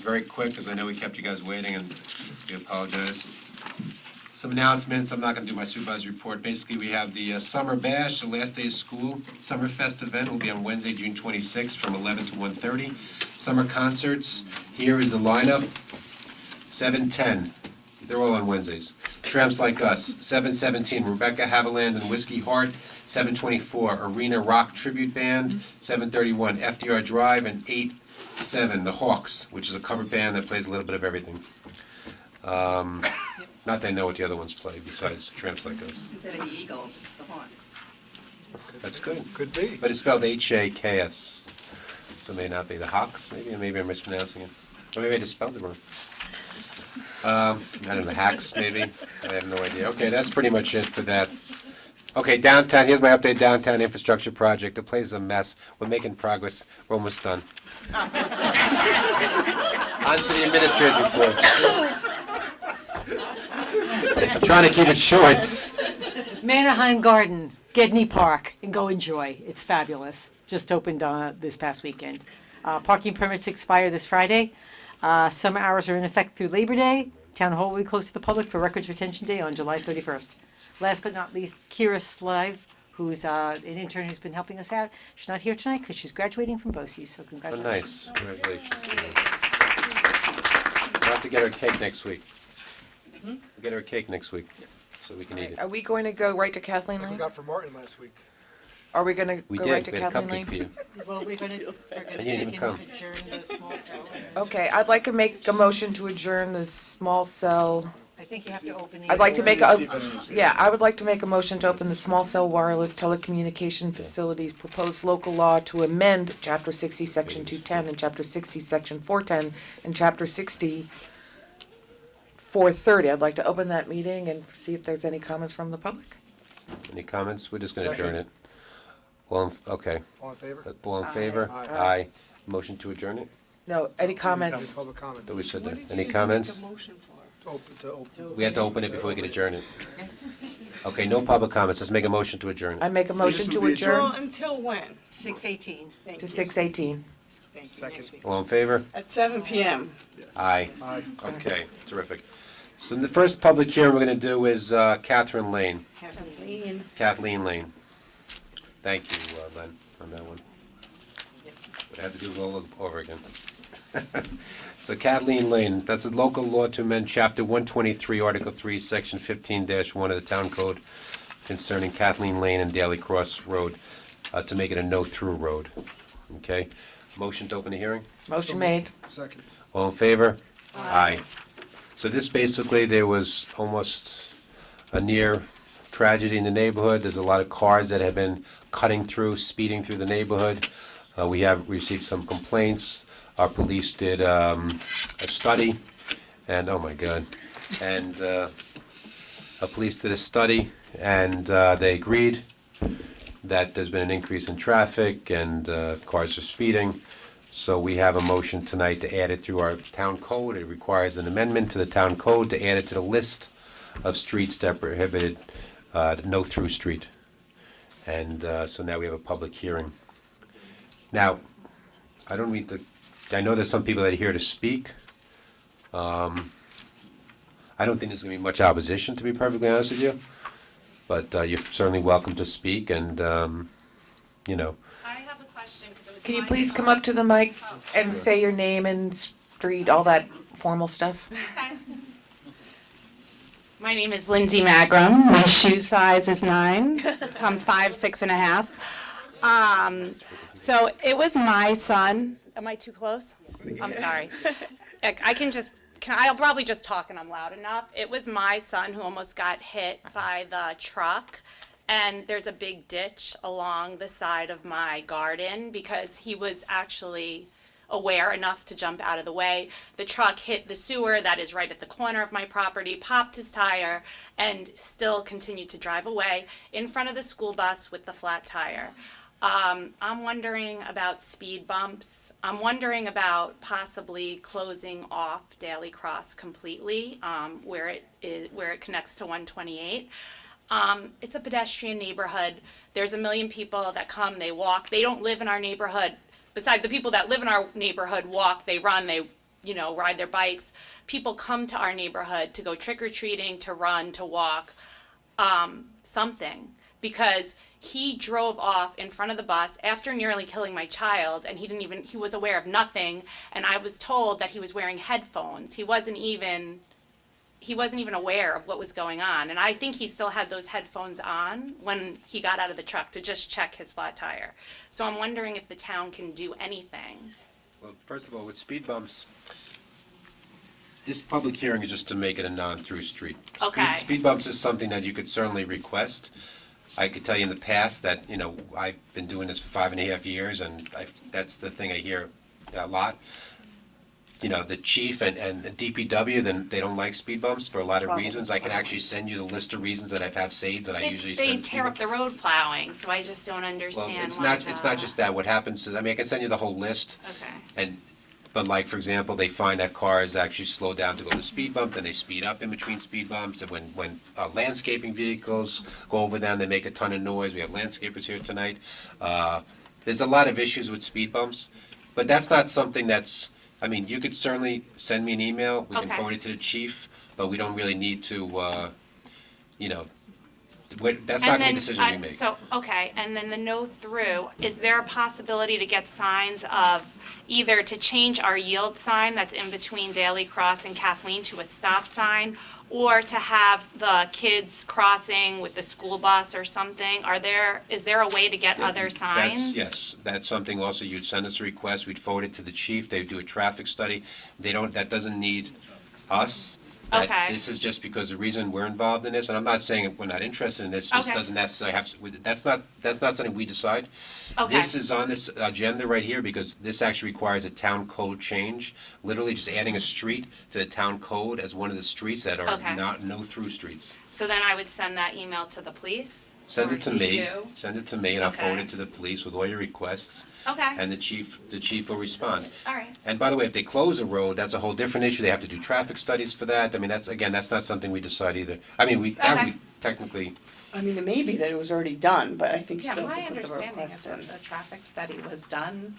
very quick because I know we kept you guys waiting and we apologize. Some announcements. I'm not going to do my supervisor's report. Basically, we have the Summer Bash, the last day of school. Summer Fest event will be on Wednesday, June 26th from 11 to 1:30. Summer concerts. Here is the lineup. 7:10. They're all on Wednesdays. Tramps Like Us. 7:17. Rebecca Haviland and Whiskey Heart. 7:24. Arena Rock Tribute Band. 7:31. FDR Drive. And 8:07. The Hawks, which is a cover band that plays a little bit of everything. Not that I know what the other ones play besides Tramps Like Us. Instead of the Eagles, it's the Hawks. That's good. Could be. But it's spelled H-A-K-S. So it may not be the Hawks, maybe, or maybe I'm mispronouncing it. Or maybe I just spelled it wrong. I don't know, the Hacks, maybe? I have no idea. Okay, that's pretty much it for that. Okay, downtown, here's my update, downtown infrastructure project. The place is a mess. We're making progress. We're almost done. On to the administrator's report. I'm trying to keep it short. Mannerheim Garden, Gedney Park, and go enjoy. It's fabulous. Just opened this past weekend. Parking permits expire this Friday. Summer hours are in effect through Labor Day. Town Hall will be closed to the public for Records Retention Day on July 31st. Last but not least, Kira Slive, who's an intern who's been helping us out. She's not here tonight because she's graduating from BOCES, so Oh, congratulations. nice. Congratulations. We'll have to get her a cake next week. We'll get her a cake next week, so we can eat it. Are we going to go right to Kathleen Like we Lane? got for Martin last week. Are we going to We go right did, to we had a Kathleen cupcake for Lane? you. Well, we're going to And you didn't even come. adjourn the small cell. Okay, I'd like to make a motion to adjourn the small cell. I think you have to open the. I'd like to make a, yeah, I would like to make a motion to open the small cell wireless telecommunication facilities proposed local law to amend Chapter 60, Section 210, and Chapter 60, Section 410, and Chapter 60, 430. I'd like to open that meeting and see if there's any comments from the public. Any comments? We're just gonna adjourn Second. it. Well, okay. All in favor? All in favor? Aye. Aye. Motion to adjourn it? No, any Any comments? public comment? That we said that. Any comments? Open. We have to open it before we can adjourn it. Okay, no public comments. Let's make a motion to adjourn I it. make a motion to Well, adjourn until when? 6:18. to 6:18. Thank you. Second. Next week. All in favor? At 7 p.m. Aye. Aye. Okay, terrific. So the first public hearing we're gonna do is Kathleen Lane. Kathleen Lane. Thank you, Len, on that one. I have to do it all over again. So Kathleen Lane, that's a local law to amend Chapter 123, Article 3, Section 15-1 of the Town Code concerning Kathleen Lane and Daly Cross Road to make it a no-through road. Okay? Motion to open the hearing? Motion made. Second. All in favor? Aye. So this basically, there was almost a near tragedy in the neighborhood. There's a lot of cars that have been cutting through, speeding through the neighborhood. We have received some complaints. Our police did a study, and oh my God, and our police did a study, and they agreed that there's been an increase in traffic and cars are speeding. So we have a motion tonight to add it through our town code. It requires an amendment to the town code to add it to the list of streets that prohibited no-through street. And so now we have a public hearing. Now, I don't mean to, I know there's some people that are here to speak. I don't think there's going to be much opposition, to be perfectly honest with you. But you're certainly welcome to speak and, you know. I have a question. 'Cause it was Can you my please son. come up to the mic Oh, and say your name and street, all that formal stuff? okay. My name is Lindsay Magram. My shoe size is 9. I'm 5, 6.5. So it was my son. Am I too close? I'm sorry. I'll probably just talk and I'm loud enough. It was my son who almost got hit by the truck. And there's a big ditch along the side of my garden because he was actually aware enough to jump out of the way. The truck hit the sewer that is right at the corner of my property, popped his tire, and still continued to drive away in front of the school bus with the flat tire. I'm wondering about speed bumps. I'm wondering about possibly closing off Daly Cross completely, where it connects to 128. It's a pedestrian neighborhood. There's a million people that come, they walk. They don't live in our neighborhood. Besides the people that live in our neighborhood walk, they run, they ride their bikes. People come to our neighborhood to go trick-or-treating, to run, to walk, something. Because he drove off in front of the bus after nearly killing my child, and he was aware of nothing, and I was told that he was wearing headphones. He wasn't even aware of what was going on, and I think he still had those headphones on when he got out of the truck to just check his flat tire. So I'm wondering if the town can do anything. Well, first of all, with speed bumps, this public hearing is just to make it a non-through street. Okay. Speed bumps is something that you could certainly request. I could tell you in the past that, I've been doing this for 5.5 years, and that's the thing I hear a lot. The chief and the DPW, then they don't like speed bumps for a lot of reasons. I can actually send you the list of reasons that I have saved that I usually They send. tear up the road plowing, so I just don't Well, understand it's why not just that. What happens is, I can send you the whole list. Okay. But like, for example, they find that cars actually slow down to go to the speed bump, then they speed up in between speed bumps, and when landscaping vehicles go over them, they make a ton of noise. We have landscapers here tonight. There's a lot of issues with speed bumps, but that's not something that's, you could certainly send me an email, we can Okay. forward it to the chief, but we don't really need to, that's not And gonna be a then, decision we make. and then the no through, is there a possibility to get signs of, either to change our yield sign that's in between Daily Cross and Kathleen to a stop sign, or to have the kids crossing with the school bus or something? Is there a way to get other signs? Yes, that's something also, you'd send us a request, we'd forward it to the chief, they'd do a traffic study. That doesn't need us. Okay. This is just because the reason we're involved in this, and I'm not saying we're not interested in this, just Okay. doesn't necessarily have, that's not something we decide. Okay. This is on this agenda right here because this actually requires a town code change, literally just adding a street to the town code as one of the streets that are Okay. not no-through streets. So then I would send that email to the police? Send or it to me, you? and I'll Okay. forward it to the police with all your requests. Okay. And the chief will respond. All right. And by the way, if they close a road, that's a whole different issue. They have to do traffic studies for that. That's not something we decide either. We technically, It may be that it was already done, but I think Yeah, still my have to put the understanding is request in. that the traffic study was done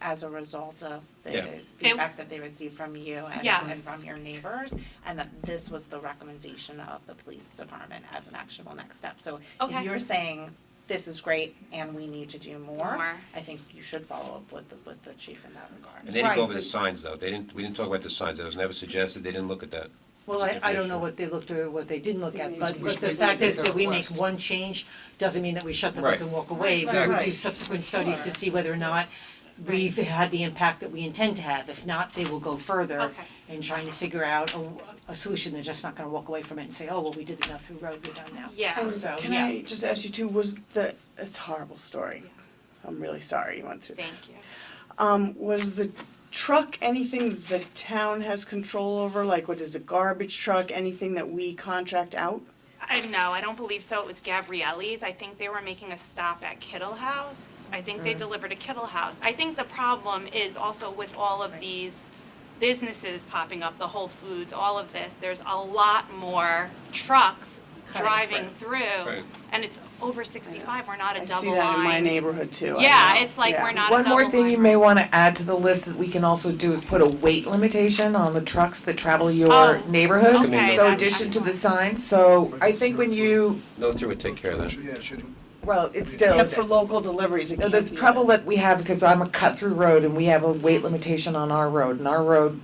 as a result of Yeah. the feedback that they received from you Yes. and from your neighbors, and that this was the recommendation of the police department as an actionable next step. So Okay. if you're saying, this is great and we need to do more, More. I think you should follow up with the chief in that regard. and they didn't Right, go over the but- signs though. We didn't talk about the signs. That was never suggested. They didn't look at that. Well, That's a I different don't know issue. what they looked or what they didn't look at, but We should the make- fact we should make that the we make request. one change doesn't mean that we shut the Right. book and walk away. We Exactly. would do subsequent studies to see whether or not we've had the impact that we intend to have. If not, they will go further Okay. in trying to figure out a solution. They're just not gonna walk away from it and say, oh, well, we did the no-through road, we're done now. Yeah. And So, can yeah. I just ask you too, it's a horrible story. I'm really sorry you went through that. Thank you. Was the truck anything the town has control over, like what is a garbage truck, anything that we contract out? No, I don't believe so. It was Gabrielle's. I think they were making a stop at Kittle House. I think they delivered to Kittle House. I think the problem is also with all of these businesses popping up, the Whole Foods, all of this, there's a lot more trucks driving through. Right. And it's over 65, we're not a I double see that in my line. neighborhood too. I Yeah, know. it's like Yeah. we're not a One double more thing you line. may wanna add to the list that we can also do is put a weight limitation on the trucks that travel your Oh, neighborhood. okay, So that's addition to the excellent. sign, so I think when you, No through would take care of that. Yeah, shouldn't. well, it's still. Except for local deliveries, it No, can't the be trouble that. that we have, because I'm a cut-through road and we have a weight limitation on our road, and our road,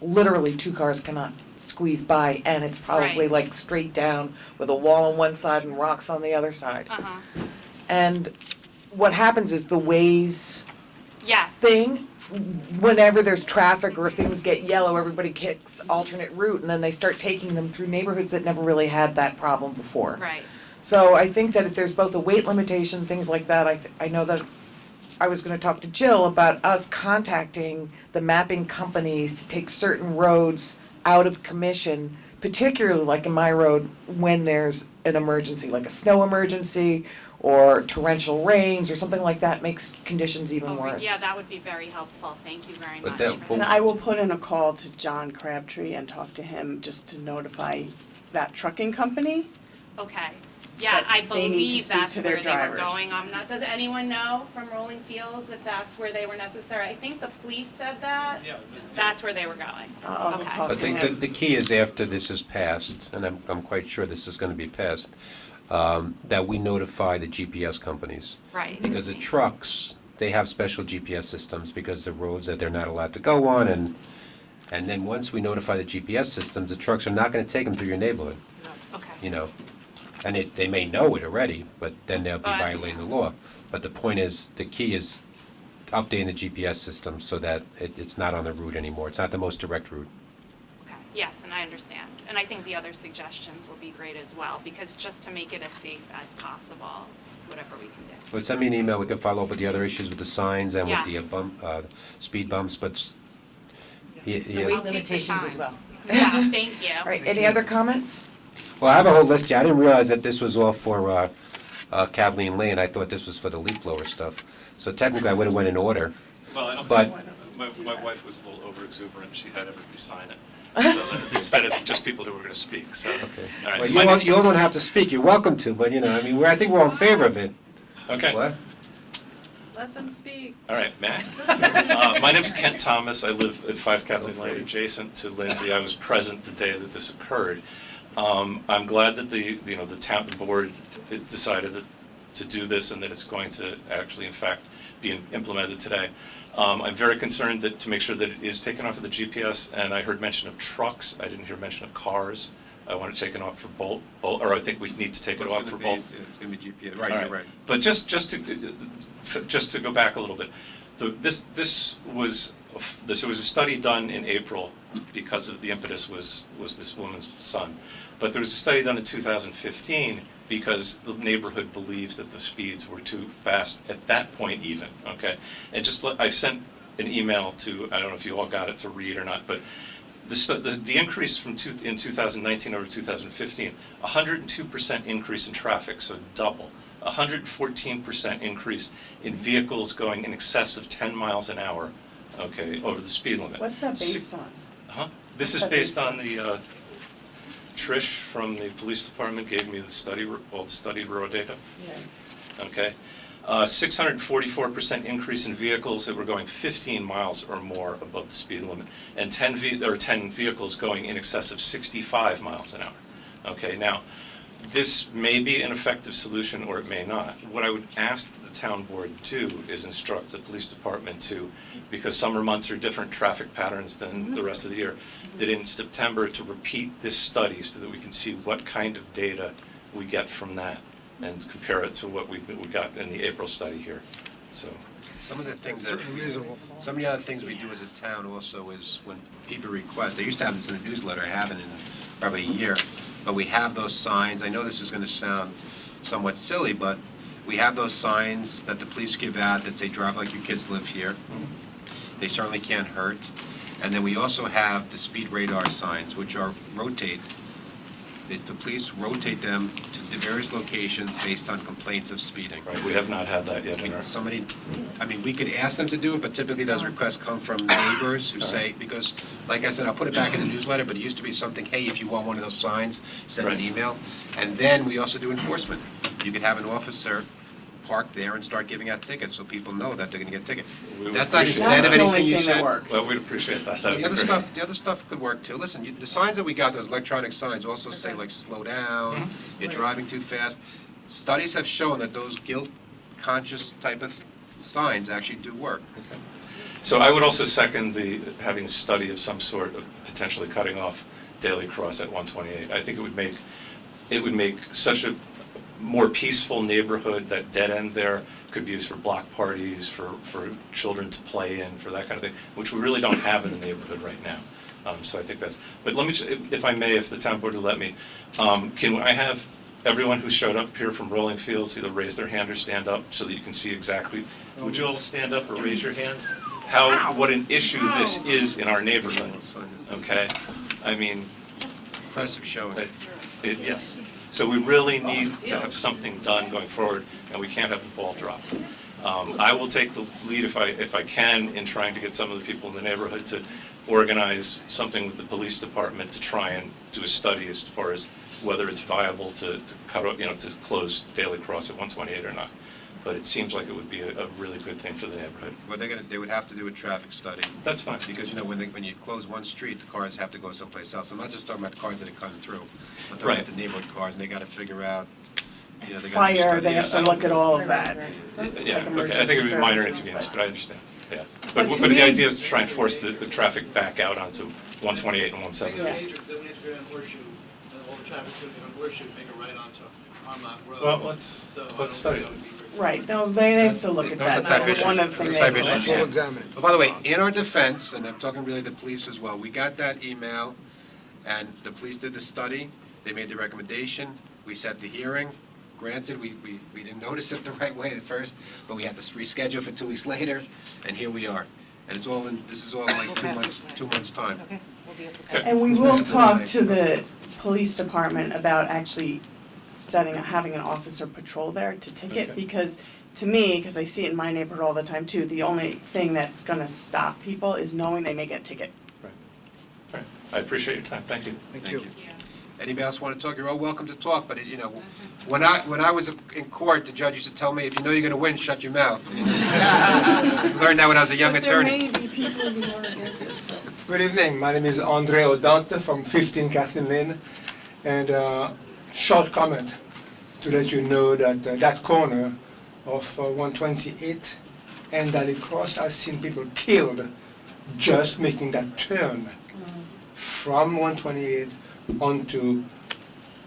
literally two cars cannot squeeze by, and it's probably Right. like straight down with a wall on one side and rocks on the other side. Uh-huh. And what happens is the Waze Yes. thing, whenever there's traffic or if things get yellow, everybody kicks alternate route, and then they start taking them through neighborhoods that never really had that problem before. Right. So I think that if there's both a weight limitation, things like that, I know that I was gonna talk to Jill about us contacting the mapping companies to take certain roads out of commission, particularly like in my road, when there's an emergency, like a snow emergency or torrential rains or something like that makes conditions even Oh, worse. yeah, that would be very helpful. Thank you very But much. that- And I will put in a call to John Crabtree and talk to him just to notify that trucking company. Okay. Yeah, that I they need to believe speak that's to where their they were drivers. going. Does anyone know from Rolling Fields if that's where they were necessary? I think the police said that. That's where they were going. I'll Okay. talk I to think him. the key is after this is passed, and I'm quite sure this is gonna be passed, that we notify the GPS companies. Right. Because the trucks, they have special GPS systems because the roads that they're not allowed to go on, and then once we notify the GPS systems, the trucks are not gonna take them through your neighborhood, Okay. you know? And they may know it already, but then they'll be But- violating the law. But the point is, the key is updating the GPS system so that it's not on the route anymore. It's not the most direct route. Okay. Yes, and I understand. And I think the other suggestions will be great as well, because just to make it as safe as possible, whatever we can do. But send me an email, we can follow up with the other issues with the signs and with Yeah. the speed bumps, but, yeah. The weight limitations as well. Yeah, thank you. All right, any other comments? Well, I have a whole list here. I didn't realize that this was all for Kathleen Lane. I thought this was for the leaf blower stuff. So technically, I would have went in order. Well, I don't But- think, my wife was a little over exuberant, she had everybody sign it. So that instead of just people who were gonna speak, so. Okay. All right. Well, My you all don't have to speak. You're welcome to, but, I mean, I think we're all in favor of it. Okay, all What? Let them speak. right, Matt. My name's Kent Thomas, I live at 5 Kathleen Lane, adjacent to Lindsay. I was present the day that this occurred. I'm glad that the town board decided to do this and that it's going to actually, in fact, be implemented today. I'm very concerned to make sure that it is taken off of the GPS, and I heard mention of trucks, I didn't hear mention of cars. I want it taken off for both, or I think we need to take it off for both. It's gonna be GPS, All right. But just to go back a little bit, there was a study done in April because of the impetus was this woman's son. But there was a study done in 2015 because the neighborhood believed that the speeds were too fast at that point even, okay? And I sent an email to, I don't know if you all got it to read or not, but the increase in 2019 over 2015, 102% increase in traffic, so double. 114% increase in vehicles going in excess of 10 miles an hour, okay, over the speed limit. What's that based on? Huh? This is that based based on the, Trish from the police department gave me all the studied raw data, Yeah. okay? 644% increase in vehicles that were going 15 miles or more above the speed limit, and 10 vehicles going in excess of 65 miles an hour. Okay, now, this may be an effective solution or it may not. What I would ask the town board to do is instruct the police department to, because summer months are different traffic patterns than the rest of the year, that in September to repeat this study so that we can see what kind of data we get from that and compare it to what we got in the April study here, so. Some of the things Certainly reasonable. Some of the other things we do as a town also is when people request, they used to have this in a newsletter, I haven't in probably a year, but we have those signs. I know this is gonna sound somewhat silly, but we have those signs that the police give out that say, drive like your kids live here. They certainly can't hurt. And then we also have the speed radar signs, which are rotate. The police rotate them to the various locations based on complaints of speeding. Right, we have not had that yet in our. We could ask them to do it, but typically those requests come from neighbors who say, because, like I said, I'll put it back in the newsletter, but it used to be something, hey, if you want one of those signs, send an Right. email. And then we also do enforcement. You could have an officer park there and start giving out tickets, so people know that they're gonna get a ticket. We would That's not appreciate instead of That's the anything only you thing that said. works. Well, we'd appreciate that. That'd The be other great. stuff could work too. Listen, the signs that we got, those electronic signs, also say like, slow down, you're driving too fast. Studies have shown that those guilt-conscious type of signs actually do work. So I would also second having a study of some sort of potentially cutting off Daily Cross at 128. I think it would make such a more peaceful neighborhood. That dead end there could be used for block parties, for children to play in, for that kind of thing, which we really don't have in the neighborhood right now. So I think but let me, if I may, if the town board will let me, can I have everyone who showed up here from Rolling Fields either raise their hand or stand up so that you can see exactly, would you all stand up or raise your hands? What an issue this is in our neighborhood, okay? I mean, Impressive showing. yes. So we really need to have something done going forward, and we can't have the ball drop. I will take the lead if I can in trying to get some of the people in the neighborhood to organize something with the police department to try and do a study as far as whether it's viable to cut, to close Daily Cross at 128 or not. But it seems like it would be a really good thing for the neighborhood. Well, they would have to do a traffic study, That's fine. because, when you close one street, the cars have to go someplace else. I'm not just talking about the cars that are coming through, I'm talking Right. about the neighborhood cars, and they gotta figure out, they gotta do Fire, studies. they have to look at all of that. Yeah, Like okay, I think it would be minor emergency inconvenience, services. but I understand, yeah. But But to the me- idea is to try and force the traffic back out onto 128 and 117. Then we have to go on Horseshoe, and all the traffic's gonna be on Horseshoe, make a right onto Armonk Road. Well, let's So I don't study think it. that would be very- Right, no, they have to look at Those are that, type that's one issues. of the Those things. type they issues, look yeah. We'll examine it. But by the way, in our defense, and I'm talking really the police as well, we got that email, and the police did the study, they made the recommendation, we set the hearing. Granted, we didn't notice it the right way at first, but we had to reschedule for 2 weeks later, and here we are. And it's all this is all in like 2 months' time. Okay, we'll be able to. Okay. And we will That's talk nice. to the police department about actually having an officer patrol there to ticket, Okay. because to me, because I see it in my neighborhood all the time too, the only thing that's gonna stop people is knowing they may get a ticket. All right, I appreciate your time, thank you. Thank you. Anybody else want to talk, you're all welcome to talk, but, when I was in court, the judge used to tell me, if you know you're going to win, shut your mouth. Learned that when I was a young attorney. But there may be people who are against it, so. Good evening, my name is Andre Odante from 15 Kathleen Lane, and short comment to let you know that that corner of 128 and Daly Cross, I've seen people killed just making that turn from 128 onto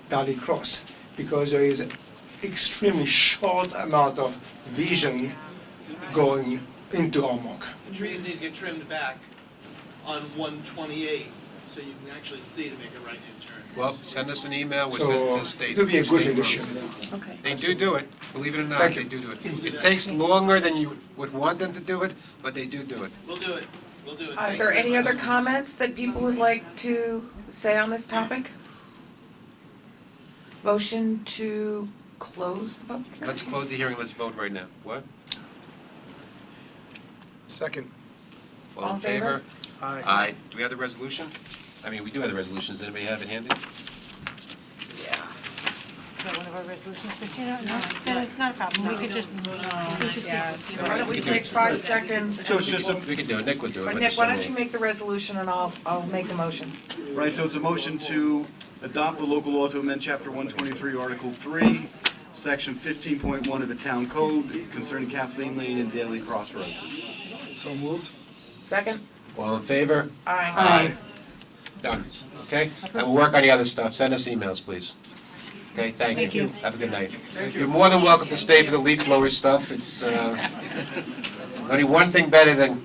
Daly Cross, because there is extremely short amount of vision going into Armonk. The trees need to get trimmed back on 128, so you can actually see to make a right-hand turn. Well, send us an email, we'll send it to So the state. it will be a good state leadership. road. Okay. They do it, believe it or not, Thank they you. do it. It takes longer than you would want them to do it, but they do it. We'll do it, we'll do it. Are Thank there you any very other much. comments that people would like to say on this topic? Motion to close the public hearing? Let's close the hearing, let's vote right now. What? Second. All in favor? Aye. Aye. Do we have the resolution? I mean, we do have the resolution, does anybody have it handy? Is that one of our resolutions, Christina? No, then it's not a problem, we could just. So why don't we take 5 seconds? So it's just a, We can do it, Nick would do it. But but Nick, it's why so don't you late. make the resolution and I'll make the motion. Right, so it's a motion to adopt the local law to amend Chapter 123, Article 3, Section 15.1 of the Town Code concerning Kathleen Lane and Daily Crossroad. so moved? Second? All in favor? Aye. Done, okay? And we'll work on the other stuff, send us emails, please. Okay, thank you. Have a good night. You're more than welcome to stay for the leaf blower stuff, it's, only one thing better than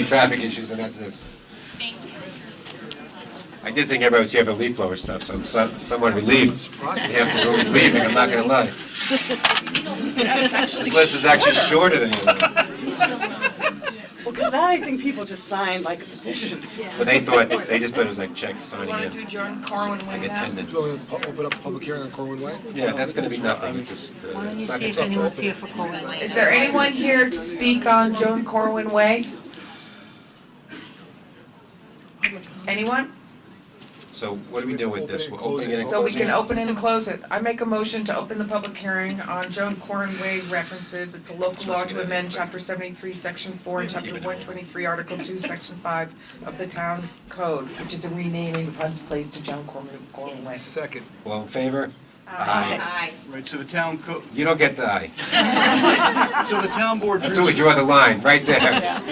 traffic issues, and that's this. I did think everybody was here for leaf blower stuff, so I'm somewhat relieved. Half the room is leaving, I'm not gonna lie. This list is actually shorter than you thought. Well, because that, I think people just signed like a petition. But they just thought it was like check You signing wanna in, do Jordan Corwin like Way now? attendance. Do you want to open up a public hearing on Corwin Way? Yeah, that's gonna be nothing, it's just, Why don't you it's not see if gonna- anyone's here for Colwyn Lane? Is there anyone here to speak on Joan Corwin Way? Anyone? So what do we do with this? We're opening it and So we closing can it? open it and close it. I make a motion to open the public hearing on Joan Corwin Way references. It's a local law to amend Chapter 73, Section 4, and Chapter 123, Article 2, Section 5 of the Town Code, which is a renaming of Hunt's Place to Joan Corwin Way. Second. All in favor? Aye. Right, so the town code, You don't get to aye. so the town board. That's where we draw the line, right there.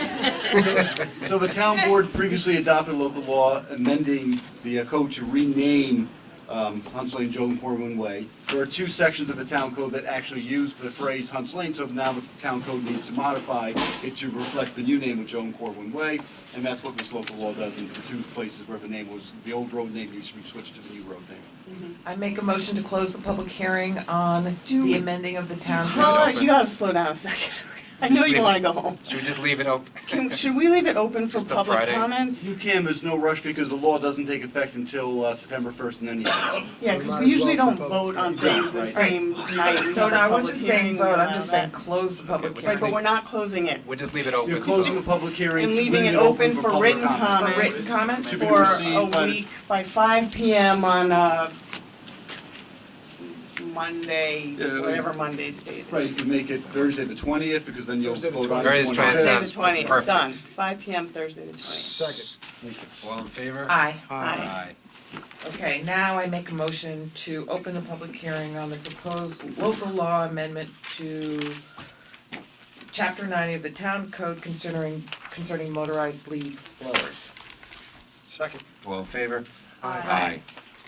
So the town board previously adopted a local law amending the code to rename Hunts Lane Joan Corwin Way. There are 2 sections of the town code that actually use the phrase Hunts Lane, so now the town code needs to modify it to reflect the new name of Joan Corwin Way, and that's what this local law does in the 2 places where the name was, the old road name used to be switched to the new road name. I make a motion to close the public hearing on the amending of the Town Code. Well, you gotta slow down a second. I know you wanna go home. Should we just leave it open? Should we leave it open for Just a public Friday? comments? You can, there's no rush because the law doesn't take effect until September 1st in any event. Yeah, So because might we as usually well don't for vote on things the Right. same night. We No, have no, a I public wasn't saying hearing, vote, we I'm allow just saying that. close the public Okay, Right, hearing. but we're not closing it. We'll just leave it open. You're closing the public hearing. And to leaving leave it open for public written For comments. written comments? To be For received a by the- week by 5 PM on Monday, Yeah, whatever Monday's date is. Right, you can make it Thursday the 20th, because then you'll Thursday the vote on it. 20th. Thursday the 20th. Thursday the Sounds 20th, perfect. done. 5 PM Thursday the 20th. Second. All in favor? Aye. Aye. Okay, now I make a motion to open the public hearing on the proposed local law amendment to Chapter 90 of the Town Code concerning motorized leaf blowers. Second. All in favor? Aye.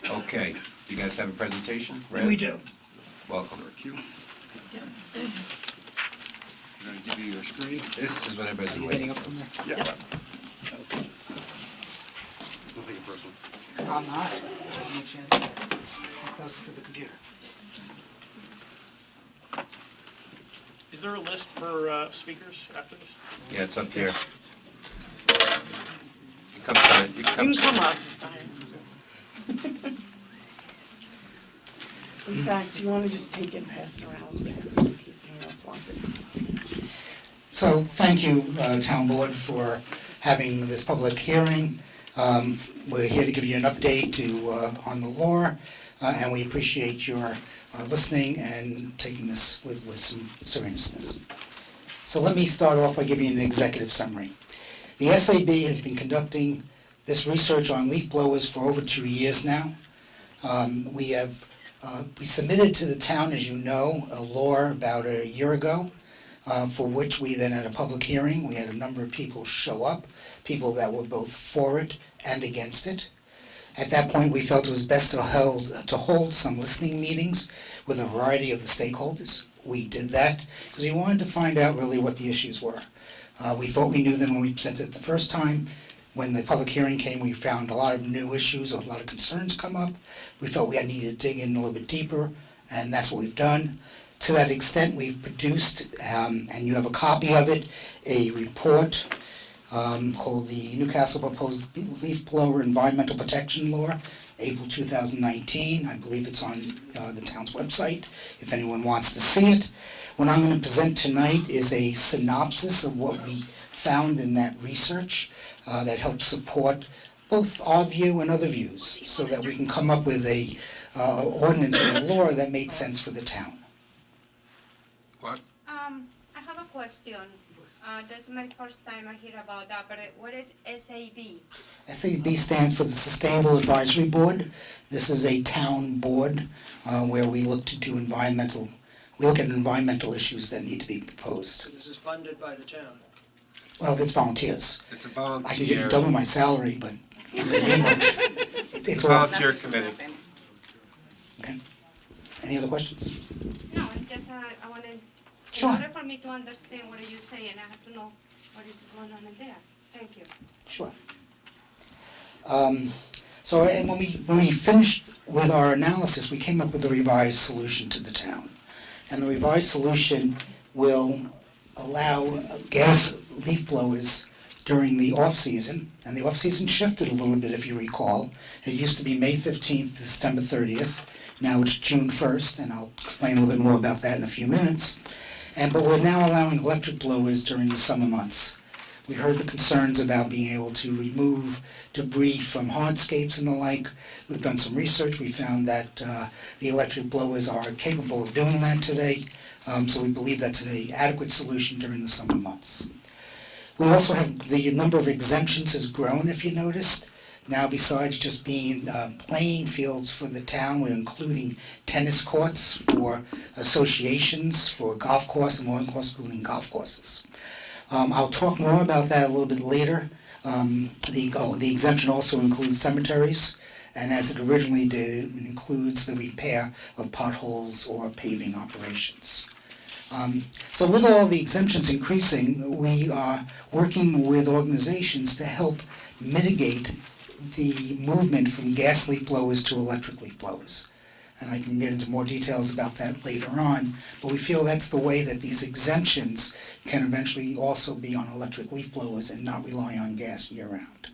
Okay, you guys have a presentation? We do. Welcome. I'm gonna give you your screen. This is what everybody's been waiting for. Yeah. Yep. We'll take it first one. I'm not. Give me a chance to get closer to the computer. Is there a list for speakers after this? Yeah, it's up here. You come sign, you You come. can come up, sign. In fact, do you wanna just take it and pass it around in case anyone else wants it? So, thank you, Town Board, for having this public hearing. We're here to give you an update on the law, and we appreciate your listening and taking this with some seriousness. So let me start off by giving you an executive summary. The SAB has been conducting this research on leaf blowers for over 2 years now. We submitted to the town, as you know, a law about a year ago, for which we then had a public hearing. We had a number of people show up, people that were both for it and against it. At that point, we felt it was best to hold some listening meetings with a variety of the stakeholders. We did that because we wanted to find out really what the issues were. We thought we knew them when we presented it the first time. When the public hearing came, we found a lot of new issues, a lot of concerns come up. We felt we needed to dig in a little bit deeper, and that's what we've done. To that extent, we've produced, and you have a copy of it, a report called the Newcastle Proposed Leaf Blower Environmental Protection Law, April 2019. I believe it's on the town's website, if anyone wants to see it. What I'm going to present tonight is a synopsis of what we found in that research that helps support both our view and other views, so that we can come up with a ordinance or a law that made sense for the town. What? I have a question. This is my first time I hear about that, but what is SAB? SAB stands for the Sustainable Advisory Board. This is a town board where we look at environmental issues that need to be proposed. So this is funded by the town. Well, it's volunteers. It's a I can give volunteer, you double my salary, but pretty much. It's all, volunteer committee. okay. Any other questions? No, it's just I want to, Sure. in order for me to understand what are you saying, I have to know what is going on in there. Thank you. Sure. So and when we finished with our analysis, we came up with a revised solution to the town. And the revised solution will allow gas leaf blowers during the off-season, and the off-season shifted a little bit, if you recall. It used to be May 15th to September 30th. Now it's June 1st, and I'll explain a little bit more about that in a few minutes. But we're now allowing electric blowers during the summer months. We heard the concerns about being able to remove debris from hardscapes and the like. We've done some research. We found that the electric blowers are capable of doing that today. So we believe that's an adequate solution during the summer months. We also have the number of exemptions has grown, if you noticed. Now, besides just being playing fields for the town, we're including tennis courts for associations, for golf courses, and more including golf courses. I'll talk more about that a little bit later. The exemption also includes cemeteries, and as it originally did, it includes the repair of potholes or paving operations. So with all the exemptions increasing, we are working with organizations to help mitigate the movement from gas leaf blowers to electric leaf blowers. and I can get into more details about that later on, but we feel that's the way that these exemptions can eventually also be on electric leaf blowers and not rely on gas year-round.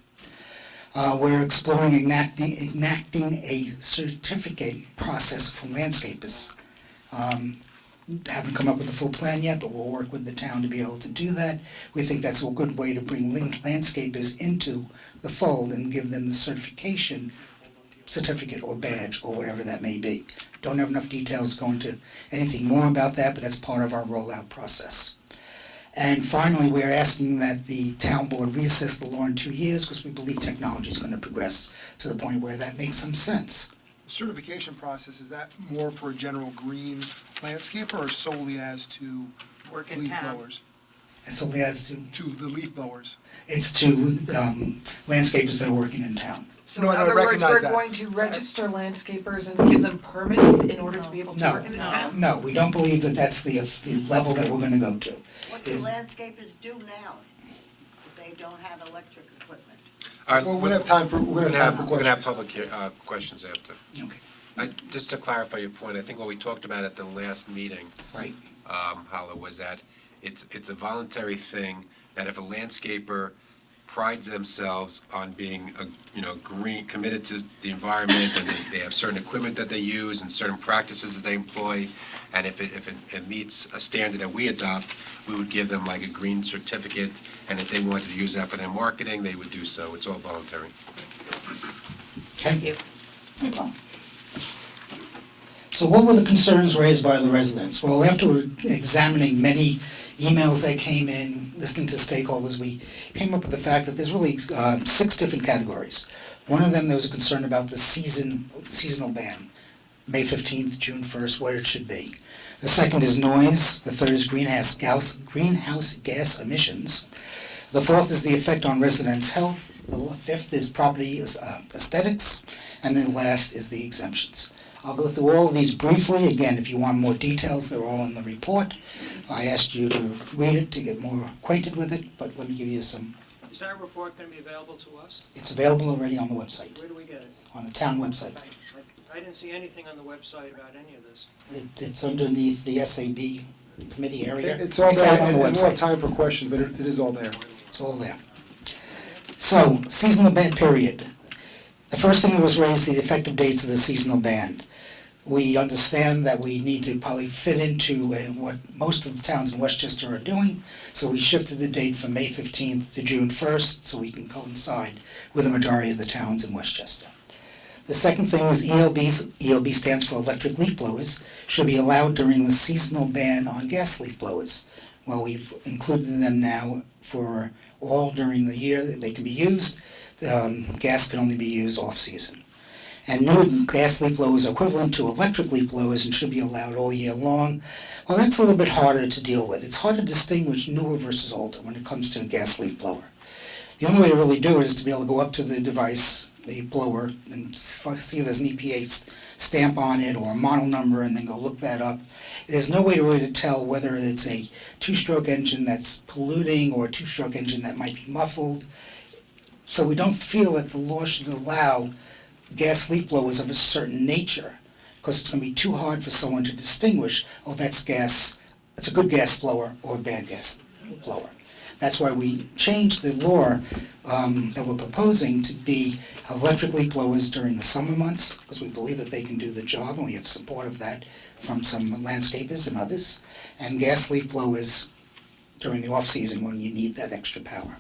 We're exploring enacting a certificate process for landscapers. Haven't come up with a full plan yet, but we'll work with the town to be able to do that. We think that's a good way to bring landscapers into the fold and give them the certificate or badge or whatever that may be. Don't have enough details to go into anything more about that, but that's part of our rollout process. And finally, we're asking that the town board reassess the law in 2 years because we believe technology is going to progress to the point where that makes some sense. The certification process, is that more for a general green landscaper or solely as to Work in leaf town. blowers? So as To the leaf blowers? it's to landscapers that are working in town. So No, in I other words, recognize we're that. going to register landscapers and give them permits in order to be able to No, work in this town? no, we don't believe that that's the level that we're gonna go to. What do Is- landscapers do now if they don't have electric equipment? All right, Well, we're gonna have time for We're gonna have questions. public questions after. Okay. Just to clarify your point, I think what we talked about at the last meeting, Right. Hala, was that it's a voluntary thing, that if a landscaper prides themselves on being, green, committed to the environment, and they have certain equipment that they use and certain practices that they employ, and if it meets a standard that we adopt, we would give them like a green certificate, and if they wanted to use that for their marketing, they would do so. It's all voluntary. Thank you. No problem. So what were the concerns raised by the residents? Well, after examining many emails that came in, listening to stakeholders, we came up with the fact that there's really 6 different categories. One of them, there was a concern about the seasonal ban, May 15th, June 1st, where it should be. The second is noise. The third is greenhouse gas emissions. The fourth is the effect on residents' health. The fifth is property aesthetics. And then last is the exemptions. I'll go through all of these briefly. Again, if you want more details, they're all in the report. I asked you to read it to get more acquainted with it, but let me give you some. Is that report going to be available to us? It's available already on the website, Where do we get it? on the town website. I didn't see anything on the website about any of this. It's underneath the SAB committee area. It's all out there, on and the we'll have website. time for questions, but it is all there. It's all there. So, seasonal ban period. The first thing that was raised, the effective dates of the seasonal ban. We understand that we need to probably fit into what most of the towns in Westchester are doing, so we shifted the date from May 15th to June 1st, so we can coincide with the majority of the towns in Westchester. The second thing is ELBs, ELB stands for electric leaf blowers, should be allowed during the seasonal ban on gas leaf blowers. Well, we've included them now for all during the year that they can be used. Gas can only be used off-season. And new gas leaf blowers are equivalent to electric leaf blowers and should be allowed all year long. Well, that's a little bit harder to deal with. It's hard to distinguish newer versus older when it comes to a gas leaf blower. The only way to really do it is to be able to go up to the device, the blower, and see if there's an EPA stamp on it or a model number and then go look that up. There's no way really to tell whether it's a 2-stroke engine that's polluting or a 2-stroke engine that might be muffled. So we don't feel that the law should allow gas leaf blowers of a certain nature, because it's going to be too hard for someone to distinguish, oh, that's gas, it's a good gas blower or a bad gas blower. That's why we changed the law that we're proposing to be electric leaf blowers during the summer months, because we believe that they can do the job, and we have support of that from some landscapers and others, and gas leaf blowers during the off-season when you need that extra power.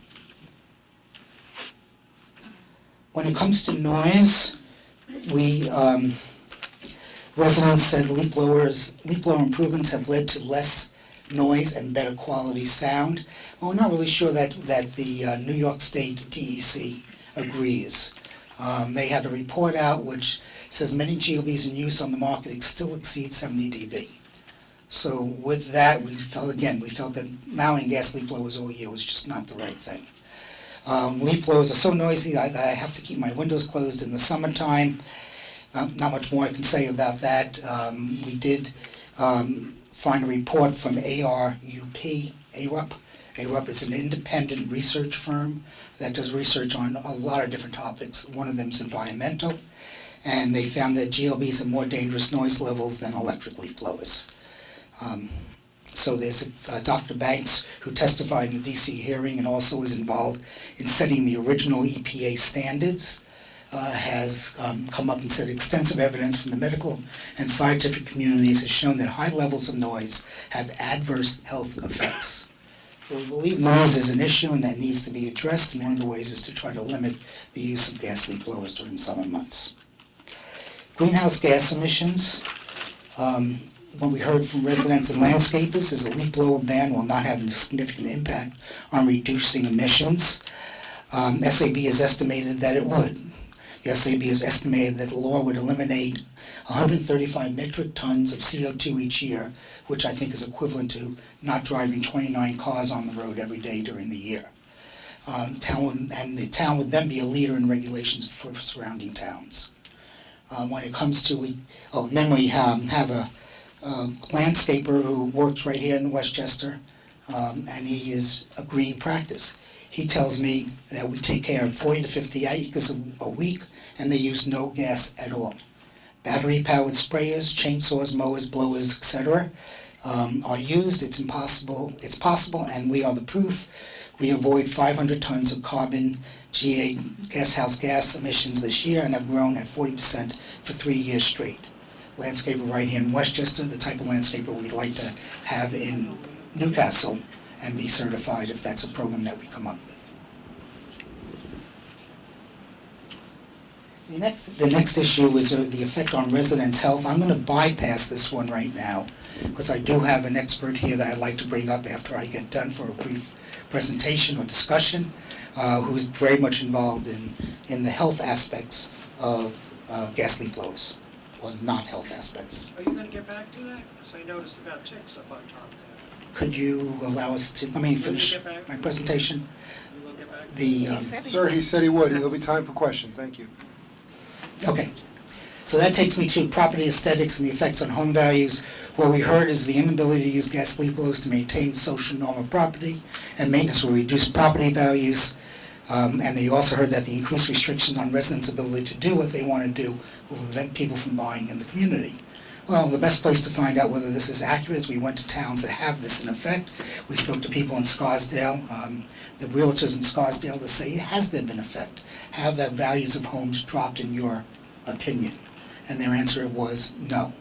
When it comes to noise, residents said leaf blower improvements have led to less noise and better quality sound. Well, we're not really sure that the New York State DEC agrees. They had a report out which says many GLBs in use on the market still exceed 70 dB. So with that, we felt that allowing gas leaf blowers all year was just not the right thing. Leaf blowers are so noisy that I have to keep my windows closed in the summertime. Not much more I can say about that. We did find a report from ARUP. ARUP is an independent research firm that does research on a lot of different topics. One of them is environmental. and they found that GLBs have more dangerous noise levels than electric leaf blowers. So there's Dr. Banks, who testified in the DC hearing and also was involved in setting the original EPA standards, has come up and said extensive evidence from the medical and scientific communities has shown that high levels of noise have adverse health effects. So we believe noise is an issue and that needs to be addressed, and one of the ways is to try to limit the use of gas leak blowers during summer months. Greenhouse gas emissions. What we heard from residents and landscapers is a leaf blower ban will not have a significant impact on reducing emissions. SAB has estimated that it would. The SAB has estimated that the law would eliminate 135 metric tons of CO2 each year, which I think is equivalent to not driving 29 cars on the road every day during the year. The town would then be a leader in regulations for surrounding towns. When it comes to, then we have a landscaper who works right here in Westchester, and he is a green practice. He tells me that we take care of 40 to 50 acres a week, and they use no gas at all. Battery-powered sprayers, chainsaws, mowers, blowers, etc. Are used. It's possible, and we are the proof. We avoid 500 tons of carbon GA gashouse gas emissions this year and have grown at 40% for 3 years straight. Landscaper right here in Westchester, the type of landscaper we'd like to have in Newcastle and be certified if that's a program that we come up with. The next issue is the effect on residents' health. I'm going to bypass this one right now because I do have an expert here that I'd like to bring up after I get done for a brief presentation or discussion, who's very much involved in the health aspects of gas leak blowers, or not health aspects. Are you gonna get back to that? Because I noticed about ticks up on top there. Could you allow us to, let me finish my presentation? You will get back? Sir, he said he would. There'll be time for questions. Thank you. Okay, so that takes me to property aesthetics and the effects on home values. What we heard is the inability to use gas leak blowers to maintain social norm of property, and maintenance will reduce property values. And they also heard that the increased restrictions on residents' ability to do what they want to do will prevent people from buying in the community. Well, the best place to find out whether this is accurate is we went to towns that have this in effect. We spoke to people in Scarsdale, the realtors in Scarsdale, to say, has there been effect? Have the values of homes dropped in your opinion? And their answer was no.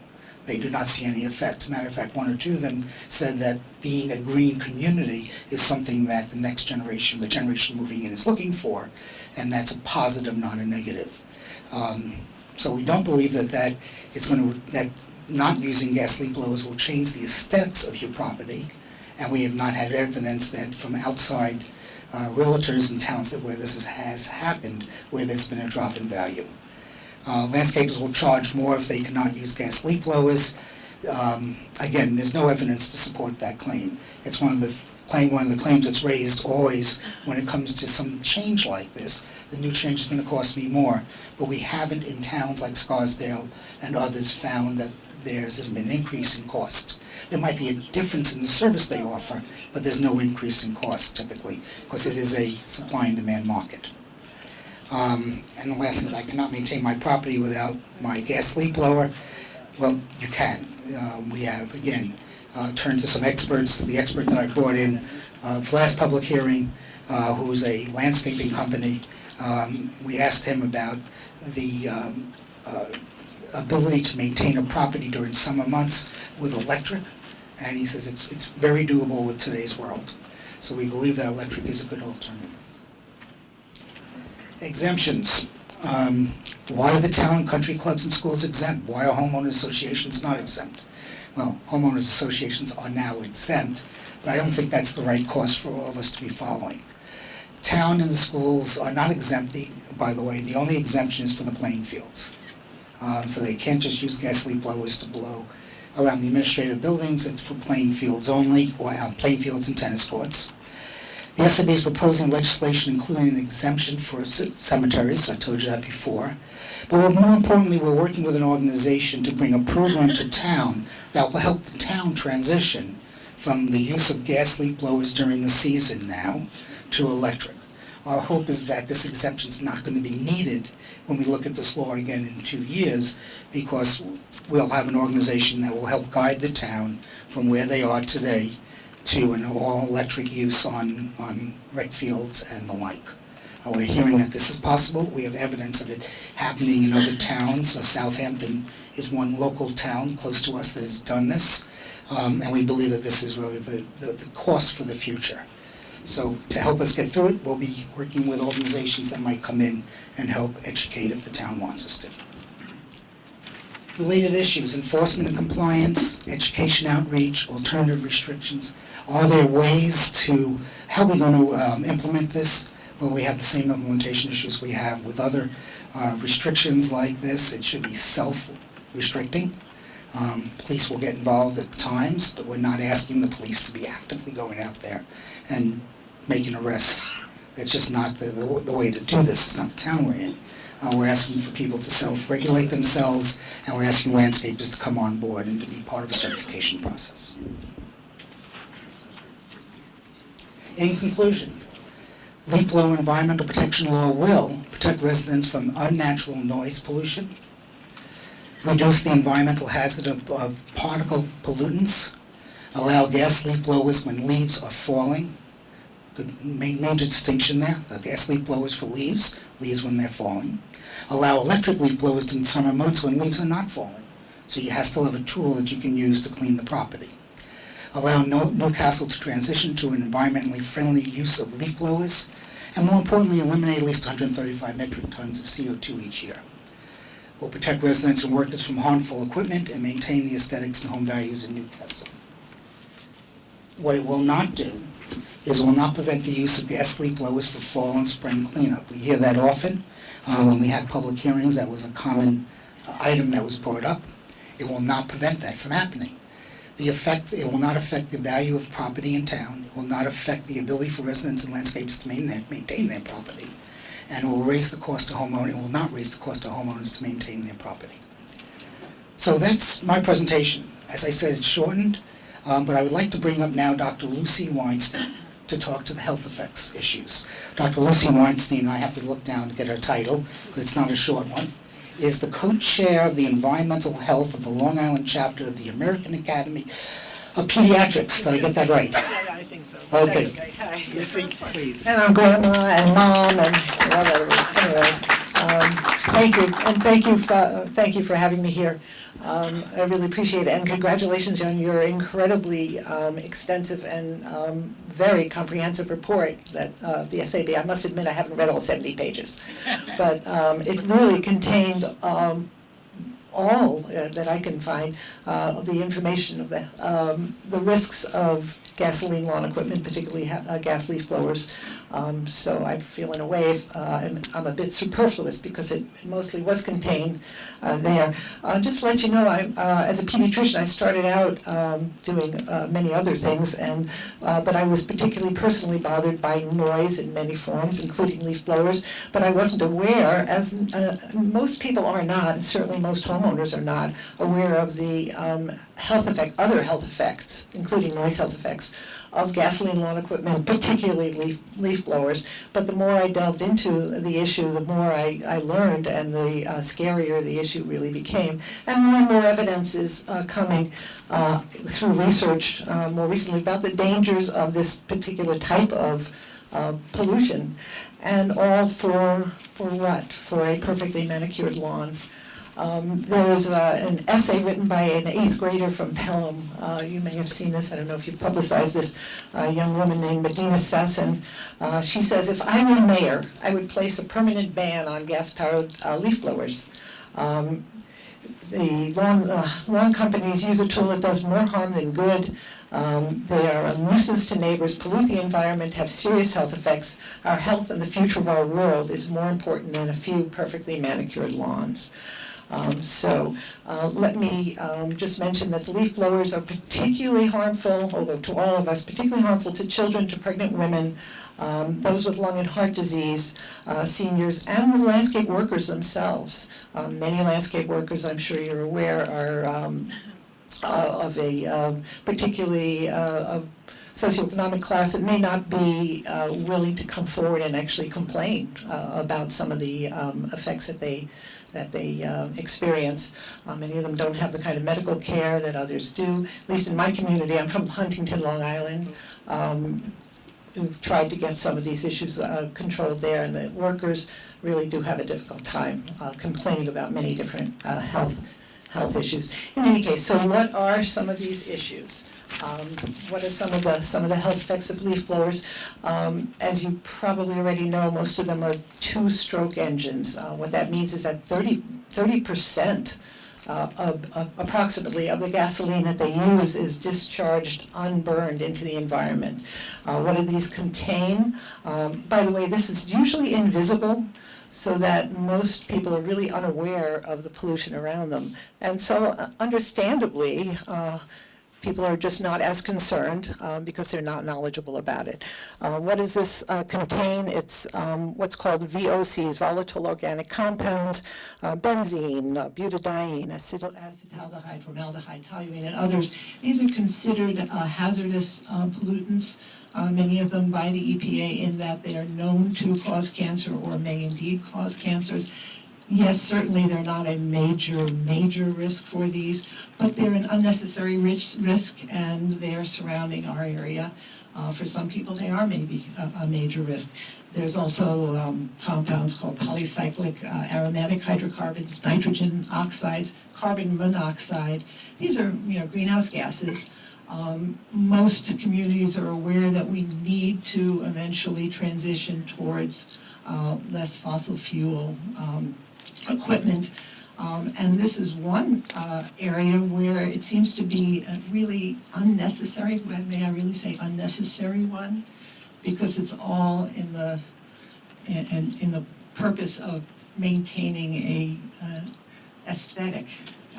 They do not see any effect. As a matter of fact, one or two of them said that being a green community is something that the next generation, the generation moving in, is looking for, and that's a positive, not a negative. So we don't believe that not using gas leak blowers will change the aesthetics of your property, and we have not had evidence that from outside realtors in towns where this has happened, where there's been a drop in value. Landscapers will charge more if they cannot use gas leak blowers. Again, there's no evidence to support that claim. It's one of the claims that's raised always when it comes to some change like this. The new change is going to cost me more, but we haven't in towns like Scarsdale and others found that there's been an increase in cost. There might be a difference in the service they offer, but there's no increase in cost typically, because it is a supply and demand market. And the last thing is I cannot maintain my property without my gas leak blower. Well, you can. We have, again, turned to some experts. The expert that I brought in for last public hearing, who's a landscaping company, we asked him about the ability to maintain a property during summer months with electric, and he says it's very doable with today's world. So we believe that electric is a good alternative. Exemptions. Why are the town, country clubs, and schools exempt? Why are homeowners associations not exempt? Well, homeowners associations are now exempt, but I don't think that's the right course for all of us to be following. Town and the schools are not exempt, by the way. The only exemption is for the playing fields. So they can't just use gas leak blowers to blow around the administrative buildings. It's for playing fields only, or playing fields and tennis courts. The SAB is proposing legislation including an exemption for cemeteries. I told you that before. But more importantly, we're working with an organization to bring a program to town that will help the town transition from the use of gas leak blowers during the season now to electric. Our hope is that this exemption is not going to be needed when we look at this law again in 2 years, because we'll have an organization that will help guide the town from where they are today to an all-electric use on rec fields and the like. We're hearing that this is possible. We have evidence of it happening in other towns. Southampton is one local town close to us that has done this, and we believe that this is really the course for the future. So to help us get through it, we'll be working with organizations that might come in and help educate if the town wants us to. Related issues: enforcement and compliance, education outreach, alternative restrictions. Are there ways to, how are we going to implement this? Well, we have the same implementation issues we have with other restrictions like this. It should be self-restricting. Police will get involved at times, but we're not asking the police to be actively going out there and making arrests. It's just not the way to do this. It's not the town we're in. We're asking for people to self-regulate themselves, and we're asking landscapers to come on board and to be part of a certification process. In conclusion, leaf blower environmental protection law will protect residents from unnatural noise pollution, reduce the environmental hazard of particle pollutants, allow gas leaf blowers when leaves are falling. Good major distinction there. Gas leaf blowers for leaves when they're falling. Allow electric leaf blowers in summer months when leaves are not falling. So you still have a tool that you can use to clean the property. Allow Newcastle to transition to an environmentally friendly use of leaf blowers, and more importantly, eliminate at least 135 metric tons of CO2 each year. Will protect residents and workers from harmful equipment and maintain the aesthetics and home values in Newcastle. What it will not do is it will not prevent the use of gas leaf blowers for fall and spring cleanup. We hear that often. When we had public hearings, that was a common item that was brought up. It will not prevent that from happening. It will not affect the value of property in town. It will not affect the ability for residents and landscapers to maintain their property. And it will raise the cost to homeowners. It will not raise the cost to homeowners to maintain their property. So that's my presentation. As I said, it's shortened, but I would like to bring up now Dr. Lucy Weinstein to talk to the health effects issues. Dr. Lucy Weinstein, I have to look down to get her title, because it's not a short one, is the co-chair of the environmental health of the Long Island chapter of the American Academy of Pediatrics. Did I get that right? I think so. Okay. That's okay. Hi. Lucy, please. And I'm grandma and mom and whatever. Anyway, thank you, and thank you for having me here. I really appreciate it, and congratulations on your incredibly extensive and very comprehensive report that the SAB. I must admit I haven't read all 70 pages, but it really contained all that I can find, the information of the risks of gasoline lawn equipment, particularly gas leaf blowers. So I feel in a way I'm a bit superfluous because it mostly was contained there. Just to let you know, as a pediatrician, I started out doing many other things, but I was particularly personally bothered by noise in many forms, including leaf blowers. But I wasn't aware, as most people are not, and certainly most homeowners are not, aware of the other health effects, including noise health effects, of gasoline lawn equipment, particularly leaf blowers. But the more I delved into the issue, the more I learned, and the scarier the issue really became. And more evidence is coming through research more recently about the dangers of this particular type of pollution. And all for what? For a perfectly manicured lawn. There was an essay written by an 8th grader from Pelham. You may have seen this. I don't know if you've publicized this. A young woman named Medina Sasson. She says, if I were mayor, I would place a permanent ban on gas-powered leaf blowers. The lawn companies use a tool that does more harm than good. They are a nuisance to neighbors, pollute the environment, have serious health effects. Our health and the future of our world is more important than a few perfectly manicured lawns. Let me just mention that the leaf blowers are particularly harmful, although to all of us, particularly harmful to children, to pregnant women, those with lung and heart disease, seniors, and the landscape workers themselves. Many landscape workers, I'm sure you're aware, are of a particularly socioeconomic class that may not be willing to come forward and actually complain about some of the effects that they experience. Many of them don't have the kind of medical care that others do. At least in my community, I'm from Huntington, Long Island. We've tried to get some of these issues controlled there, and the workers really do have a difficult time complaining about many different health issues. In any case, so what are some of these issues? What are some of the health effects of leaf blowers? As you probably already know, most of them are two-stroke engines. What that means is that 30% approximately of the gasoline that they use is discharged unburned into the environment. What do these contain? By the way, this is usually invisible, so that most people are really unaware of the pollution around them. And so understandably, people are just not as concerned because they're not knowledgeable about it. What does this contain? It's what's called VOCs, volatile organic compounds, benzene, butadiene, acetaldehyde, formaldehyde, toluene, and others. These are considered hazardous pollutants, many of them by the EPA, in that they are known to cause cancer or may indeed cause cancers. Yes, certainly they're not a major risk for these, but they're an unnecessary risk, and they're surrounding our area. For some people, they are maybe a major risk. There's also compounds called polycyclic aromatic hydrocarbons, nitrogen oxides, carbon monoxide. These are, greenhouse gases. Most communities are aware that we need to eventually transition towards less fossil fuel equipment. And this is one area where it seems to be a really unnecessary, may I really say unnecessary one, because it's all in the purpose of maintaining a aesthetic.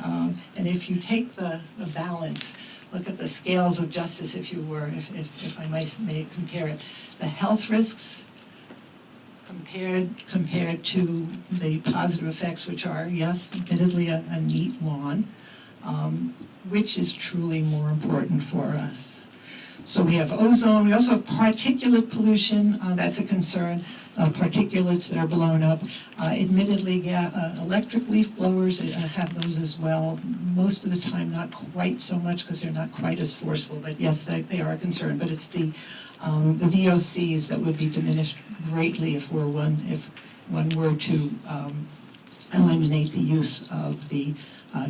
And if you take the balance, look at the scales of justice, if you were, if I may compare it, the health risks compared to the positive effects, which are, yes, admittedly a neat lawn, which is truly more important for us. So we have ozone, we also have particulate pollution, that's a concern, particulates that are blown up. Admittedly, electric leaf blowers have those as well. Most of the time, not quite so much because they're not quite as forceful, but yes, they are a concern. But it's the VOCs that would be diminished greatly if one were to eliminate the use of the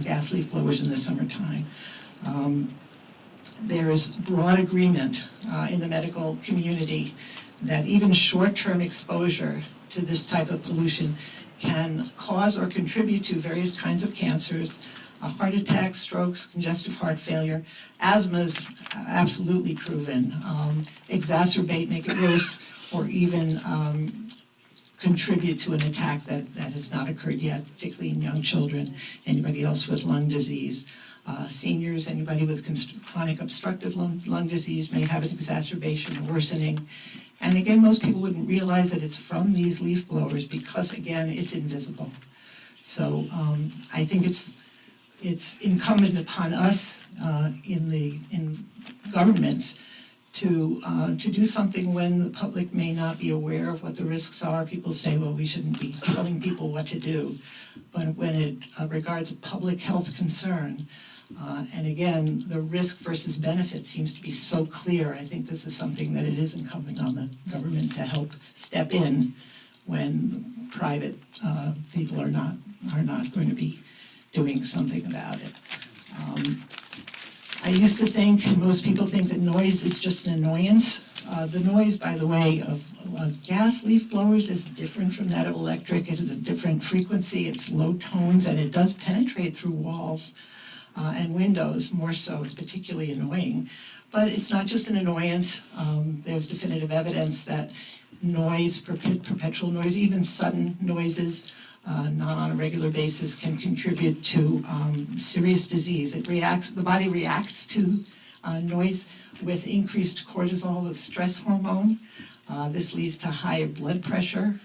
gas leaf blowers in the summertime. There is broad agreement in the medical community that even short-term exposure to this type of pollution can cause or contribute to various kinds of cancers, heart attacks, strokes, congestive heart failure. Asthma is absolutely proven. Exacerbate, make it worse, or even contribute to an attack that has not occurred yet, particularly in young children, anybody else with lung disease. Seniors, anybody with chronic obstructive lung disease may have an exacerbation, worsening. And again, most people wouldn't realize that it's from these leaf blowers because, again, it's invisible. So I think it's incumbent upon us in governments to do something when the public may not be aware of what the risks are. People say, well, we shouldn't be telling people what to do. But when it regards a public health concern, and again, the risk versus benefit seems to be so clear, I think this is something that it is incumbent on the government to help step in when private people are not going to be doing something about it. I used to think, most people think that noise is just an annoyance. The noise, by the way, of gas leaf blowers is different from that of electric. It is a different frequency, it's low tones, and it does penetrate through walls and windows more so. It's particularly annoying. But it's not just an annoyance. There's definitive evidence that noise, perpetual noise, even sudden noises, not on a regular basis, can contribute to serious disease. The body reacts to noise with increased cortisol, with stress hormone. This leads to higher blood pressure,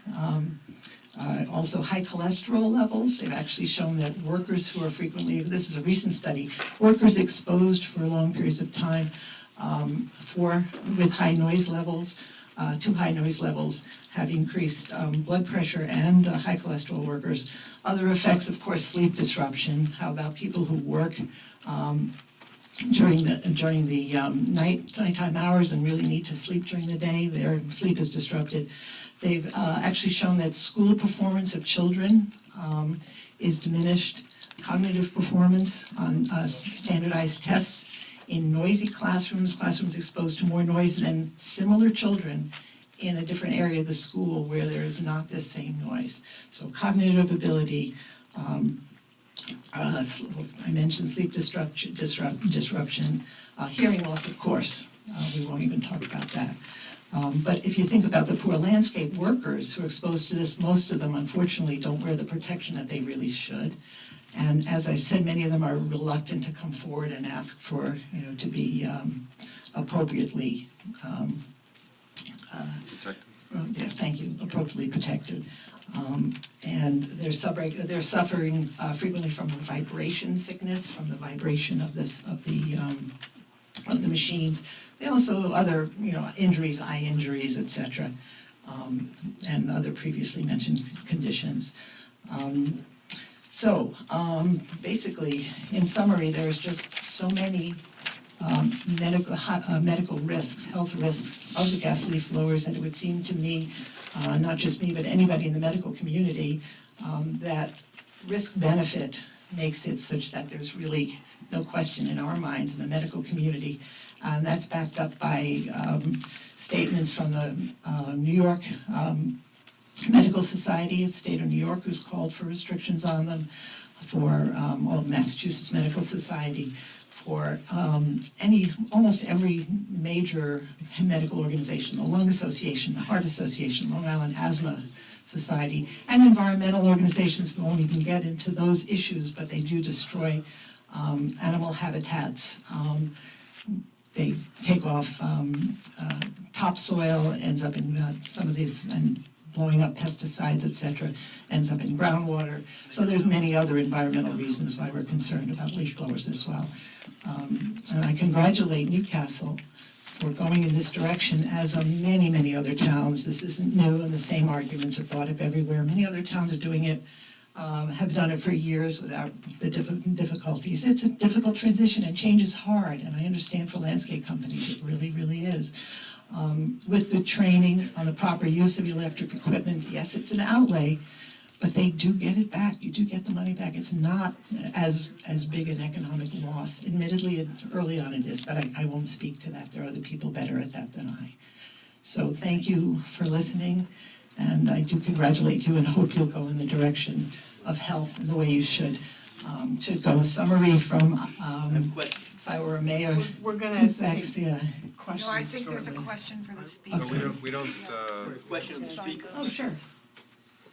also high cholesterol levels. They've actually shown that workers who are frequently, this is a recent study, workers exposed for long periods of time with high noise levels, too high noise levels have increased blood pressure and high cholesterol workers. Other effects, of course, sleep disruption. How about people who work during the nighttime hours and really need to sleep during the day? Their sleep is disrupted. They've actually shown that school performance of children is diminished. Cognitive performance on standardized tests in noisy classrooms exposed to more noise than similar children in a different area of the school where there is not this same noise. So cognitive ability, I mentioned sleep disruption, hearing loss, of course. We won't even talk about that. But if you think about the poor landscape workers who are exposed to this, most of them unfortunately don't wear the protection that they really should. And as I've said, many of them are reluctant to come forward and ask for, to be appropriately appropriately protected. And they're suffering frequently from vibration sickness, from the vibration of the machines. They also other, injuries, eye injuries, etc., and other previously mentioned conditions. Basically, in summary, there's just so many medical risks, health risks of the gas leaf blowers, and it would seem to me, not just me, but anybody in the medical community, that risk-benefit makes it such that there's really no question in our minds in the medical community. And that's backed up by statements from the New York Medical Society of the state of New York, who's called for restrictions on them, for Massachusetts Medical Society, for almost every major medical organization, the Lung Association, the Heart Association, Long Island Asthma Society, and environmental organizations. We won't even get into those issues, but they do destroy animal habitats. They take off topsoil, ends up in some of these, and blowing up pesticides, etc., ends up in groundwater. So there's many other environmental reasons why we're concerned about leaf blowers as well. And I congratulate Newcastle for going in this direction, as are many, many other towns. This isn't new, and the same arguments are brought up everywhere. Many other towns are doing it, have done it for years without the difficulties. It's a difficult transition, and change is hard, and I understand for landscape companies it really, really is. With good training on the proper use of electric equipment, yes, it's an outlay, but they do get it back. You do get the money back. It's not as big an economic loss. Admittedly, early on it is, but I won't speak to that. There are other people better at that than I. So thank you for listening, and I do congratulate you and hope you'll go in the direction of health and the way you should. Should go a summary from, if I were a mayor. We're gonna take questions. No, I think there's a question for the speaker. No, we don't, Question of the speaker. Oh, sure.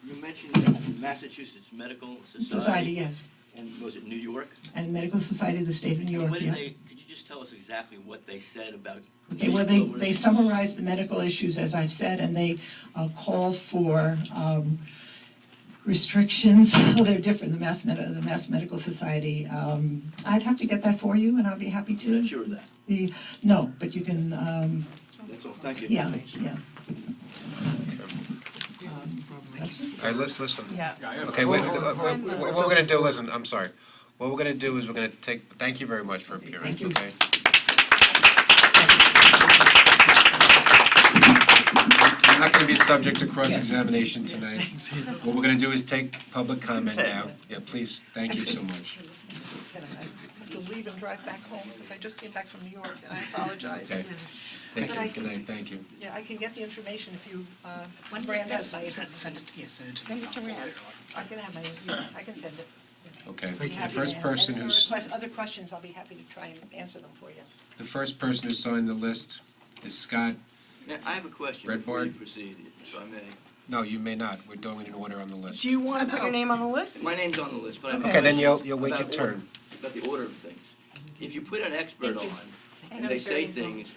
You mentioned Massachusetts Medical Society. Society, yes. And was it New York? And Medical Society of the State of New York, What yeah. did could you just tell us exactly what they said about? Okay, well, they summarize the medical issues, as I've said, and they call for restrictions. They're different, the Mass Medical Society. I'd have to get that for you, and I'd be happy to. I'm not sure of that. No, but you can, That's all, thank you. yeah. all right, let's listen. Yeah. Okay, what we're gonna do, listen, I'm sorry. What we're gonna do is we're gonna thank you very much for appearing, Thank you. okay? You're not gonna be subject to cross-examination tonight. What we're gonna do is take public comment now. Yeah, please, thank you so much. To leave and drive back home, because I just came back from New York, and I apologize. Okay. Good night, thank you. Yeah, I can get the information if you, Brand has my. Send it to Send it to Brand. I can have I can send it. Okay, Be the happy first to- person and who's, other questions, I'll be happy to try and answer them for you. the first person who signed the list is Scott. Now, I have a question Red before you board. proceed, if I may. No, you may not. We're doing it in order on the list. Do you want to put your name on the list? My name's on the list, but I have a Okay, then question you'll wait your about turn. order- About the order of things. If you put an expert on, and they say things,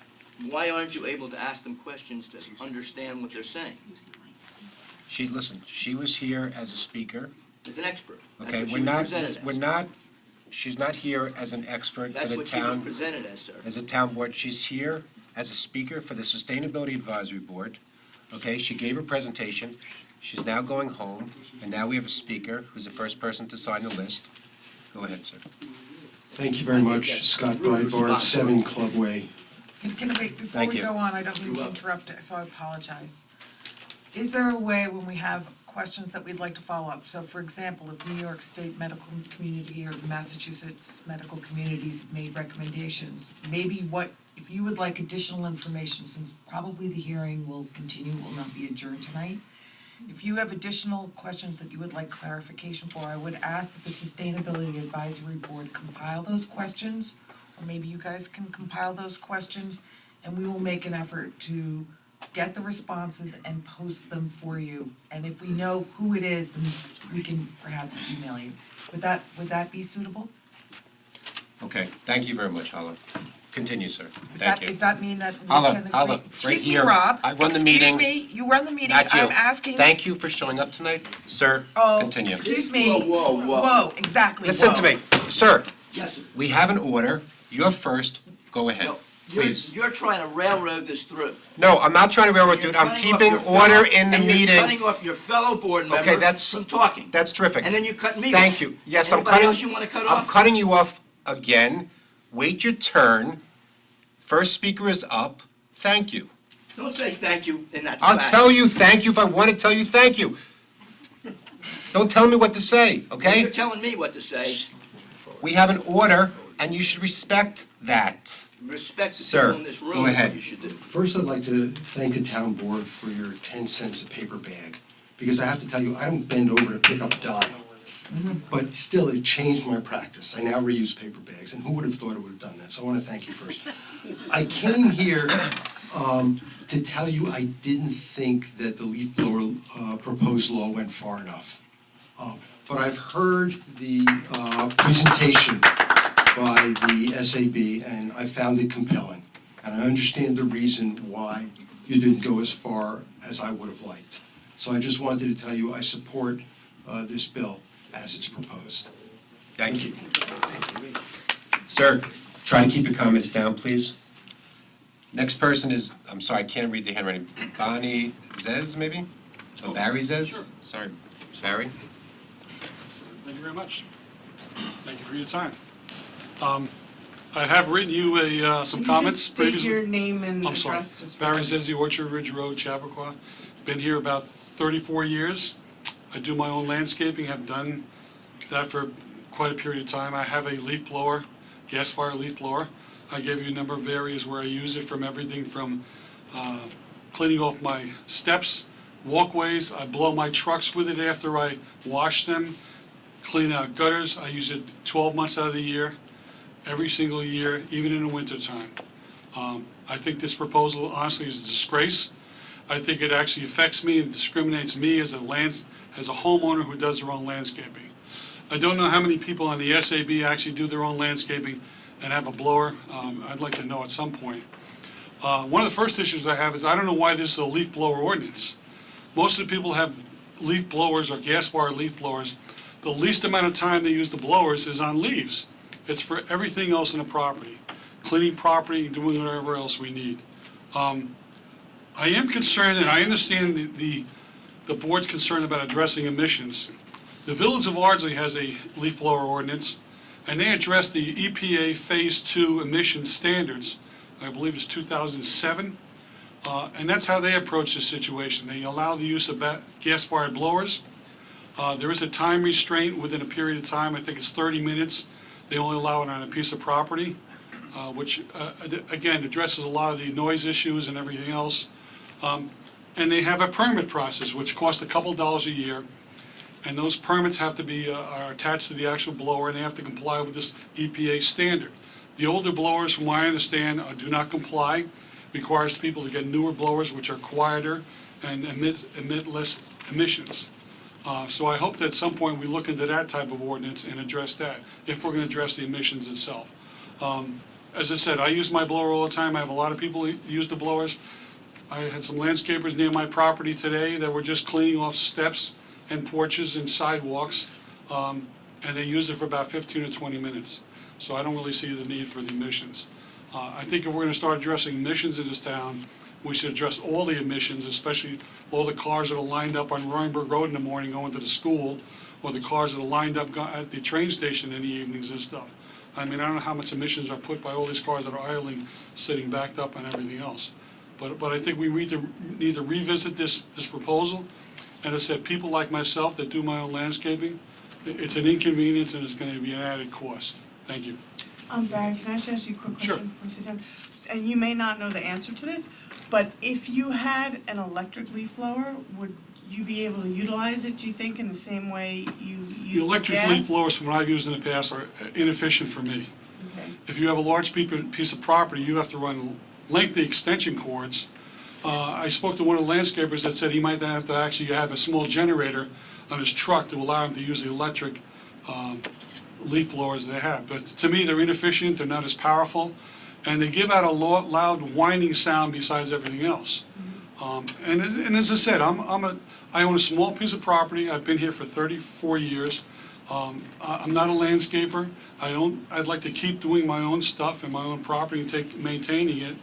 why aren't you able to ask them questions to understand what they're saying? Listen, she was here as a speaker. As an expert. That's Okay, what she we're was not, presented as. we're not she's not here as an expert for That's the what she was town, presented as, sir. as a town board. She's here as a speaker for the Sustainability Advisory Board. Okay, she gave her presentation. She's now going home, and now we have a speaker who's the first person to sign the list. Go ahead, sir. Thank you very much, Scott Breitbart, 7 Club Way. Can I wait, before Thank we you. go on, I don't mean to interrupt, so I apologize. Is there a way when we have questions that we'd like to follow up? So for example, if New York State Medical Community or the Massachusetts Medical Communities made recommendations, maybe if you would like additional information, since probably the hearing will continue, will not be adjourned tonight. If you have additional questions that you would like clarification for, I would ask that the Sustainability Advisory Board compile those questions, or maybe you guys can compile those questions, and we will make an effort to get the responses and post them for you. And if we know who it is, then we can perhaps email you. Would that be suitable? Okay, thank you very much, Hala. Continue, sir. Does Thank you. that mean that we Hala, can agree? Hala, right Excuse me, here. Rob. I run the meetings. Excuse me, you run the meetings, Not you. I'm asking. Thank you for showing up tonight. Sir, Oh, continue. excuse me. Whoa, whoa, whoa. Whoa, exactly, Listen to whoa. me. Sir, Yes, sir. we have an order. You're first. Go ahead, No, please. You're trying to railroad this through. No, I'm not trying to railroad, dude. I'm You're cutting keeping off your order fellow- in the and meeting. You're cutting off your fellow board Okay, member that's- from talking. That's terrific. And then you cut me Thank off. you. Yes, I'm Anybody cutting. else you want to cut I'm off? cutting you off again. Wait your turn. First speaker is up. Thank you. Don't say thank you in that I'll fashion. tell you thank you if I want to tell you thank you. Don't tell me what to say, You're okay? telling me what to say. We have an order, and you should respect that. Respect the Sir, people in this room go is ahead. what you should do. First, I'd like to thank the town board for your 10 cents a paper bag, because I have to tell you, I don't bend over to pick up a dime. But still, it changed my practice. I now reuse paper bags, and who would have thought it would have done that? So I want to thank you first. I came here to tell you I didn't think that the leaf blower proposed law went far enough. But I've heard the presentation by the SAB, and I found it compelling. And I understand the reason why you didn't go as far as I would have liked. So I just wanted to tell you I support this bill as it's proposed. Thank you. Sir, try to keep your comments down, please. Next person is, I'm sorry, I can't read the handwriting. Bonnie Zez, maybe? Oh, Barry Zez? Sure. Sorry, Barry? Thank you very much. Thank you for your time. I have written you some comments Can you just previously. state your name and I'm sorry. address? just for- Barry Zezzi, Orchard Ridge Road, Chappaqua. Been here about 34 years. I do my own landscaping, have done that for quite a period of time. I have a leaf blower, gas-fired leaf blower. I gave you a number of areas where I use it, from everything from cleaning off my steps, walkways. I blow my trucks with it after I wash them, clean out gutters. I use it 12 months out of the year, every single year, even in the wintertime. I think this proposal honestly is a disgrace. I think it actually affects me and discriminates me as a homeowner who does their own landscaping. I don't know how many people on the SAB actually do their own landscaping and have a blower. I'd like to know at some point. One of the first issues I have is I don't know why this is a leaf blower ordinance. Most of the people have leaf blowers or gas-fired leaf blowers. The least amount of time they use the blowers is on leaves. It's for everything else in the property, cleaning property, doing whatever else we need. I am concerned, and I understand the board's concerned about addressing emissions. The Village of Ardsley has a leaf blower ordinance, and they address the EPA Phase 2 emission standards, I believe it's 2007, and that's how they approach the situation. They allow the use of gas-fired blowers. There is a time restraint within a period of time, I think it's 30 minutes. They only allow it on a piece of property, which, again, addresses a lot of the noise issues and everything else. And they have a permit process, which costs a couple dollars a year, and those permits have to be, are attached to the actual blower, and they have to comply with this EPA standard. The older blowers, from what I understand, do not comply. Requires people to get newer blowers, which are quieter and emit less emissions. So I hope that at some point we look into that type of ordinance and address that, if we're going to address the emissions itself. As I said, I use my blower all the time. I have a lot of people who use the blowers. I had some landscapers near my property today that were just cleaning off steps and porches and sidewalks. and they use it for about 15 or 20 minutes. So I don't really see the need for the emissions. I think if we're gonna start addressing emissions in this town, we should address all the emissions, especially all the cars that are lined up on Roaringburg Road in the morning going to the school, or the cars that are lined up at the train station in the evenings and stuff. I mean, I don't know how much emissions are put by all these cars that are idling, sitting backed up and everything else. But I think we need to revisit this proposal. And as I said, people like myself that do my own landscaping, it's an inconvenience and it's gonna be an added cost. Thank you. Barry, can I just ask you a quick Sure. question before we sit down? And you may not know the answer to this, but if you had an electric leaf blower, would you be able to utilize it, do you think, in the same way you use The the electric gas? leaf blowers from what I've used in the past are inefficient for me. Okay. If you have a large piece of property, you have to run lengthy extension cords. I spoke to one of the landscapers that said he might have to actually have a small generator on his truck to allow him to use the electric leaf blowers they have. But to me, they're inefficient, they're not as powerful, and they give out a loud whining sound besides everything else. And as I said, I own a small piece of property. I've been here for 34 years. I'm not a landscaper. I'd like to keep doing my own stuff in my own property and maintaining it.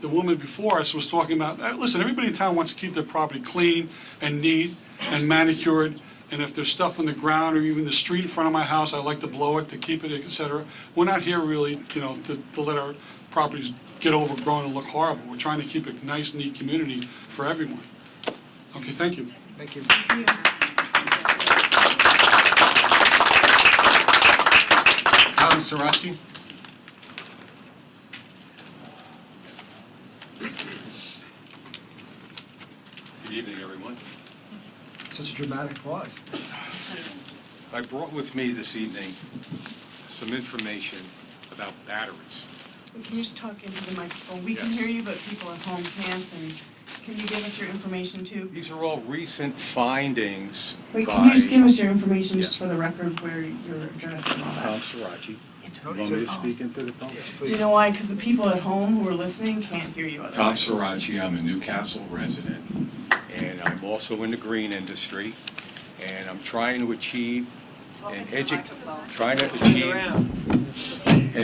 The woman before us was talking about, listen, everybody in town wants to keep their property clean and neat and manicured. And if there's stuff on the ground or even the street in front of my house, I like to blow it to keep it, et cetera. We're not here really, to let our properties get overgrown and look horrible. We're trying to keep a nice, neat community for everyone. Okay, thank you. Thank you. Tom Sarachi. Good evening, everyone. Such a dramatic pause. I brought with me this evening some information about batteries. Can you just talk into the microphone? We can Yes. hear you, but people at home can't, and can you give us your information too? These are all recent findings Wait, by can you just give us your information just for the record, where your address and all that? Tom Sarachi. Into You the want me to phone. speak into the phone? You know why? Because the people at home who are listening can't hear you Tom otherwise. Sarachi, I'm a Newcastle resident, and I'm also in the green industry, and I'm trying to achieve an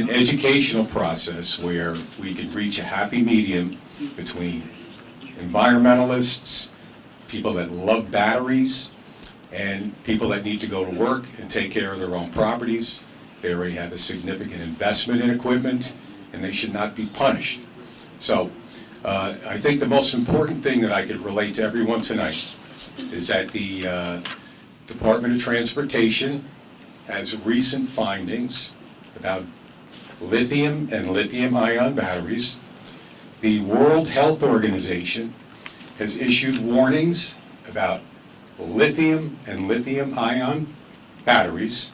educational process where we can reach a happy medium between environmentalists, people that love batteries, and people that need to go to work and take care of their own properties. They already have a significant investment in equipment, and they should not be punished. So I think the most important thing that I could relate to everyone tonight is that the Department of Transportation has recent findings about lithium and lithium-ion batteries. The World Health Organization has issued warnings about lithium and lithium-ion batteries,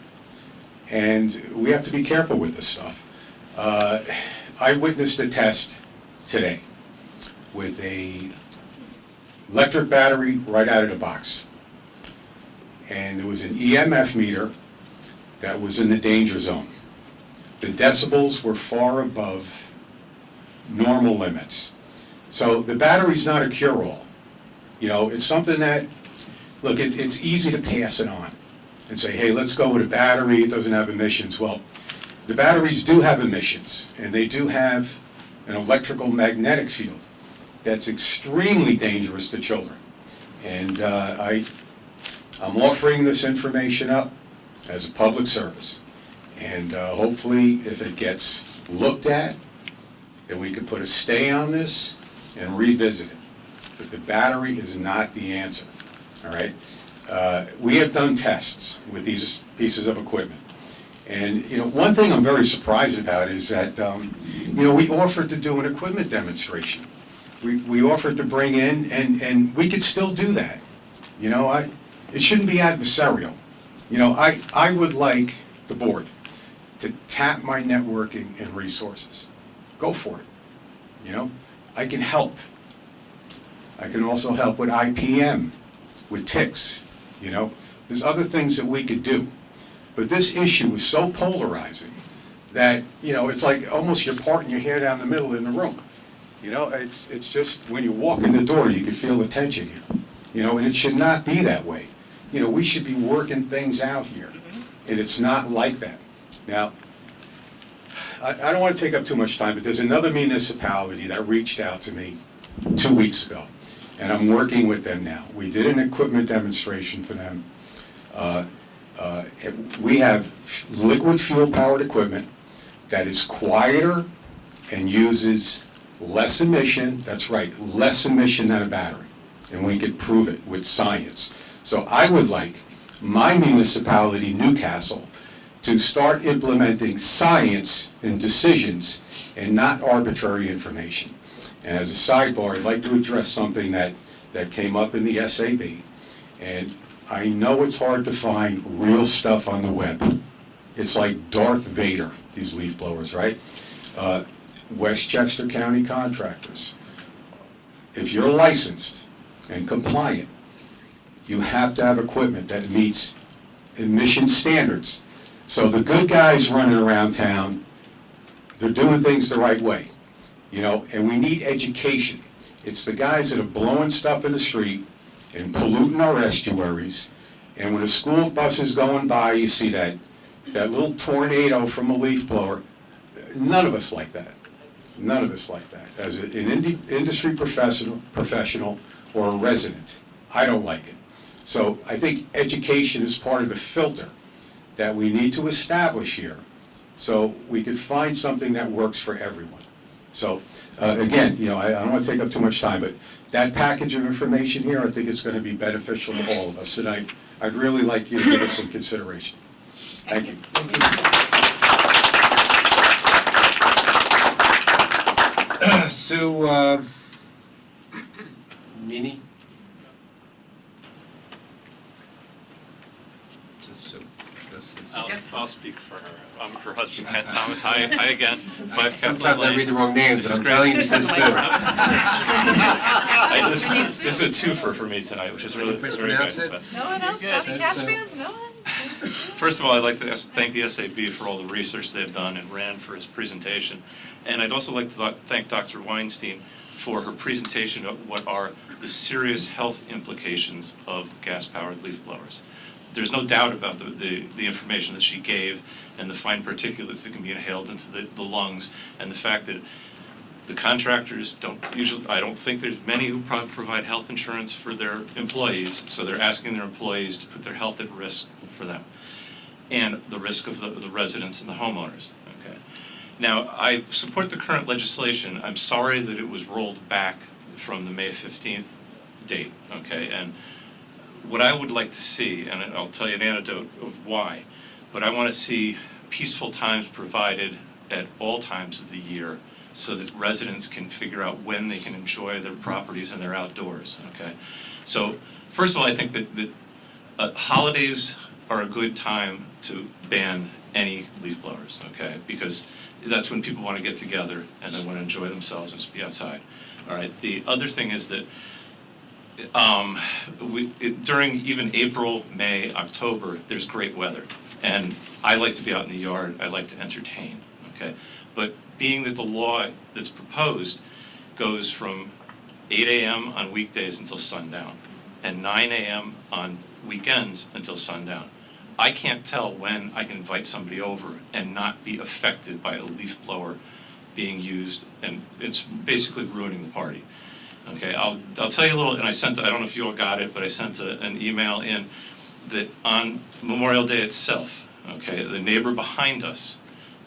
and we have to be careful with this stuff. I witnessed a test today with a electric battery right out of the box. And there was an EMF meter that was in the danger zone. The decibels were far above normal limits. So the battery's not a cure-all. It's something that, look, it's easy to pass it on and say, hey, let's go with a battery, it doesn't have emissions. Well, the batteries do have emissions, and they do have an electrical magnetic field that's extremely dangerous to children. And I'm offering this information up as a public service. And hopefully, if it gets looked at, then we can put a stay on this and revisit it. But the battery is not the answer, all right? We have done tests with these pieces of equipment. And, one thing I'm very surprised about is that, we offered to do an equipment demonstration. We offered to bring in, and we could still do that. It shouldn't be adversarial. I would like the board to tap my networking and resources. Go for it. I can help. I can also help with IPM, with TICs. There's other things that we could do. But this issue is so polarizing that, it's like almost you're parting your hair down the middle in the room. It's just when you walk in the door, you can feel the tension here. And it should not be that way. We should be working things out here. and it's not like that. Now, I don't want to take up too much time, but there's another municipality that reached out to me 2 weeks ago, and I'm working with them now. We did an equipment demonstration for them. We have liquid fuel-powered equipment that is quieter and uses less emission, that's right, less emission than a battery. And we could prove it with science. So I would like my municipality, Newcastle, to start implementing science in decisions and not arbitrary information. And as a sidebar, I'd like to address something that came up in the SAB. And I know it's hard to find real stuff on the web. It's like Darth Vader, these leaf blowers, right? Westchester County contractors. If you're licensed and compliant, you have to have equipment that meets emission standards. So the good guys running around town, they're doing things the right way, you know, and we need education. It's the guys that are blowing stuff in the street and polluting our estuaries, and when a school bus is going by, you see that little tornado from a leaf blower. None of us like that. None of us like that. As an industry professional or a resident, I don't like it. So I think education is part of the filter that we need to establish here so we could find something that works for everyone. So again, you know, I don't want to take up too much time, but that package of information here, I think it's going to be beneficial to all of us, and I'd really like you to give it some consideration. Thank you. Sue, Mini? Sue. I'll speak for her. I'm her husband, Ken Thomas. Hi again. 5 Kathleen Sometimes I Lane. read the wrong names, This and is I'm telling great. you this is Sue. This is a twofer for me tonight, which is really very Mispronounce good. it? But No one else, Johnny Cash fans, no one? first of all, I'd like to thank the SAB for all the research they've done and Rand for his presentation. And I'd also like to thank Dr. Weinstein for her presentation of what are the serious health implications of gas-powered leaf blowers. There's no doubt about the information that she gave and the fine particulates that can be inhaled into the lungs, and the fact that the contractors don't usually, I don't think there's many who provide health insurance for their employees, so they're asking their employees to put their health at risk for them, and the risk of the residents and the homeowners. Okay. Now, I support the current legislation. I'm sorry that it was rolled back from the May 15th date, okay? And what I would like to see, and I'll tell you an anecdote of why, but I want to see peaceful times provided at all times of the year so that residents can figure out when they can enjoy their properties and their outdoors, okay? So, first of all, I think that holidays are a good time to ban any leaf blowers, okay? Because that's when people want to get together and they want to enjoy themselves and just be outside. All right, the other thing is that during even April, May, October, there's great weather. And I like to be out in the yard, I like to entertain, okay? But being that the law that's proposed goes from 8 a.m. on weekdays until sundown, and 9 a.m. on weekends until sundown, I can't tell when I can invite somebody over and not be affected by a leaf blower being used, and it's basically ruining the party. Okay, I'll tell you a little, and I don't know if you all got it, but I sent an email in that on Memorial Day itself, okay, the neighbor behind us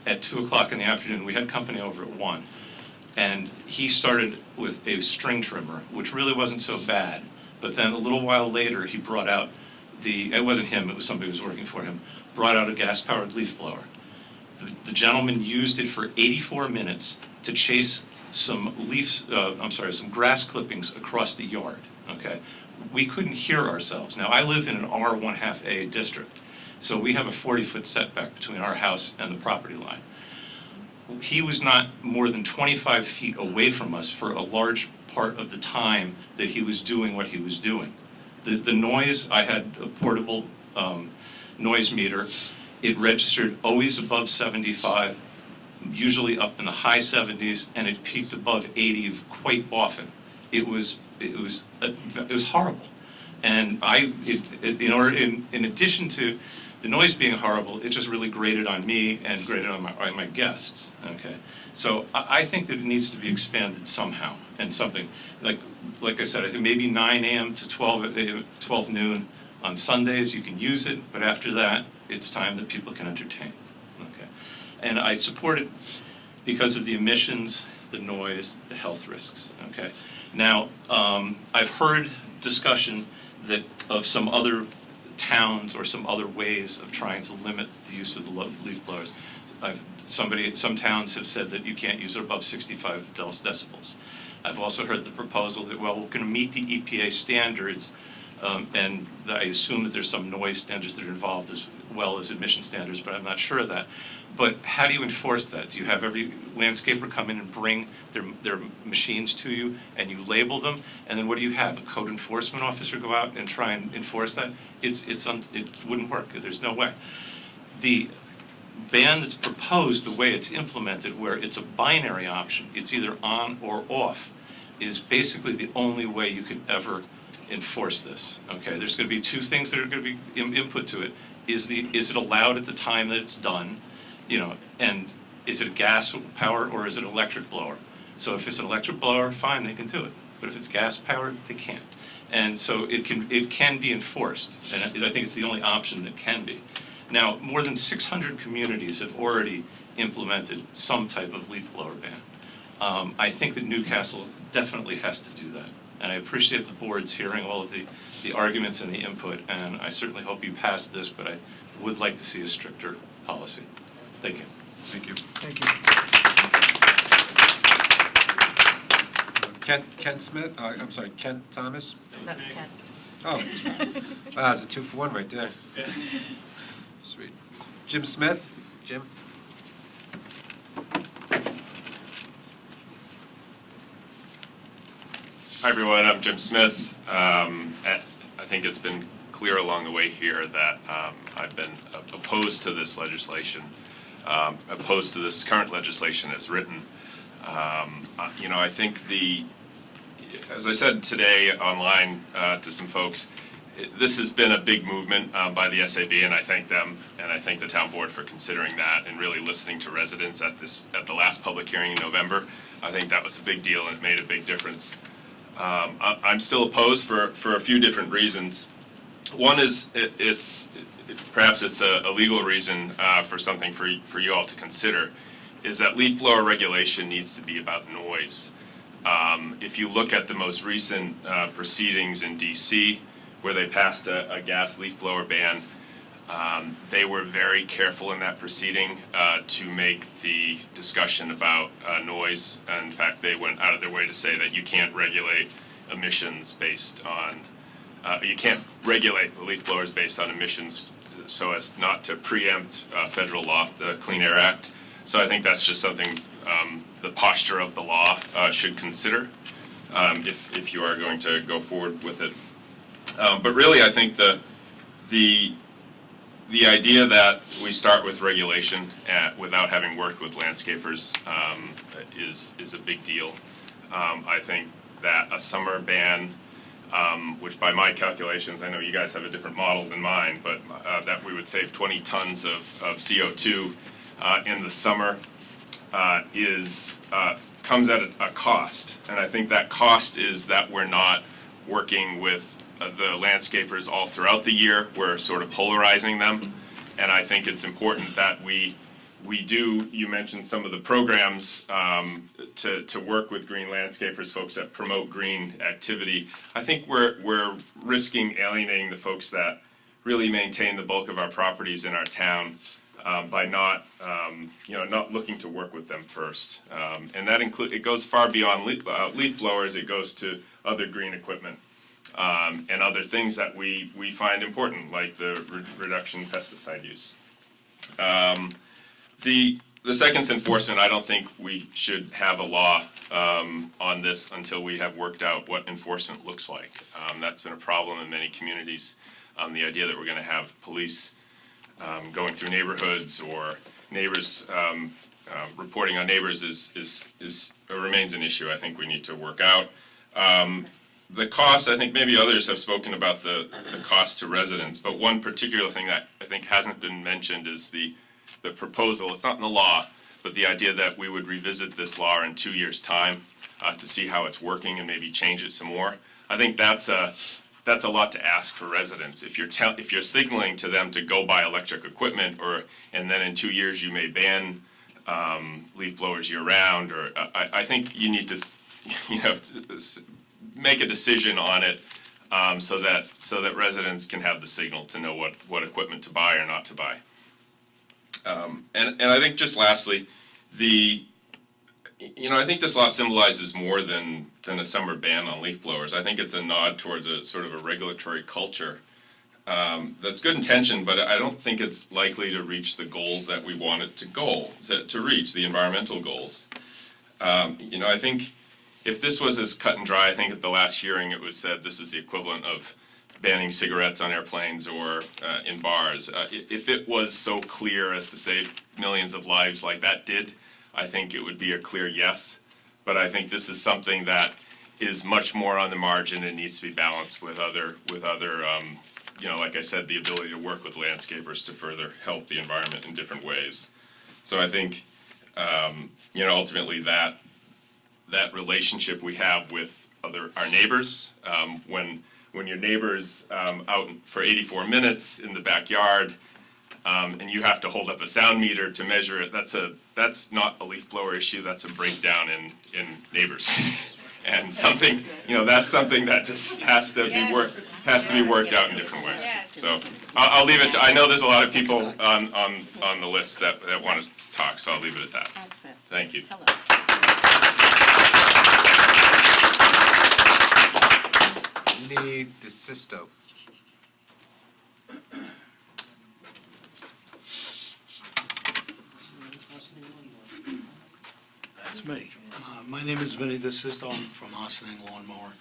at 2 o'clock in the afternoon, we had company over at 1, and he started with a string trimmer, which really wasn't so bad, but then a little while later he brought out it wasn't him, it was somebody who was working for him, brought out a gas-powered leaf blower. The gentleman used it for 84 minutes to chase some some grass clippings across the yard, okay? We couldn't hear ourselves. Now, I live in an R1/2A district, so we have a 40-foot setback between our house and the property line. He was not more than 25 feet away from us for a large part of the time that he was doing what he was doing. The noise, I had a portable noise meter. It registered always above 75, usually up in the high 70s, and it peaked above 80 quite often. It was horrible. And in addition to the noise being horrible, it just really grated on me and grated on my guests, okay? So I think that it needs to be expanded somehow, and something, like I said, I think maybe 9 a.m. to 12 noon on Sundays, you can use it, but after that, it's time that people can entertain, okay? And I support it because of the emissions, the noise, the health risks, okay? Now, I've heard discussion of some other towns or some other ways of trying to limit the use of the leaf blowers. Some towns have said that you can't use it above 65 decibels. I've also heard the proposal that, well, we're going to meet the EPA standards, and I assume that there's some noise standards that are involved as well as emission standards, but I'm not sure of that. But how do you enforce that? Do you have every landscaper come in and bring their machines to you and you label them? And then what do you have? A code enforcement officer go out and try and enforce that? It wouldn't work. There's no way. The ban that's proposed, the way it's implemented, where it's a binary option, it's either on or off, is basically the only way you could ever enforce this. Okay, there's going to be two things that are going to be input to it. Is it allowed at the time that it's done? You know, and is it a gas power or is it an electric blower? So if it's an electric blower, fine, they can do it. But if it's gas powered, they can't. And so it can be enforced, and I think it's the only option that can be. Now, more than 600 communities have already implemented some type of leaf blower ban. I think that Newcastle definitely has to do that. And I appreciate the board's hearing all of the arguments and the input, and I certainly hope you pass this, but I would like to see a stricter policy. Thank you. Thank you. Thank you. Kent Smith, I'm sorry, Kent Thomas? That's Ken. Oh, wow, it's a 2-for-1 right there. Sweet. Jim Smith? Jim? Hi, everyone. I'm Jim Smith. I think it's been clear along the way here that I've been opposed to this legislation, opposed to this current legislation as written. You know, I think as I said today online to some folks, this has been a big movement by the SAB, and I thank them, and I thank the town board for considering that and really listening to residents at the last public hearing in November. I think that was a big deal and it made a big difference. I'm still opposed for a few different reasons. One is perhaps it's a legal reason for something for you all to consider, is that leaf blower regulation needs to be about noise. If you look at the most recent proceedings in DC, where they passed a gas leaf blower ban, they were very careful in that proceeding to make the discussion about noise. And in fact, they went out of their way to say that you can't regulate emissions based on, you can't regulate the leaf blowers based on emissions so as not to preempt federal law, the Clean Air Act. So I think that's just something the posture of the law should consider if you are going to go forward with it. But really, I think the idea that we start with regulation without having worked with landscapers is a big deal. I think that a summer ban, which by my calculations, I know you guys have a different model than mine, but that we would save 20 tons of CO2 in the summer comes at a cost. And I think that cost is that we're not working with the landscapers all throughout the year. We're sort of polarizing them, and I think it's important that we do. You mentioned some of the programs to work with green landscapers, folks that promote green activity. I think we're risking alienating the folks that really maintain the bulk of our properties in our town by not looking to work with them first, and that it goes far beyond leaf blowers. It goes to other green equipment. And other things that we find important, like the reduction in pesticide use. The second's enforcement. I don't think we should have a law on this until we have worked out what enforcement looks like. That's been a problem in many communities. The idea that we're going to have police going through neighborhoods or neighbors reporting on neighbors remains an issue I think we need to work out. the cost, I think maybe others have spoken about the cost to residents, but one particular thing that I think hasn't been mentioned is the proposal, it's not in the law, but the idea that we would revisit this law in 2 years' time to see how it's working and maybe change it some more. I think that's a lot to ask for residents. If you're signaling to them to go buy electric equipment, and then in 2 years you may ban leaf blowers year-round, or I think you need to, make a decision on it so that residents can have the signal to know what equipment to buy or not to buy. And I think just lastly, I think this law symbolizes more than a summer ban on leaf blowers. I think it's a nod towards a sort of a regulatory culture that's good intention, but I don't think it's likely to reach the goals that we want it to reach, the environmental goals. I think if this was as cut and dry, I think at the last hearing it was said this is the equivalent of banning cigarettes on airplanes or in bars. If it was so clear as to save millions of lives like that did, I think it would be a clear yes. But I think this is something that is much more on the margin and needs to be balanced with other, like I said, the ability to work with landscapers to further help the environment in different ways. So I think, ultimately that relationship we have with our neighbors, when your neighbor's out for 84 minutes in the backyard, and you have to hold up a sound meter to measure it, that's not a leaf blower issue, that's a breakdown in neighbors. And something, that's something that just has to be worked out in different ways. So I'll leave it to, I know there's a lot of people on the list that want to talk, so I'll leave it at that. Thank you. Lee DeSisto. That's me. My name is Vinny DeSisto. I'm from Austining Lawnmower.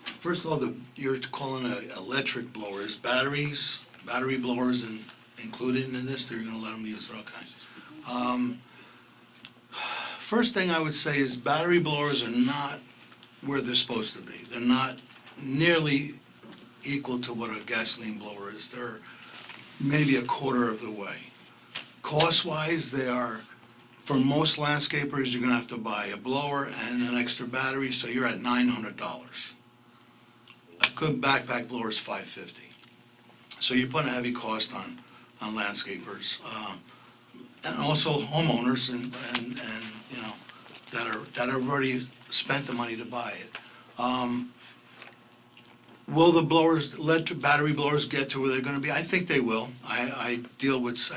First of all, you're calling it electric blowers, battery blowers included in this? They're going to let them use it, okay. First thing I would say is battery blowers are not where they're supposed to be. They're not nearly equal to what a gasoline blower is. They're maybe a quarter of the way. Cost-wise, they are, for most landscapers, you're gonna have to buy a blower and an extra battery, so you're at $900. A good backpack blower is $550. So you're putting a heavy cost on landscapers, and also homeowners and that have already spent the money to buy it. Will the blowers, battery blowers get to where they're gonna be? I think they will. I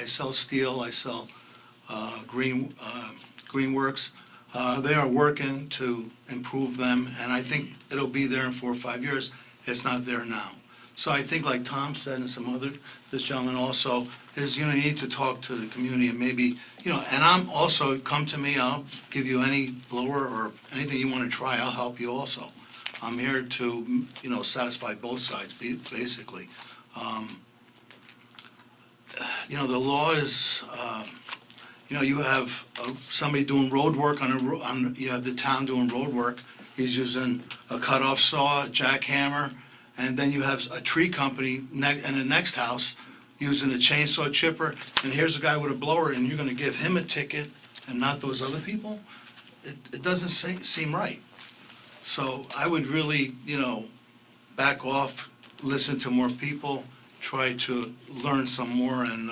sell steel, I sell Greenworks. They are working to improve them, and I think it'll be there in 4 or 5 years. It's not there now. So I think, like Tom said, and this gentleman also, is you need to talk to the community and maybe, and I'm also, come to me, I'll give you any blower or anything you want to try, I'll help you also. I'm here to, satisfy both sides, basically. The law is, you have somebody doing road work you have the town doing road work. He's using a cutoff saw, a jackhammer, and then you have a tree company in the next house using a chainsaw chipper, and here's a guy with a blower, and you're gonna give him a ticket and not those other people? It doesn't seem right. So I would really, back off, listen to more people, try to learn some more, and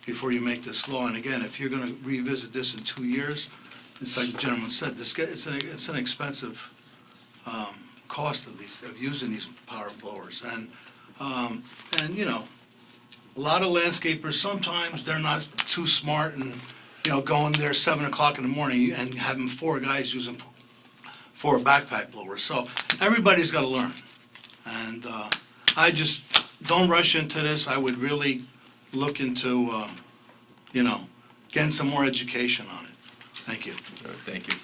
before you make this law. And again, if you're gonna revisit this in 2 years, it's like the gentleman said, it's an expensive cost of using these power blowers. And a lot of landscapers, sometimes they're not too smart and, going there 7 o'clock in the morning and having 4 guys using 4 backpack blowers. So everybody's got to learn. And I just, don't rush into this. I would really look into, getting some more education on it. Thank you. Thank you.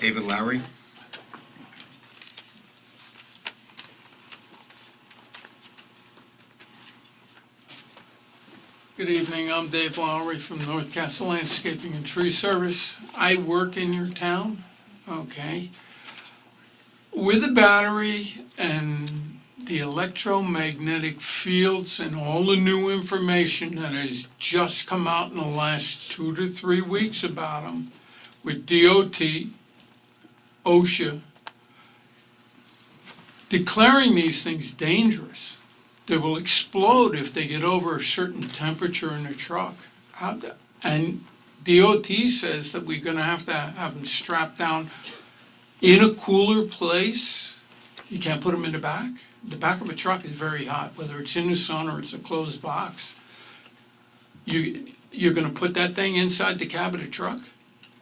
Ava Lowry. Good evening, I'm Dave Lowry from North Castle Landscaping and Tree Service. I work in your town, okay? With the battery and the electromagnetic fields and all the new information that has just come out in the last 2 to 3 weeks about them, with DOT, OSHA, declaring these things dangerous. They will explode if they get over a certain temperature in the truck. And DOT says that we're gonna have to have them strapped down in a cooler place. You can't put them in the back. The back of a truck is very hot, whether it's in the sun or it's a closed box. You're gonna put that thing inside the cab of the truck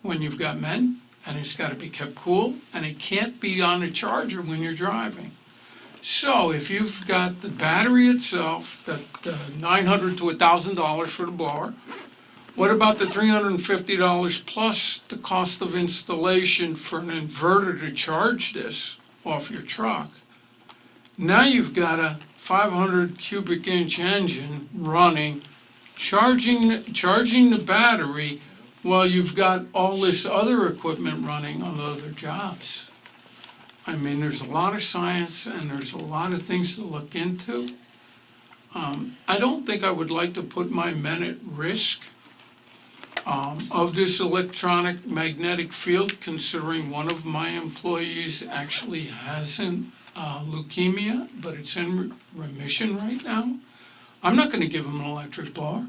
when you've got men, and it's gotta be kept cool, and it can't be on a charger when you're driving. So if you've got the battery itself, the $900 to $1,000 for the blower, what about the $350 plus the cost of installation for an inverter to charge this off your truck? Now you've got a 500 cubic inch engine running, charging the battery while you've got all this other equipment running on other jobs. I mean, there's a lot of science and there's a lot of things to look into. I don't think I would like to put my men at risk of this electronic magnetic field, considering one of my employees actually hasn't leukemia, but it's in remission right now. I'm not gonna give him an electric blower.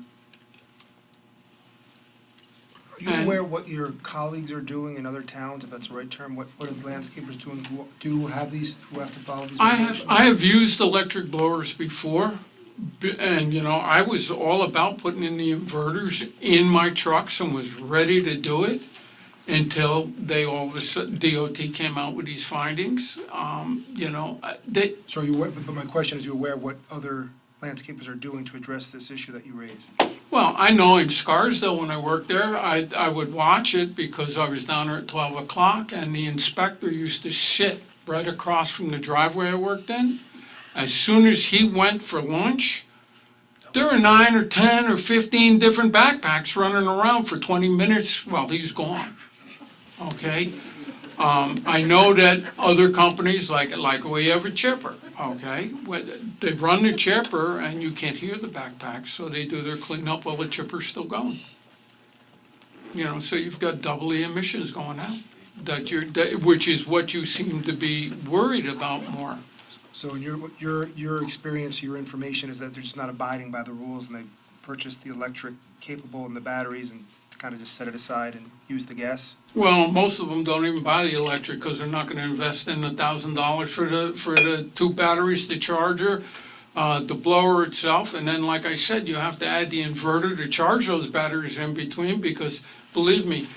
Are you aware what your colleagues are doing in other towns, if that's the right term? What are the landscapers doing who do have these, who have to follow these regulations? I have used electric blowers before, and, you know, I was all about putting in the inverters in my trucks and was ready to do it until they all of a sudden, DOT came out with these findings. You know, So are you aware, but my question is, you aware what other landscapers are doing to address this issue that you raised? Well, I know in Scarsdale, when I worked there, I would watch it because I was down there at 12 o'clock, and the inspector used to sit right across from the driveway I worked in. As soon as he went for lunch, there were 9 or 10 or 15 different backpacks running around for 20 minutes while he's gone, okay? I know that other companies, like we have a chipper, okay? They run the chipper and you can't hear the backpacks, so they do their cleanup while the chipper's still going. You know, so you've got double the emissions going out, which is what you seem to be worried about more. So in your experience, your information is that they're just not abiding by the rules and they purchased the electric capable and the batteries and kind of just set it aside and use the gas? Well, most of them don't even buy the electric because they're not gonna invest in $1,000 for the 2 batteries, the charger, the blower itself, and then, like I said, you have to add the inverter to charge those batteries in between, because, believe me,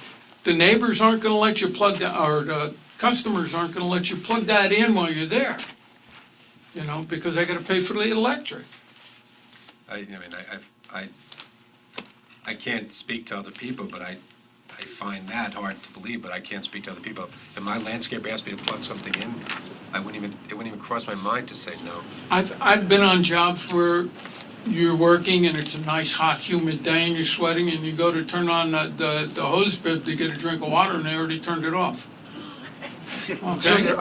the neighbors aren't gonna let you plug that, or the customers aren't gonna let you plug that in while you're there, you know, because they gotta pay for the electric. I can't speak to other people, but I find that hard to believe, but I can't speak to other people. If my landscaper asked me to plug something in, it wouldn't even cross my mind to say no. I've been on jobs where you're working and it's a nice, hot, humid day and you're sweating and you go to turn on the hose bib to get a drink of water and they already turned it off. Okay? I'm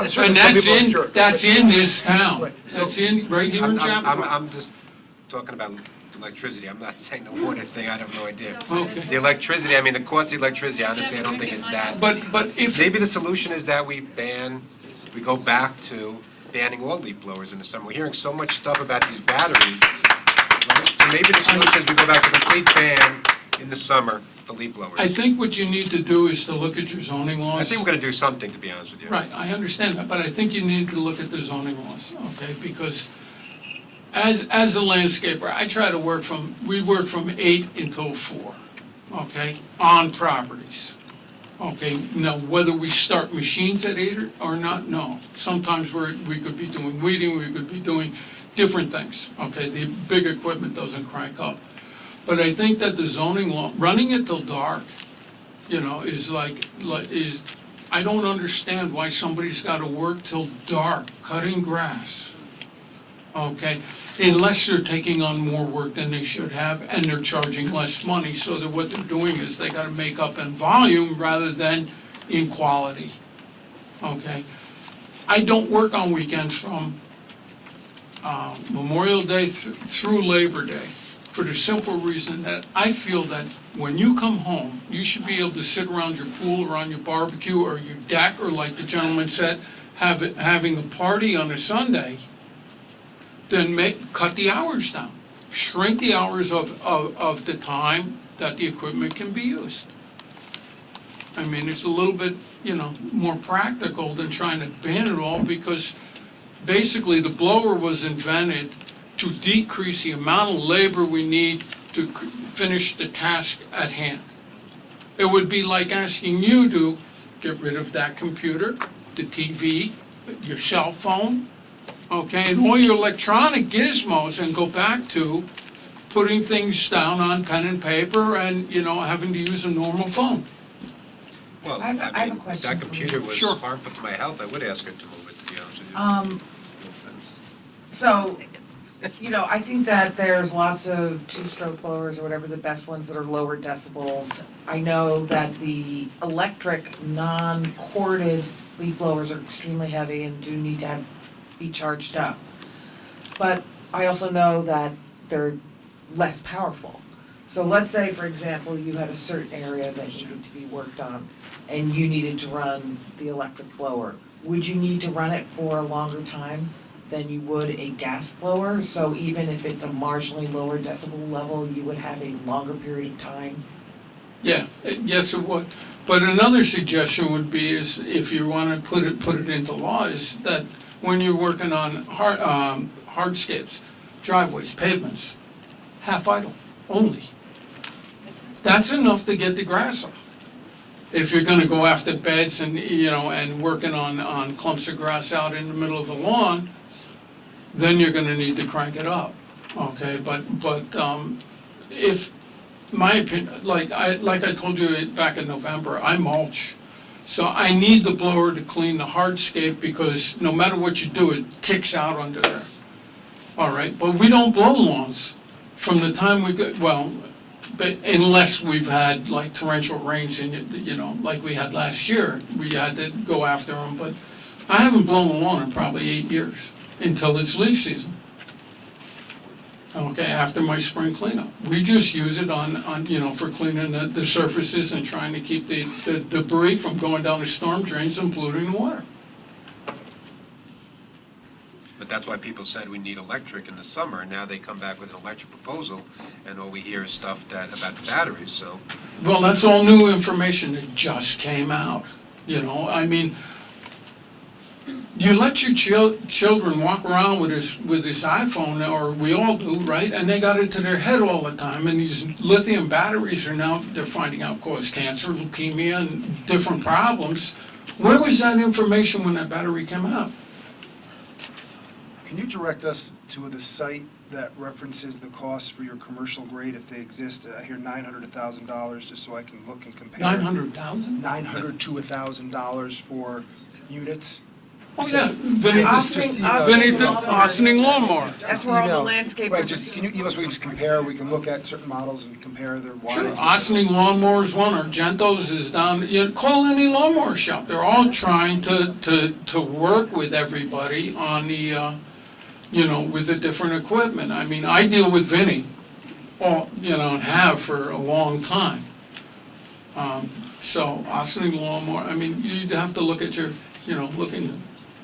sure And some people are jerks, that's in this town. Right. That's in, right here in Chappaqua. I'm just talking about electricity. I'm not saying the water thing. I have no idea. Okay. The electricity, I mean, the cost of the electricity, honestly, I don't think it's that. But if. Maybe the solution is that we go back to banning all leaf blowers in the summer. We're hearing so much stuff about these batteries, right? So maybe the solution is we go back to complete ban in the summer for leaf blowers. I think what you need to do is to look at your zoning laws. I think we're gonna do something, to be honest with you. Right, I understand that, but I think you need to look at the zoning laws, okay? Because as a landscaper, I try to we work from 8 until 4, okay, on properties. Okay, now whether we start machines at 8 or not, no. Sometimes we could be doing weeding, we could be doing different things, okay? The big equipment doesn't crank up. But I think that the zoning law, running it till dark, you know, is I don't understand why somebody's gotta work till dark cutting grass. okay? Unless they're taking on more work than they should have, and they're charging less money, so that what they're doing is they gotta make up in volume rather than in quality, okay? I don't work on weekends from Memorial Day through Labor Day, for the simple reason that I feel that when you come home, you should be able to sit around your pool or on your barbecue or your deck, or like the gentleman said, having a party on a Sunday, then cut the hours down. Shrink the hours of the time that the equipment can be used. I mean, it's a little bit, more practical than trying to ban it all, because basically the blower was invented to decrease the amount of labor we need to finish the task at hand. It would be like asking you to get rid of that computer, the TV, your cell phone, okay, and all your electronic gizmos, and go back to putting things down on pen and paper and, having to use a normal phone. Well, I have a I mean, if question that for you. computer was Sure. harmful to my health, I would ask her to move it, to be honest with you. No offense. So, I think that there's lots of two-stroke blowers or whatever, the best ones that are lower decibels. I know that the electric, non-corded leaf blowers are extremely heavy and do need to be charged up. But I also know that they're less powerful. So let's say, for example, you had a certain area that needed to be worked on and you needed to run the electric blower. Would you need to run it for a longer time than you would a gas blower? So even if it's a marginally lower decibel level, you would have a longer period of time? Yeah, yes, it would. But another suggestion would be is, if you want to put it into law, is that when you're working on hardscapes, driveways, pavements, half idle only. That's enough to get the grass off. If you're gonna go after beds and, and working on clumps of grass out in the middle of the lawn, then you're gonna need to crank it up, okay? But if, my opinion, like I told you back in November, I mulch. So I need the blower to clean the hardscape, because no matter what you do, it kicks out under there. All right, but we don't blow lawns from the time we get, but unless we've had like torrential rains and, like we had last year, we had to go after them. But I haven't blown a lawn in probably 8 years, until it's leaf season. Okay, after my spring cleanup. We just use it on for cleaning the surfaces and trying to keep the debris from going down the storm drains and polluting the water. But that's why people said we need electric in the summer, and now they come back with an electric proposal, and all we hear is stuff about the batteries, so. Well, that's all new information that just came out, I mean, you let your children walk around with his iPhone, or we all do, right? And they got it to their head all the time, and these lithium batteries are now, they're finding out, cause cancer, leukemia, and different problems. Where was that information when that battery came out? Can you direct us to the site that references the costs for your commercial grade, if they exist? I hear $900 to $1,000, just so I can look and compare. 900,000? $900 to $1,000 for units. Oh, yeah, Vinny, Austining lawnmower. That's where all the landscapers. Right, just, can you email us, we can just compare, we can look at certain models and compare their Sure, wattage. Austining lawnmowers one, Argento's is down, call any lawnmower shop. They're all trying to work with everybody on the, with the different equipment. I mean, I deal with Vinny, and have for a long time. So Austining lawnmower, I mean, you'd have to look at your,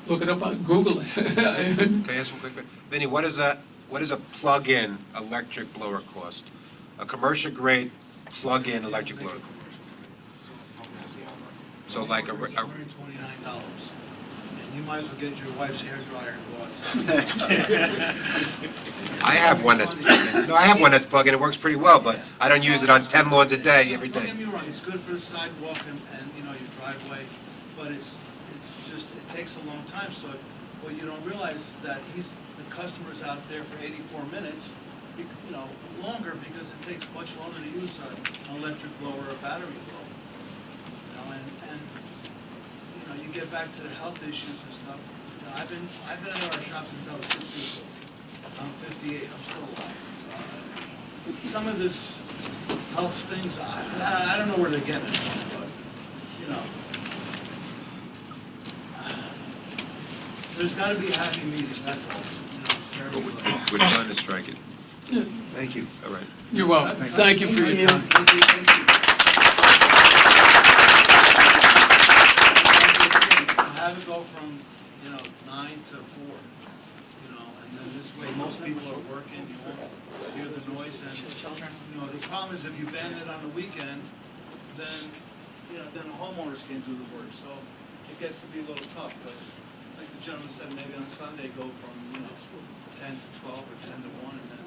look it up on Google it. Can I ask one quick bit? Vinny, what is a plug-in electric blower cost? A commercial grade plug-in electric blower? So like a $129. And you might as well get your wife's hairdryer and go outside. I have one that's plug-in. No, I have one that's plug-in. It works pretty well, but I don't use it on 10 lawns a day, every Don't day. get me wrong, it's good for the sidewalk and your driveway, but it's just, it takes a long time, so what you don't realize is that the customer's out there for 84 minutes, longer, because it takes much longer to use an electric blower or a battery blower. And you get back to the health issues and stuff. I've been in our shop since I was 6 years old. I'm 58, I'm still alive. Some of this health things, I don't know where they're getting it from, but, you know. There's gotta be a happy medium, that's all, you know, for everybody. We're trying to strike it. Thank you. All right. You're welcome. Thank you for your time. Thank you. Have it go from, 9 to 4, and then this way, most people are working, you won't hear the noise, and, the problem is if you ban it on the weekend, then, then the homeowners can't do the work, so it gets to be a little tough, but like the gentleman said, maybe on Sunday go from, 10 to 12 or 10 to 1, and then,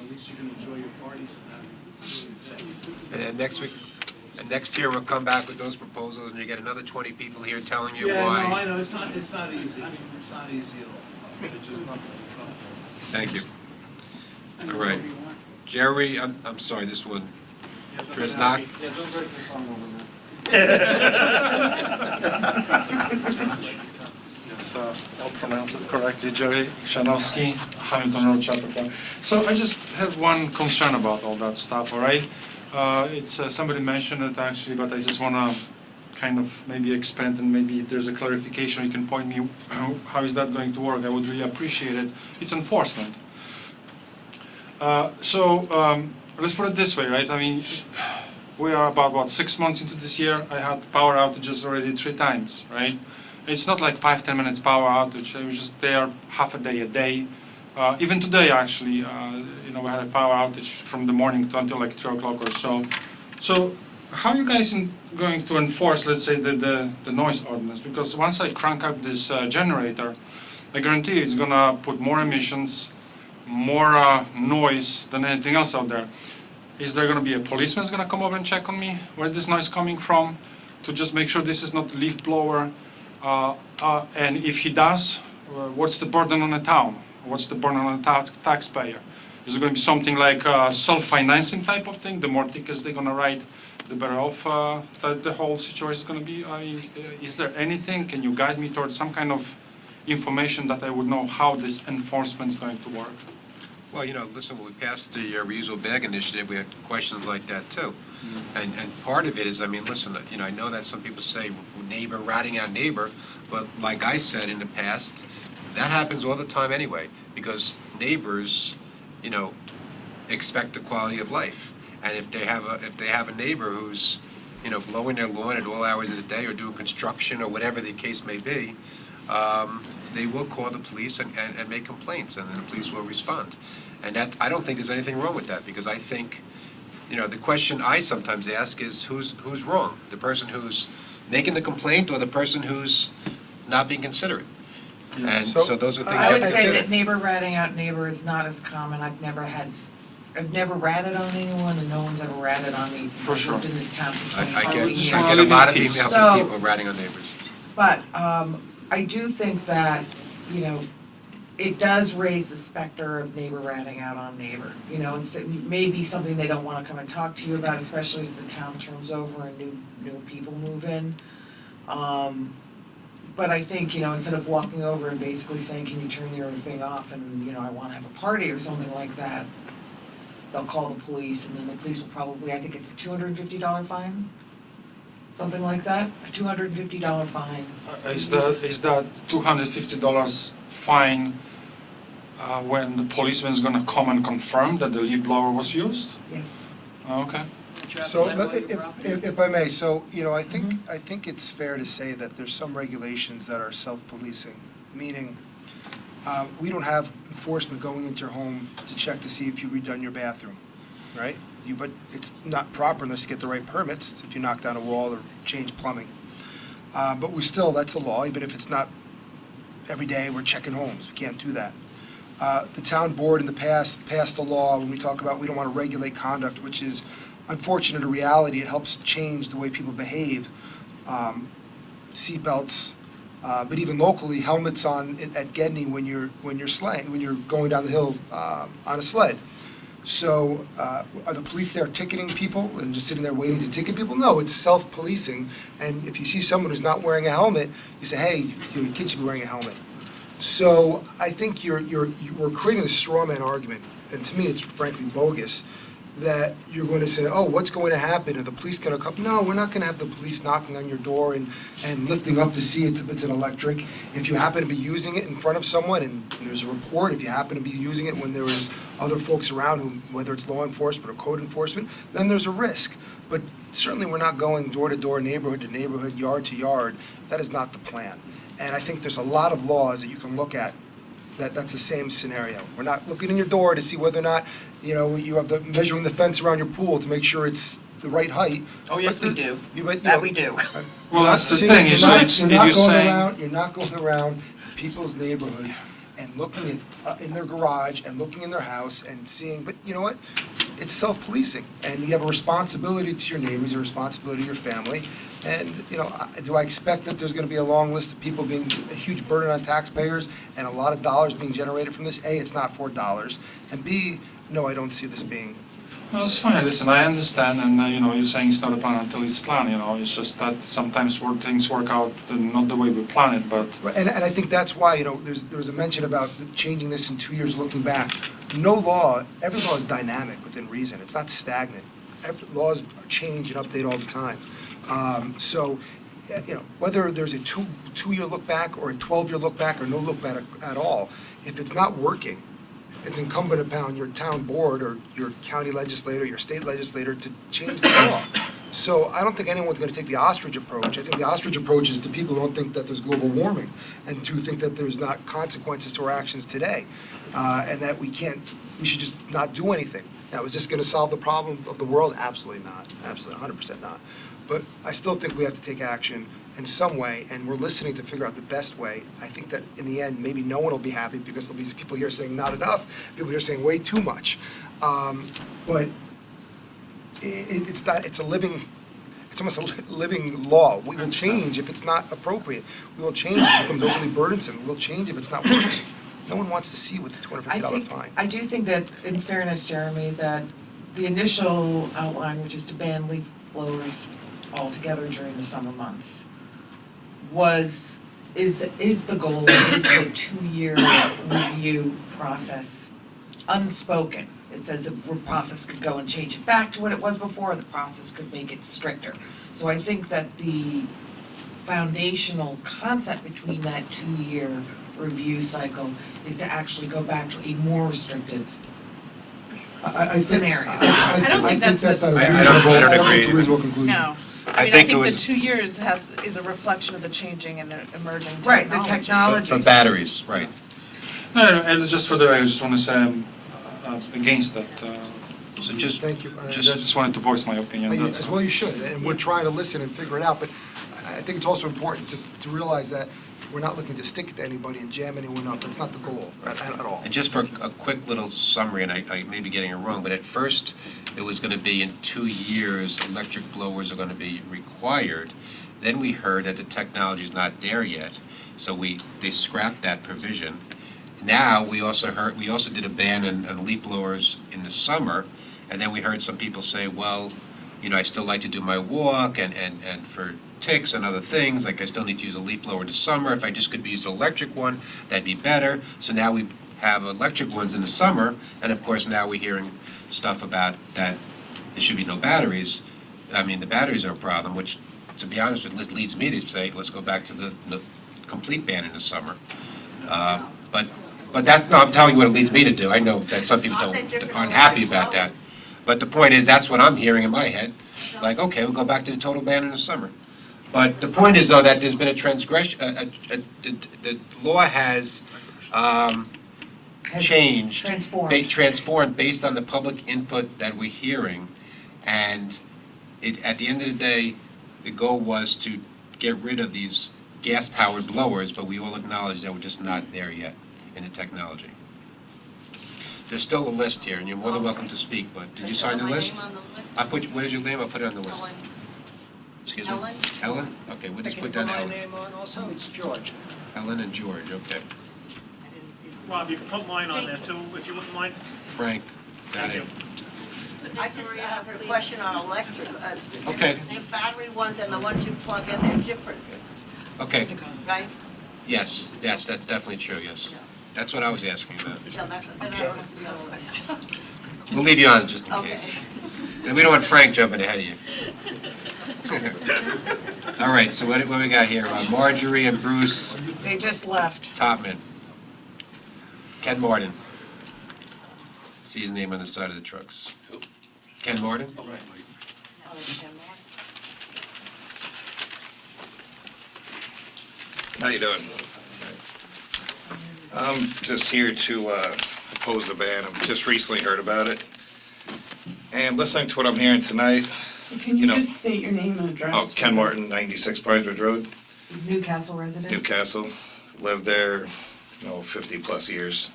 at least you can enjoy your parties and have your day. And next week, and next year we'll come back with those proposals, and you get another 20 people here telling you Yeah, why. no, I know, it's not easy, it's not easy at all, it's just not, Thank you. All right. Jerry, I'm sorry, this one. Dresnak? Yeah, don't break the phone over, man. Yes, I'll pronounce it correctly. Jerry Shanowski, Hamilton Road, Chappaqua. So I just have one concern about all that stuff, all right? It's somebody mentioned it actually, but I just want to kind of maybe expand, and maybe if there's a clarification, you can point me how is that going to work. I would really appreciate it. It's enforcement. Let's put it this way, right? I mean, we are about 6 months into this year. I had power outages already 3 times, right? It's not like 5-10 minutes power outage. I was just there half a day. Even today, actually, we had a power outage from the morning until like 3 o'clock or so. So how are you guys going to enforce, let's say, the noise ordinance? Because once I crank up this generator, I guarantee you it's going to put more emissions, more noise than anything else out there. Is there going to be a policeman that's going to come over and check on me where this noise is coming from to just make sure this is not a leaf blower? And if he does, what's the burden on the town? What's the burden on the taxpayer? Is it going to be something like a self-financing type of thing? The more tickets they're going to write, the better off the whole situation is going to be? I mean, is there anything? Can you guide me towards some kind of information that I would know how this enforcement is going to work? Well, listen, when we passed the reusable bag initiative, we had questions like that too. And part of it is, I mean, listen, I know that some people say neighbor ratting out neighbor, but like I said in the past, that happens all the time anyway, because neighbors, expect the quality of life. And if they have a neighbor who's, blowing their lawn at all hours of the day or doing construction or whatever the case may be, they will call the police and make complaints, and then the police will respond. And that, I don't think there's anything wrong with that, because I think, the question I sometimes ask is who's wrong? The person who's making the complaint or the person who's not being considerate? And so those are things you I have would to say consider. that neighbor ratting out neighbor is not as common. I've never ratted on anyone, and no one's ever ratted on me since For I've sure. lived in this town for I 25 years. get a lot of emails So- from people ratting on neighbors. But I do think that, it does raise the specter of neighbor ratting out on neighbor. Maybe something they don't want to come and talk to you about, especially as the town turns over and new people move in. But I think, instead of walking over and basically saying, can you turn your thing off and, I want to have a party or something like that, they'll call the police, and then the police will probably, I think it's a $250 fine? Something like that, a $250 fine. Is that $250 fine when the policeman is going to come and confirm that the leaf blower was used? Yes. Okay. So, if I may, I think it's fair to say that there's some regulations that are self-policing, meaning we don't have enforcement going into your home to check to see if you redone your bathroom, right? But it's not proper unless you get the right permits, if you knock down a wall or change plumbing. But that's the law, even if it's not every day we're checking homes, we can't do that. The town board in the past passed a law when we talk about we don't want to regulate conduct, which is unfortunate in reality. It helps change the way people behave. Seatbelts, but even locally, helmets on at Gedney when you're going down the hill on a sled. So are the police there ticketing people and just sitting there waiting to ticket people? No, it's self-policing. And if you see someone who's not wearing a helmet, you say, hey, your kid should be wearing a helmet. So I think we're creating a straw man argument, and to me, it's frankly bogus, that you're going to say, oh, what's going to happen? Are the police going to come? No, we're not going to have the police knocking on your door and lifting up to see if it's an electric. If you happen to be using it in front of someone and there's a report, if you happen to be using it when there is other folks around, who, whether it's law enforcement or code enforcement, then there's a risk. But certainly we're not going door to door, neighborhood to neighborhood, yard to yard. That is not the plan. And I think there's a lot of laws that you can look at that's the same scenario. We're not looking in your door to see whether or not, you have the measuring the fence around your pool to make sure it's the right height. Oh, yes, we do. But, That we do. Well, that's the See, thing, you're not- if you're you're not going saying. around- You're not going around people's neighborhoods and looking in their garage and looking in their house and seeing, but you know what? It's self-policing, and you have a responsibility to your neighbors, a responsibility to your family. And, do I expect that there's gonna be a long list of people being a huge burden on taxpayers and a lot of dollars being generated from this? A, it's not $4, and B, no, I don't see this being. No, it's fine. Listen, I understand, and you're saying it's not a plan until it's planned. It's just that sometimes things work out not the way we plan it. But And I think that's why, there's a mention about changing this in 2 years looking back. No law, every law is dynamic within reason. It's not stagnant. Laws change and update all the time. So, whether there's a two-year look back or a 12-year look back or no look back at all, if it's not working, it's incumbent upon your town board or your county legislator, your state legislator to change the law. So I don't think anyone's gonna take the ostrich approach. I think the ostrich approach is to people who don't think that there's global warming and to think that there's not consequences to our actions today, and that we should just not do anything. Now, is this gonna solve the problem of the world? Absolutely not, absolutely, 100% not. But I still think we have to take action in some way, and we're listening to figure out the best way. I think that in the end, maybe no one will be happy because there'll be people here saying not enough, people here saying way too much. But it's almost a living law. We will change if it's not appropriate. We will change if it becomes overly burdensome. We will change if it's not working. No one wants to see with the $250 fine. I do think that, in fairness, Jeremy, that the initial outline, which is to ban leaf blowers altogether during the summer months, is the goal, is the 2-year review process unspoken. It says the process could go and change it back to what it was before, the process could make it stricter. So I think that the foundational concept between that 2-year review cycle is to actually go back to a more restrictive scenario. I don't think that's not a I reasonable, don't I don't think agree it's a reasonable conclusion. No. I I think think it the was- 2 years is a reflection of the changing and emerging technology. Right, the technology. For batteries, right. no, and just for the record, I just want to say I'm against that. So just, Thank you. I just wanted to voice my opinion. That's As all. well you should, and we're trying to listen and figure it out, but I think it's also important to realize that we're not looking to stick it to anybody and jam anyone up. That's not the goal at all. and just for a quick little summary, and I may be getting it wrong, but at first, it was gonna be in 2 years, electric blowers are gonna be required. Then we heard that the technology's not there yet, so they scrapped that provision. Now, we also did a ban on leaf blowers in the summer, and then we heard some people say, well, I still like to do my walk and for ticks and other things, like I still need to use a leaf blower in the summer. If I just could use an electric one, that'd be better. So now we have electric ones in the summer, and of course now we're hearing stuff about that there should be no batteries. I mean, the batteries are a problem, which, to be honest with you, leads me to say, let's go back to the complete ban in the summer. But that, no, I'm telling you what it leads me to do. I know that some people aren't happy about that. But the point is, that's what I'm hearing in my head. Like, okay, we'll go back to the total ban in the summer. But the point is, though, that there's been a transgression, the law has changed. Transformed based on the public input that we're hearing. And at the end of the day, the goal was to get rid of these gas-powered blowers, but we all acknowledge that we're just not there yet in the technology. There's still a list here, and you're more than welcome to speak, but did you sign the list? What is your name? I'll put it on the list. Ellen. Excuse me? Ellen? Ellen? Okay, we'll just I put can down put Ellen. my name on also, it's George. Ellen and George, okay. Rob, you can put mine on there too, if you wouldn't mind. Frank, got it. I just have a question on electric. Okay. The battery ones and the ones you plug in, they're different, Okay, right? Yes, that's definitely true, yes. That's what I was asking about. No, that's, then I don't have the other one. We'll leave you on just in Okay. case. And we don't want Frank jumping ahead of you. All right, so what we got here? Marjorie and Bruce They just left. Topman. Ken Martin. See his name on the side of the trucks. Ken Martin? Oh, there's 10 more. How you doing? I'm just here to oppose the ban. I've just recently heard about it. And listening to what I'm hearing tonight, Can you just state your name and address? oh, Ken Martin, 96 Pine Ridge Road, Newcastle resident? Newcastle. Lived there, 50-plus years.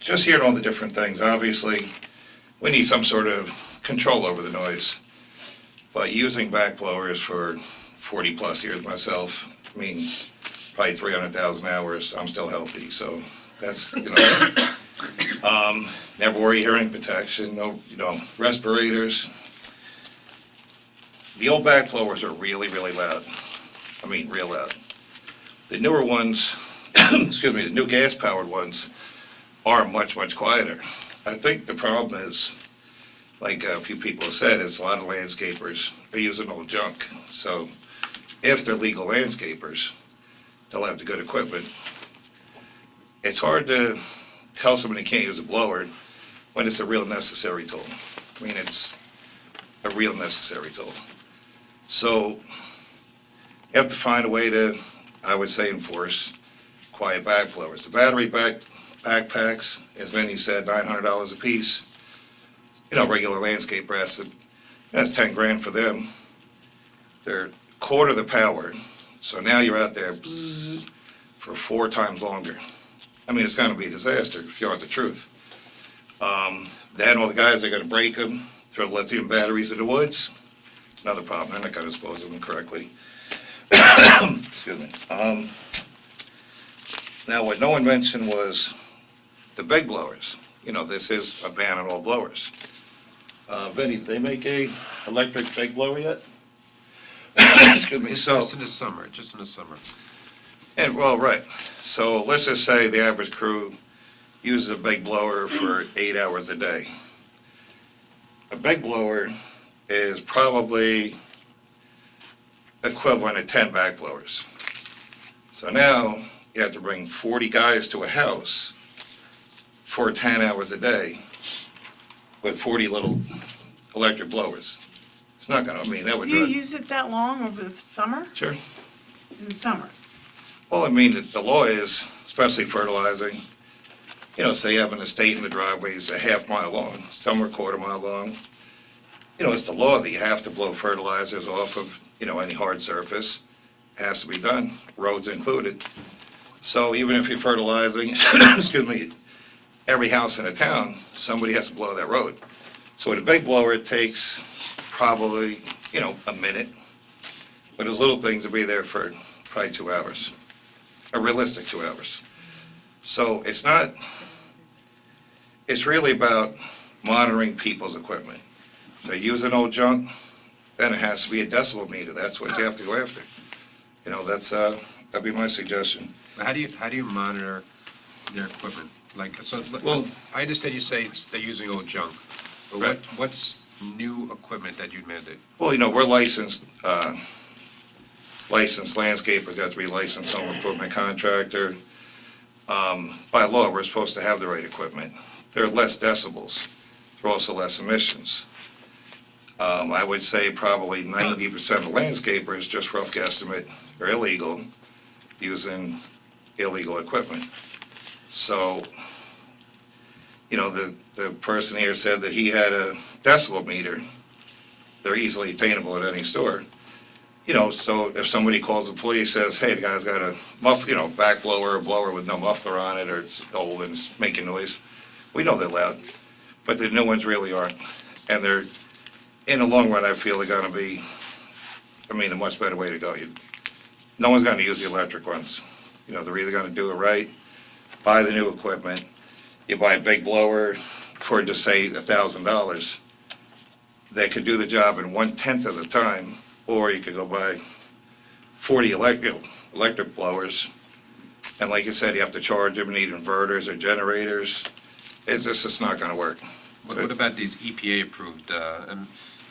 Just hearing all the different things. Obviously, we need some sort of control over the noise. But using back blowers for 40-plus years myself, I mean, probably 300,000 hours, I'm still healthy, so that's, never worry hearing protection, no, respirators. The old back blowers are really, really loud. I mean, real loud. The newer ones, excuse me, the new gas-powered ones are much, much quieter. I think the problem is, like a few people have said, is a lot of landscapers are using old junk. So if they're legal landscapers, they'll have the good equipment. It's hard to tell somebody they can't use a blower when it's a real necessary tool. I mean, it's a real necessary tool. So you have to find a way to, I would say, enforce quiet back blowers. The battery backpacks, as Vinny said, $900 a piece. Regular landscaper that's 10 grand for them. They're quarter the power. So now you're out there for 4 times longer. I mean, it's going to be a disaster if you want the truth. Then all the guys are going to break them, throw lithium batteries in the woods. Another problem. They're not going to dispose of them correctly. Excuse me. Now, what no one mentioned was the big blowers. This is a ban on all blowers. Vinny, did they make a electric big blower yet? Excuse me. Just in the summer, And, well, right. So let's just say the average crew uses a big blower for 8 hours a day. A big blower is probably equivalent of 10 back blowers. So now you have to bring 40 guys to a house for 10 hours a day with 40 little electric blowers. It's not gonna, that would Do you drive. use it that long over the summer? Sure. In the summer? Well, the law is, especially fertilizing, say you have an estate and the driveway is a half-mile long, some are quarter-mile long. It's the law that you have to blow fertilizers off of, any hard surface. It has to be done, roads included. So even if you're fertilizing, excuse me, every house in a town, somebody has to blow that road. So with a big blower, it takes probably, a minute. But those little things will be there for probably 2 hours, a realistic 2 hours. So it's really about monitoring people's equipment. If they use an old junk, then it has to be a decibel meter. That's what you have to go after. That'd be my suggestion. How do you monitor their equipment? Well, I understand you say they're using old junk, but Right. what's new equipment that you'd mandate? Well, we're licensed landscapers, you have to be licensed home equipment contractor. By law, we're supposed to have the right equipment. There are less decibels, there are also less emissions. I would say probably 90% of landscapers, just rough guesstimate, are illegal, using illegal equipment. So, the person here said that he had a decibel meter. They're easily attainable at any store. So if somebody calls the police, says, hey, the guy's got a back blower, a blower with no muffler on it, or it's old and it's making noise, we know they're loud. But the new ones really aren't. And they're, in the long run, I feel they're gonna be, a much better way to go. No one's gonna use the electric ones. They're either gonna do it right, buy the new equipment. You buy a big blower for, just say, $1,000. They could do the job in 1/10 of the time, or you could go buy for the electric blowers. And like you said, you have to charge them, you need inverters or generators. It's not gonna work. What about these EPA-approved, and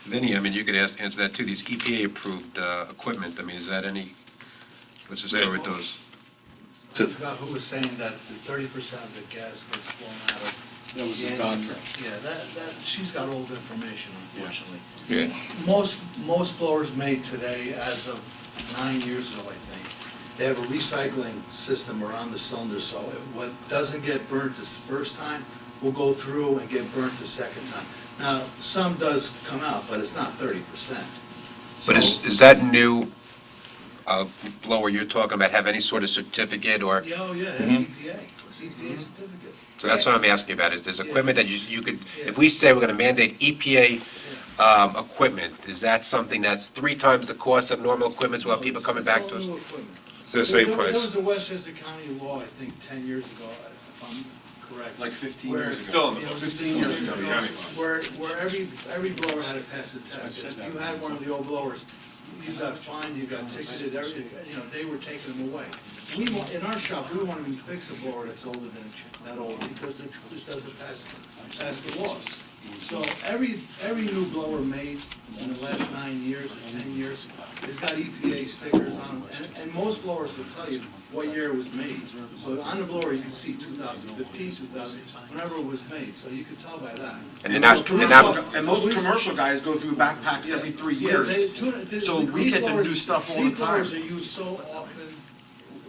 Vinnie, I mean, you could answer that too, these EPA-approved equipment, I mean, is that any, what's the story with those? I forgot who was saying that the 30% of the gas gets blown out of. That was the the doctor. engine. Yeah, that, she's got old information, unfortunately. Yeah. Most blowers made today, as of 9 years ago, I think, they have a recycling system around the cylinder, so what doesn't get burnt the first time will go through and get burnt the second time. Now, some does come out, but it's not 30%. But is that new blower you're talking about have any sort of certificate or? Yeah, oh, yeah, it has EPA certificate. So that's what I'm asking about, is there's equipment that you could, if we say we're gonna mandate EPA equipment, is that something that's 3 times the cost of normal equipment, so we'll have people coming back to us? It's the same There price. was a Westchester County law, I think, 10 years ago, if I'm correct. Like 15 where- years ago. Still in the you know, books. 15 years ago, where every blower had to pass a test. If you had one of the old blowers, you got fined, you got ticketed, they were taking them away. In our shop, we want to fix a blower that's older than that old, because it just doesn't pass the laws. So every new blower made in the last 9 years or 10 years has got EPA stickers on them, and most blowers will tell you what year it was made. So on the blower, you can see 2015, 2000, whenever it was made, so you can tell by that. And they're not, And most commercial guys go through backpacks every 3 years. So we get the new stuff all the These blowers time. are used so often,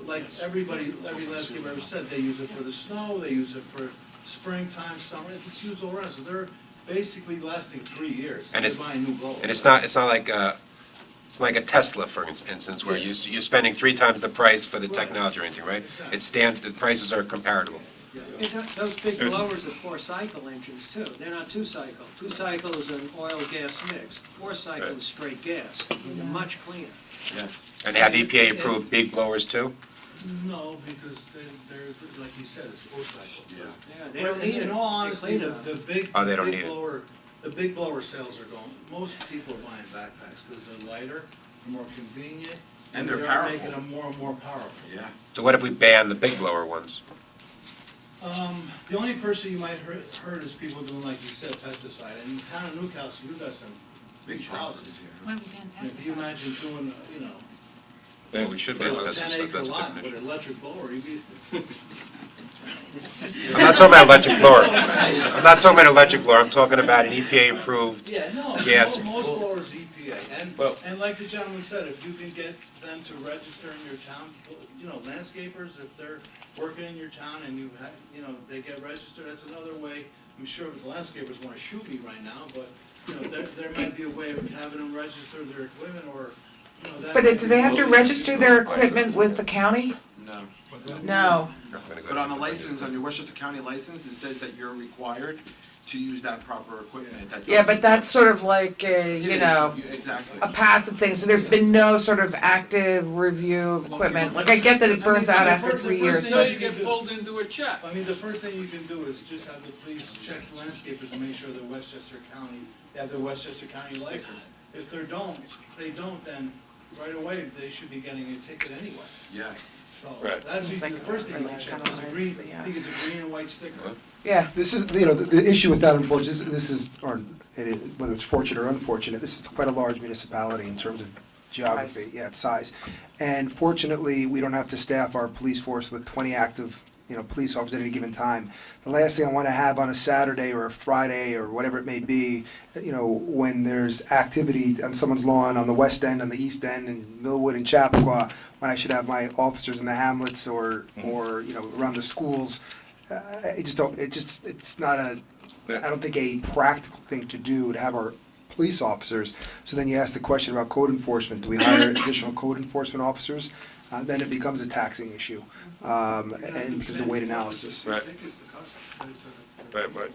like every landscaper ever said, they use it for the snow, they use it for springtime, summer, it's used all around, so they're basically lasting 3 years. And it's- They're buying new blowers. and it's not like it's like a Tesla, for instance, where you're spending 3 times the price for the technology or anything, right? The prices are comparable. Those big blowers are 4-cycle engines too. They're not 2-cycle. 2-cycle is an oil-gas mix. 4-cycle is straight gas. They're much cleaner. Yes. And they have EPA-approved big blowers too? No, because they're, like you said, it's full cycle. Yeah. Yeah, they don't need it. In all honesty, They clean it. the big, Oh, they don't big need it. blower, the big blower sales are going, most people are buying backpacks because they're lighter, more convenient. And they're they are powerful. making them more and more powerful. Yeah. So what if we ban the big blower ones? The only person you might hurt is people doing, like you said, pesticide. And in the town of Newcastle, you've got some big houses. When we ban If you imagine doing, Well, we should ban a pesticide, 10-acre that's a lot different with issue. an electric blower, you'd be. I'm not talking about electric blower. I'm not talking about electric blower, I'm talking about an EPA-approved Yeah, no, gas. most blowers EPA, and like the gentleman said, if you can get them to register in your town, landscapers, if they're working in your town and they get registered, that's another way. I'm sure the landscapers wanna shoot me right now, but, there might be a way of having them register their equipment, or, that. But do they have to register their equipment with the county? No. No. But on the license, on your Westchester County license, it says that you're required to use that proper equipment. Yeah, but that's sort of like a, It is, exactly. a passive thing, so there's been no sort of active review of equipment. Like, I get that it burns out after 3 years, Until but. you get pulled into a check. I mean, the first thing you can do is just have the police check landscapers and make sure that Westchester County, they have the Westchester County license. If they don't, then right away, they should be getting a ticket anyway. Yeah. So Right. that's Seems the like first thing you like check, kind is of a green, nice, I think it's a green and white sticker. Yeah. This is, the issue with that, unfortunately, this is, or whether it's fortunate or unfortunate, this is quite a large municipality in terms of geography, Size. yeah, its size. And fortunately, we don't have to staff our police force with 20 active, police officers at any given time. The last thing I want to have on a Saturday or a Friday or whatever it may be, when there's activity on someone's lawn on the west end, on the east end, in Millwood and Chappaqua, when I should have my officers in the hamlets or around the schools. It's not I don't think a practical thing to do to have our police officers. So then you ask the question about code enforcement. Do we hire additional code enforcement officers? Then it becomes a taxing issue, and becomes a weight analysis. Right. Right.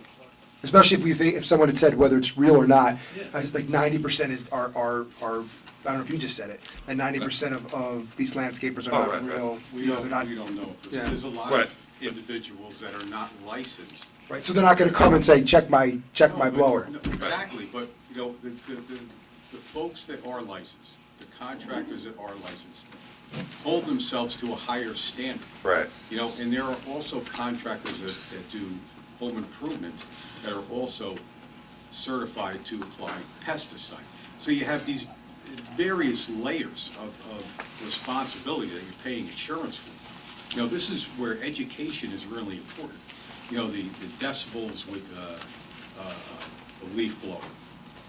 Especially if someone had said whether it's real or not, like 90% are I don't know if you just said it, that 90% of these landscapers are not real. We they're don't not. know. Yeah. There's a lot of individuals that are not licensed. Right, so they're not gonna come and say, check my blower. No, exactly, but, the folks that are licensed, the contractors that are licensed hold themselves to a higher standard. Right. You know, and there are also contractors that do home improvement that are also certified to apply pesticide. So you have these various layers of responsibility that you're paying insurance for. You know, this is where education is really important. You know, the decibels with the leaf blower,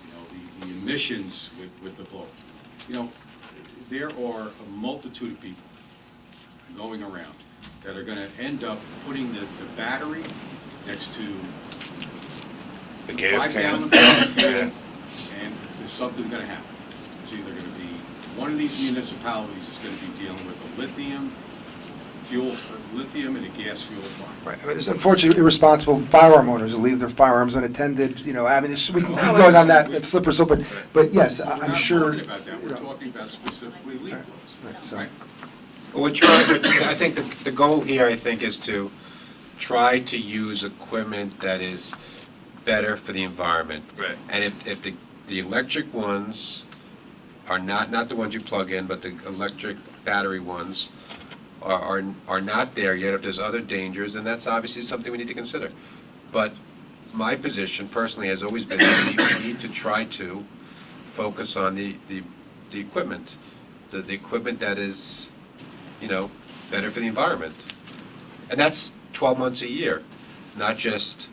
you know, the emissions with the blower. You know, there are a multitude of people going around that are gonna end up putting the battery next to The gas 5 can. gallon fuel, Yeah. and there's something gonna happen. It's either gonna be, one of these municipalities is gonna be dealing with a lithium and a gas fuel farm. Right, I mean, there's unfortunately irresponsible firearm owners who leave their firearms unattended, you know, I mean, we can keep going on that slippery slope, but yes, I'm sure. We're not talking about that, we're talking about specifically leaf blowers. Right, so- Right? We're trying, I think the goal here, I think, is to try to use equipment that is better for the environment. Right. And if the electric ones are not the ones you plug in, but the electric battery ones are not there yet, if there's other dangers, then that's obviously something we need to consider. But my position personally has always been that we need to try to focus on the equipment, the equipment that is, you know, better for the environment. And that's 12 months a year, not just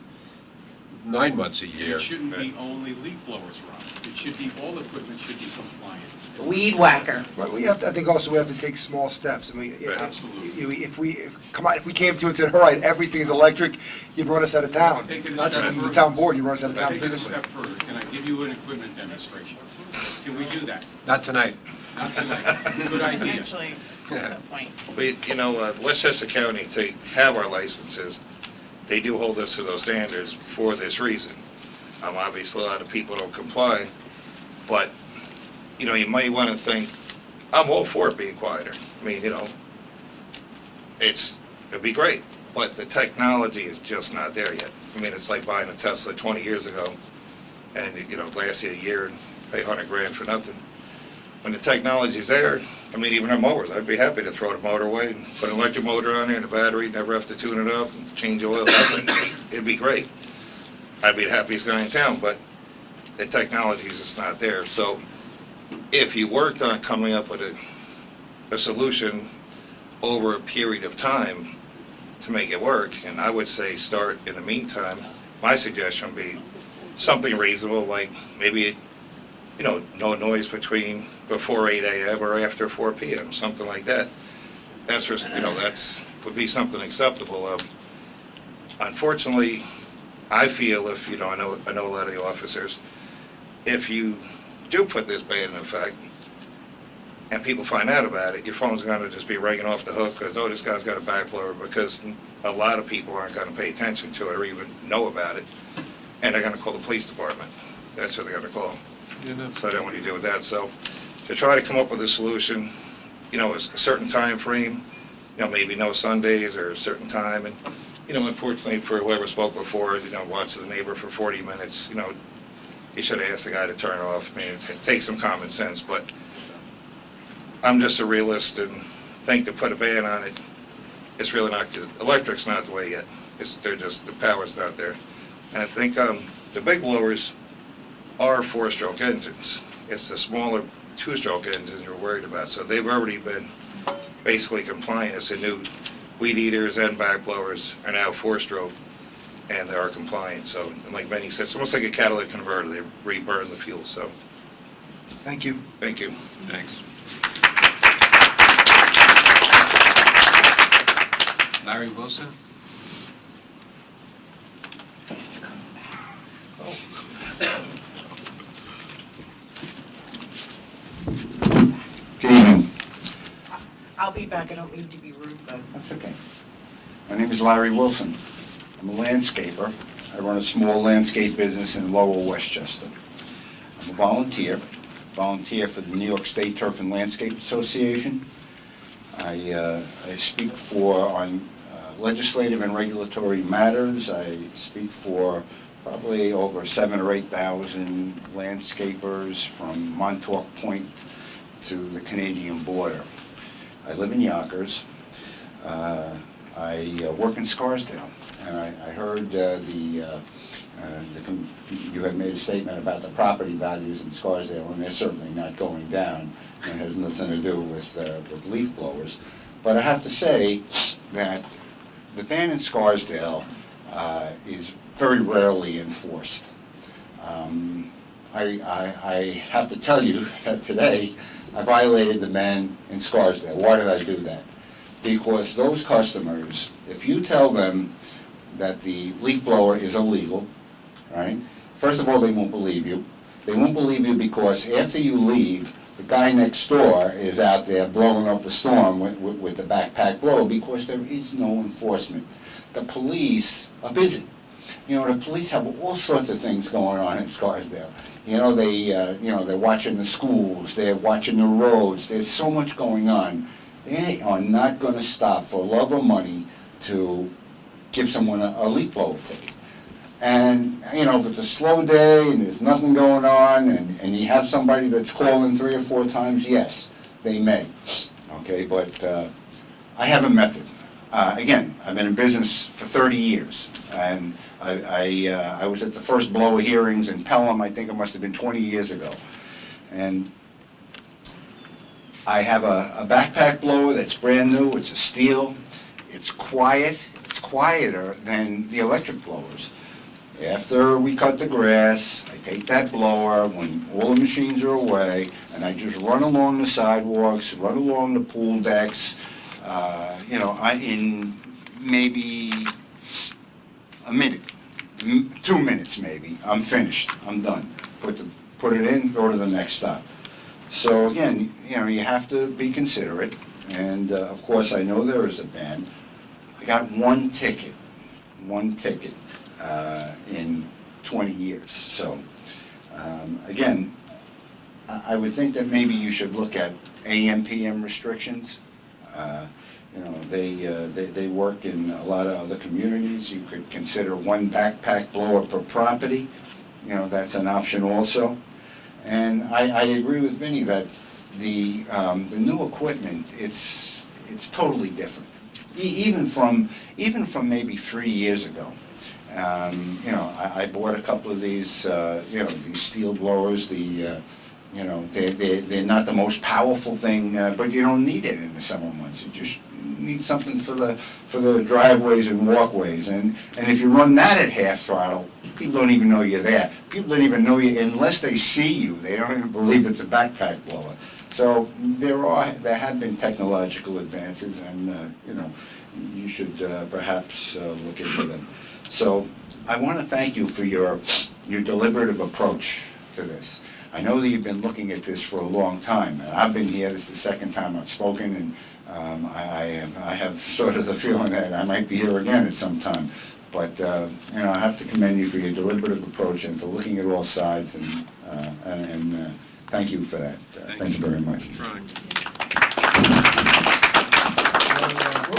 9 months a year. It shouldn't be only leaf blowers, Ron. It should be, all equipment should be compliant. Weed whacker. Right, we have to, I think also we have to take small steps. I mean, if we came to you and said, all right, everything's electric, you'd run us out of town. Let's take it a Not just step the further. town board, you'd run us out of town Take it a physically. step further. Can I give you an equipment demonstration? Can we do that? Not tonight. Not tonight. Good idea. Actually, that's a good point. You know, Westchester County, to have our licenses, they do hold us to those standards for this reason. Obviously, a lot of people don't comply, but, you know, you might want to think, I'm all for it being quieter. I mean, you know, it'd be great, but the technology is just not there yet. I mean, it's like buying a Tesla 20 years ago, and, you know, last you a year and pay $100,000 for nothing. When the technology's there, I mean, even our mowers, I'd be happy to throw the motor away and put an electric motor on there and a battery, never have to tune it up and change oil, nothing. It'd be great. I'd be the happiest guy in town, but the technology's just not there. So if you worked on coming up with a solution over a period of time to make it work, and I would say start in the meantime, my suggestion would be something reasonable, like maybe, you know, no noise before 8 a.m. or after 4 p.m., something like that. That's just, you know, would be something acceptable. Unfortunately, I feel if, you know, I know a lot of the officers, if you do put this ban in effect, and people find out about it, your phone's gonna just be ringing off the hook, because, oh, this guy's got a backblower, because a lot of people aren't gonna pay attention to it or even know about it, and they're gonna call the police department. That's what they're gonna call. So then what do you do with that? So to try to come up with a solution, you know, a certain time frame, you know, maybe no Sundays or a certain time, and, you know, unfortunately for whoever spoke before, you know, watched his neighbor for 40 minutes, you know, he should have asked the guy to turn it off. I mean, it takes some common sense, but I'm just a realist and think to put a ban on it, it's really not good. Electric's not the way yet. The power's not there. And I think the big blowers are 4-stroke engines. It's the smaller 2-stroke engines you're worried about. So they've already been basically compliant. It's the new weed eaters and back blowers are now 4-stroke, and they are compliant. So, and like Benny said, it's almost like a catalytic converter. They reburn the fuel. So, Thank you. thank you. Thanks. Larry Wilson? Good evening. I'll be back, I don't mean to be rude, but. That's okay. My name is Larry Wilson. I'm a landscaper. I run a small landscape business in Lower Westchester. I'm a volunteer for the New York State Turf and Landscape Association. I speak on legislative and regulatory matters. I speak for probably over 7,000 or 8,000 landscapers from Montauk Point to the Canadian border. I live in Yonkers. I work in Scarsdale, and I heard you had made a statement about the property values in Scarsdale, and they're certainly not going down, and it has nothing to do with leaf blowers. But I have to say that the ban in Scarsdale is very rarely enforced. I have to tell you that today I violated the ban in Scarsdale. Why did I do that? Because those customers, if you tell them that the leaf blower is illegal, right? First of all, they won't believe you. They won't believe you because after you leave, the guy next door is out there blowing up the storm with the backpack blower because there is no enforcement. The police are busy. You know, the police have all sorts of things going on in Scarsdale. You know, they're watching the schools, they're watching the roads. There's so much going on. They are not going to stop for love or money to give someone a leaf blower ticket. And, you know, if it's a slow day and there's nothing going on and you have somebody that's calling 3 or 4 times, yes, they may. Okay, but I have a method. Again, I've been in business for 30 years. And I was at the first blower hearings in Pelham, I think it must have been 20 years ago. And I have a backpack blower that's brand new, it's a steel, it's quiet, it's quieter than the electric blowers. After we cut the grass, I take that blower when all the machines are away, and I just run along the sidewalks, run along the pool decks, you know, in maybe a minute, 2 minutes maybe, I'm finished, I'm done. Put it in, go to the next stop. So again, you know, you have to be considerate, and of course I know there is a ban. I got one ticket in 20 years. So again, I would think that maybe you should look at AM/PM restrictions. You know, they work in a lot of other communities. You could consider one backpack blower per property. You know, that's an option also. And I agree with Vinnie that the new equipment, it's totally different. Even from maybe 3 years ago. You know, I bought a couple of these, you know, these steel blowers. You know, they're not the most powerful thing, but you don't need it in the summer months. You just need something for the driveways and walkways. And if you run that at half throttle, people don't even know you're there. People don't even know you unless they see you. They don't even believe it's a backpack blower. So there have been technological advances, and you know, you should perhaps look into them. So I want to thank you for your deliberative approach to this. I know that you've been looking at this for a long time, and I've been here. This is the second time I've spoken, and I have sort of the feeling that I might be here again at some time. But you know, I have to commend you for your deliberative approach and for looking at all sides, and thank you for that. Thank you very much.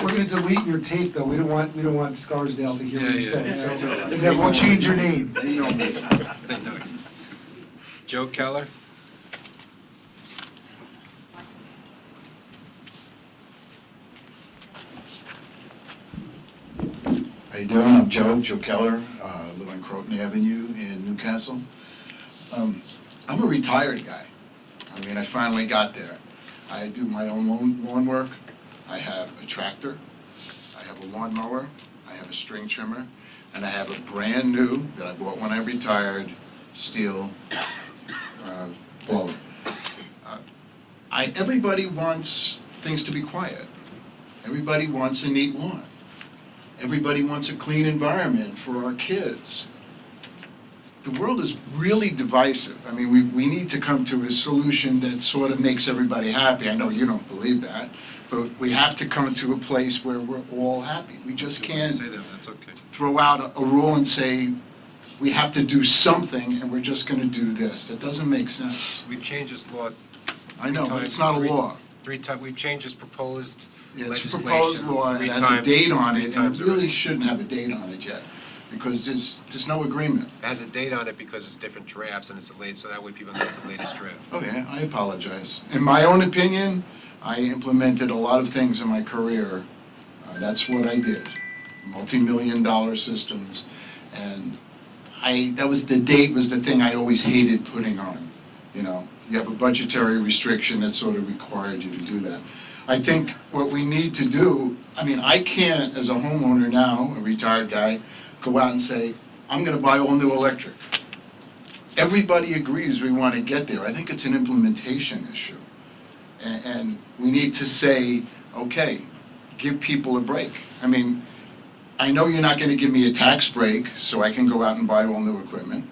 We're gonna delete your tape, though. We don't want Scarsdale to hear what you said, so, and then we'll change your name. They know me. They know you. Joe Keller? How you doing? I'm Joe Keller, live on Croton Avenue in Newcastle. I'm a retired guy. I mean, I finally got there. I do my own lawn work. I have a tractor, I have a lawnmower, I have a string trimmer, and I have a brand new, that I bought when I retired, steel blower. Everybody wants things to be quiet. Everybody wants a neat lawn. Everybody wants a clean environment for our kids. The world is really divisive. I mean, we need to come to a solution that sort of makes everybody happy. I know you don't believe that, but we have to come to a place where we're all happy. We just can't throw out a rule and say, we have to do something and we're just going to do this. It doesn't make sense. We've changed this law. I know, but it's not a law. We've changed this proposed Yeah, it's a legislation. proposed law, it has a date on it, and it really shouldn't have a date on it yet. because there's no agreement. It has a date on it because it's different drafts and it's the latest, so that way people know it's the latest draft. Okay, I apologize. In my own opinion, I implemented a lot of things in my career. That's what I did, multi-million-dollar systems. And the date was the thing I always hated putting on. You know, you have a budgetary restriction that sort of required you to do that. I think what we need to do, I mean, I can't, as a homeowner now, a retired guy, go out and say, I'm gonna buy all new electric. Everybody agrees we want to get there. I think it's an implementation issue. And we need to say, okay, give people a break. I mean, I know you're not gonna give me a tax break so I can go out and buy all new equipment.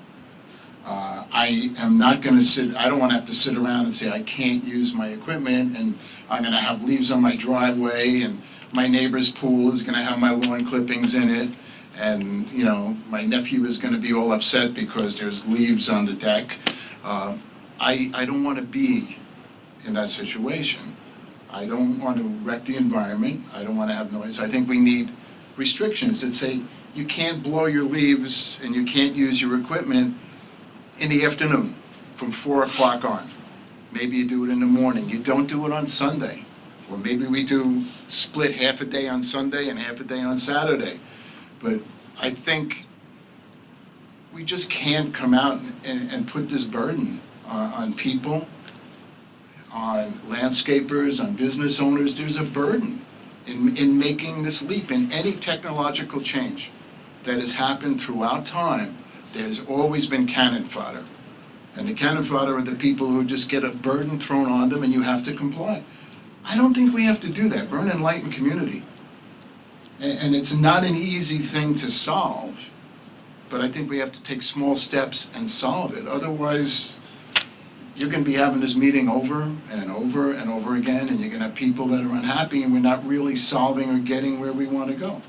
I am not gonna I don't wanna have to sit around and say I can't use my equipment and I'm gonna have leaves on my driveway and my neighbor's pool is gonna have my lawn clippings in it. And, you know, my nephew is gonna be all upset because there's leaves on the deck. I don't wanna be in that situation. I don't want to wreck the environment. I don't want to have noise. I think we need restrictions that say you can't blow your leaves and you can't use your equipment in the afternoon from 4 o'clock on. Maybe you do it in the morning. You don't do it on Sunday. Or maybe we do split half a day on Sunday and half a day on Saturday. But I think we just can't come out and put this burden on people, on landscapers, on business owners. There's a burden in making this leap. In any technological change that has happened throughout time, there's always been cannon fodder. And the cannon fodder are the people who just get a burden thrown on them and you have to comply. I don't think we have to do that. We're an enlightened community. And it's not an easy thing to solve, but I think we have to take small steps and solve it. Otherwise, you're going to be having this meeting over and over and over again, and you're going to have people that are unhappy, and we're not really solving or getting where we want to go.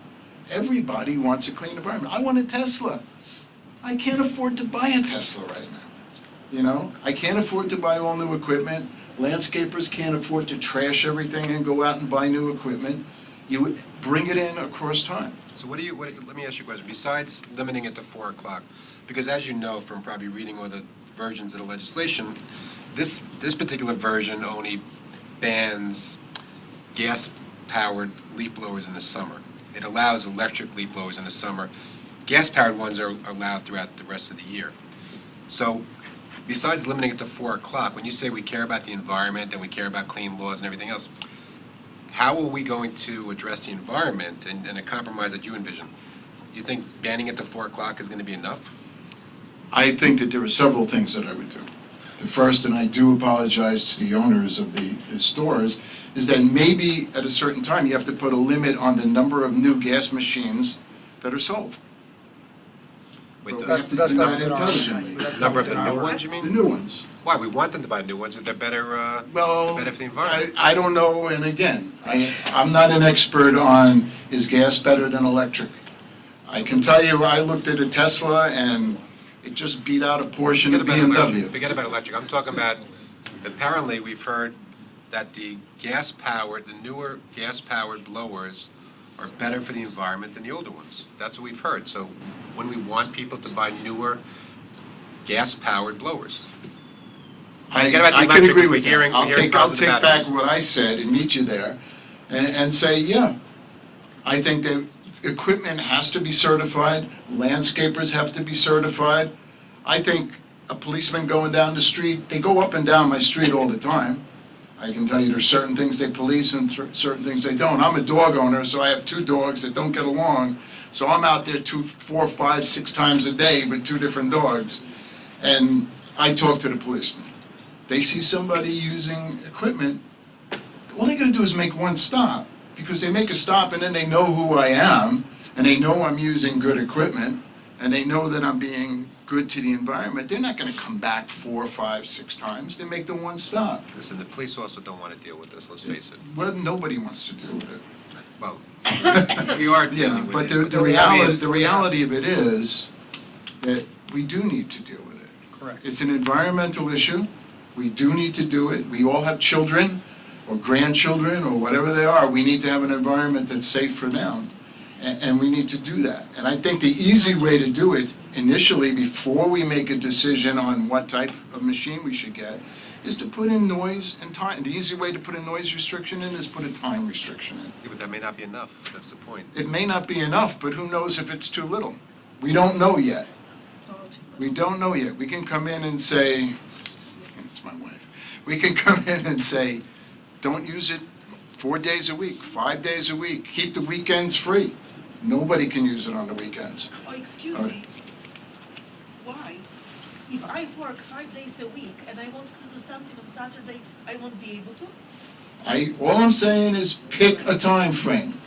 Everybody wants a clean environment. I want a Tesla. I can't afford to buy a Tesla right now. You know, I can't afford to buy all new equipment. Landscapers can't afford to trash everything and go out and buy new equipment. You bring it in across time. So let me ask you a question. Besides limiting it to 4 o'clock, because as you know from probably reading all the versions of the legislation, this particular version only bans gas-powered leaf blowers in the summer. It allows electric leaf blowers in the summer. Gas-powered ones are allowed throughout the rest of the year. So besides limiting it to 4 o'clock, when you say we care about the environment and we care about clean laws and everything else, how are we going to address the environment and a compromise that you envision? You think banning it to 4 o'clock is going to be enough? I think that there are several things that I would do. The first, and I do apologize to the owners of the stores, is that maybe at a certain time you have to put a limit on the number of new gas machines that are sold. Wait, We have to do that intelligently. Number of the new ones, you mean? The new ones. Why? We want them to buy new ones if they're better, Well, better for the environment. I don't know, and again, I'm not an expert on is gas better than electric. I can tell you, I looked at a Tesla and it just beat out a portion of BMW. Forget about electric. I'm talking about, apparently we've heard that the newer gas-powered blowers are better for the environment than the older ones. That's what we've heard. So when we want people to buy newer gas-powered blowers. I Forget about the can electric, agree because with we're hearing- that. we're hearing I'll positive take back batteries. what I said and meet you there and say, yeah, I think that equipment has to be certified, landscapers have to be certified. I think a policeman going down the street, they go up and down my street all the time. I can tell you there's certain things they police and certain things they don't. I'm a dog owner, so I have 2 dogs that don't get along. So I'm out there 2, 4, 5, 6 times a day with 2 different dogs. And I talk to the policeman. They see somebody using equipment, all they gotta do is make one stop. Because they make a stop and then they know who I am, and they know I'm using good equipment, and they know that I'm being good to the environment. They're not gonna come back 4, 5, 6 times. They make the one stop. Listen, the police also don't want to deal with this, let's face it. Well, nobody wants to deal with it. Well, we are Yeah, dealing with but it. the reality of it is that we do need to deal with it. Correct. It's an environmental issue. We do need to do it. We all have children or grandchildren or whatever they are. We need to have an environment that's safe for them. And we need to do that. And I think the easy way to do it initially, before we make a decision on what type of machine we should get, is to put in noise and time. The easy way to put a noise restriction in is put a time restriction in. Yeah, but that may not be enough, that's the point. It may not be enough, but who knows if it's too little? We don't know yet. We don't know yet. We can come in and say, it's my wife, we can come in and say, don't use it 4 days a week, 5 days a week, keep the weekends free. Nobody can use it on the weekends. Oh, excuse All right. me. Why? If I work 5 days a week and I want to do something on Saturday, I won't be able to? All I'm saying is pick a time frame.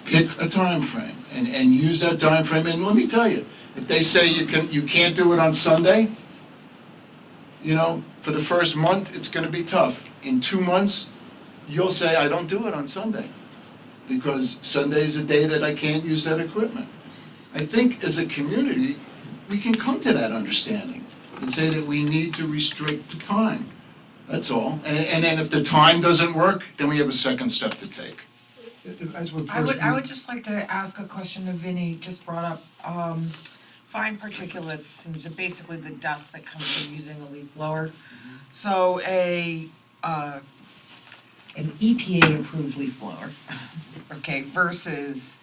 Pick a time frame and use that time frame. And let me tell you, if they say you can't do it on Sunday, you know, for the first month, it's gonna be tough. In 2 months, you'll say, I don't do it on Sunday, because Sunday is a day that I can't use that equipment. I think as a community, we can come to that understanding and say that we need to restrict the time. That's all. And then if the time doesn't work, then we have a second step to take. I would just like to ask a question to Vinnie, just brought up, fine particulates, and so basically the dust that comes from using a leaf blower. So an EPA-approved leaf blower, okay, versus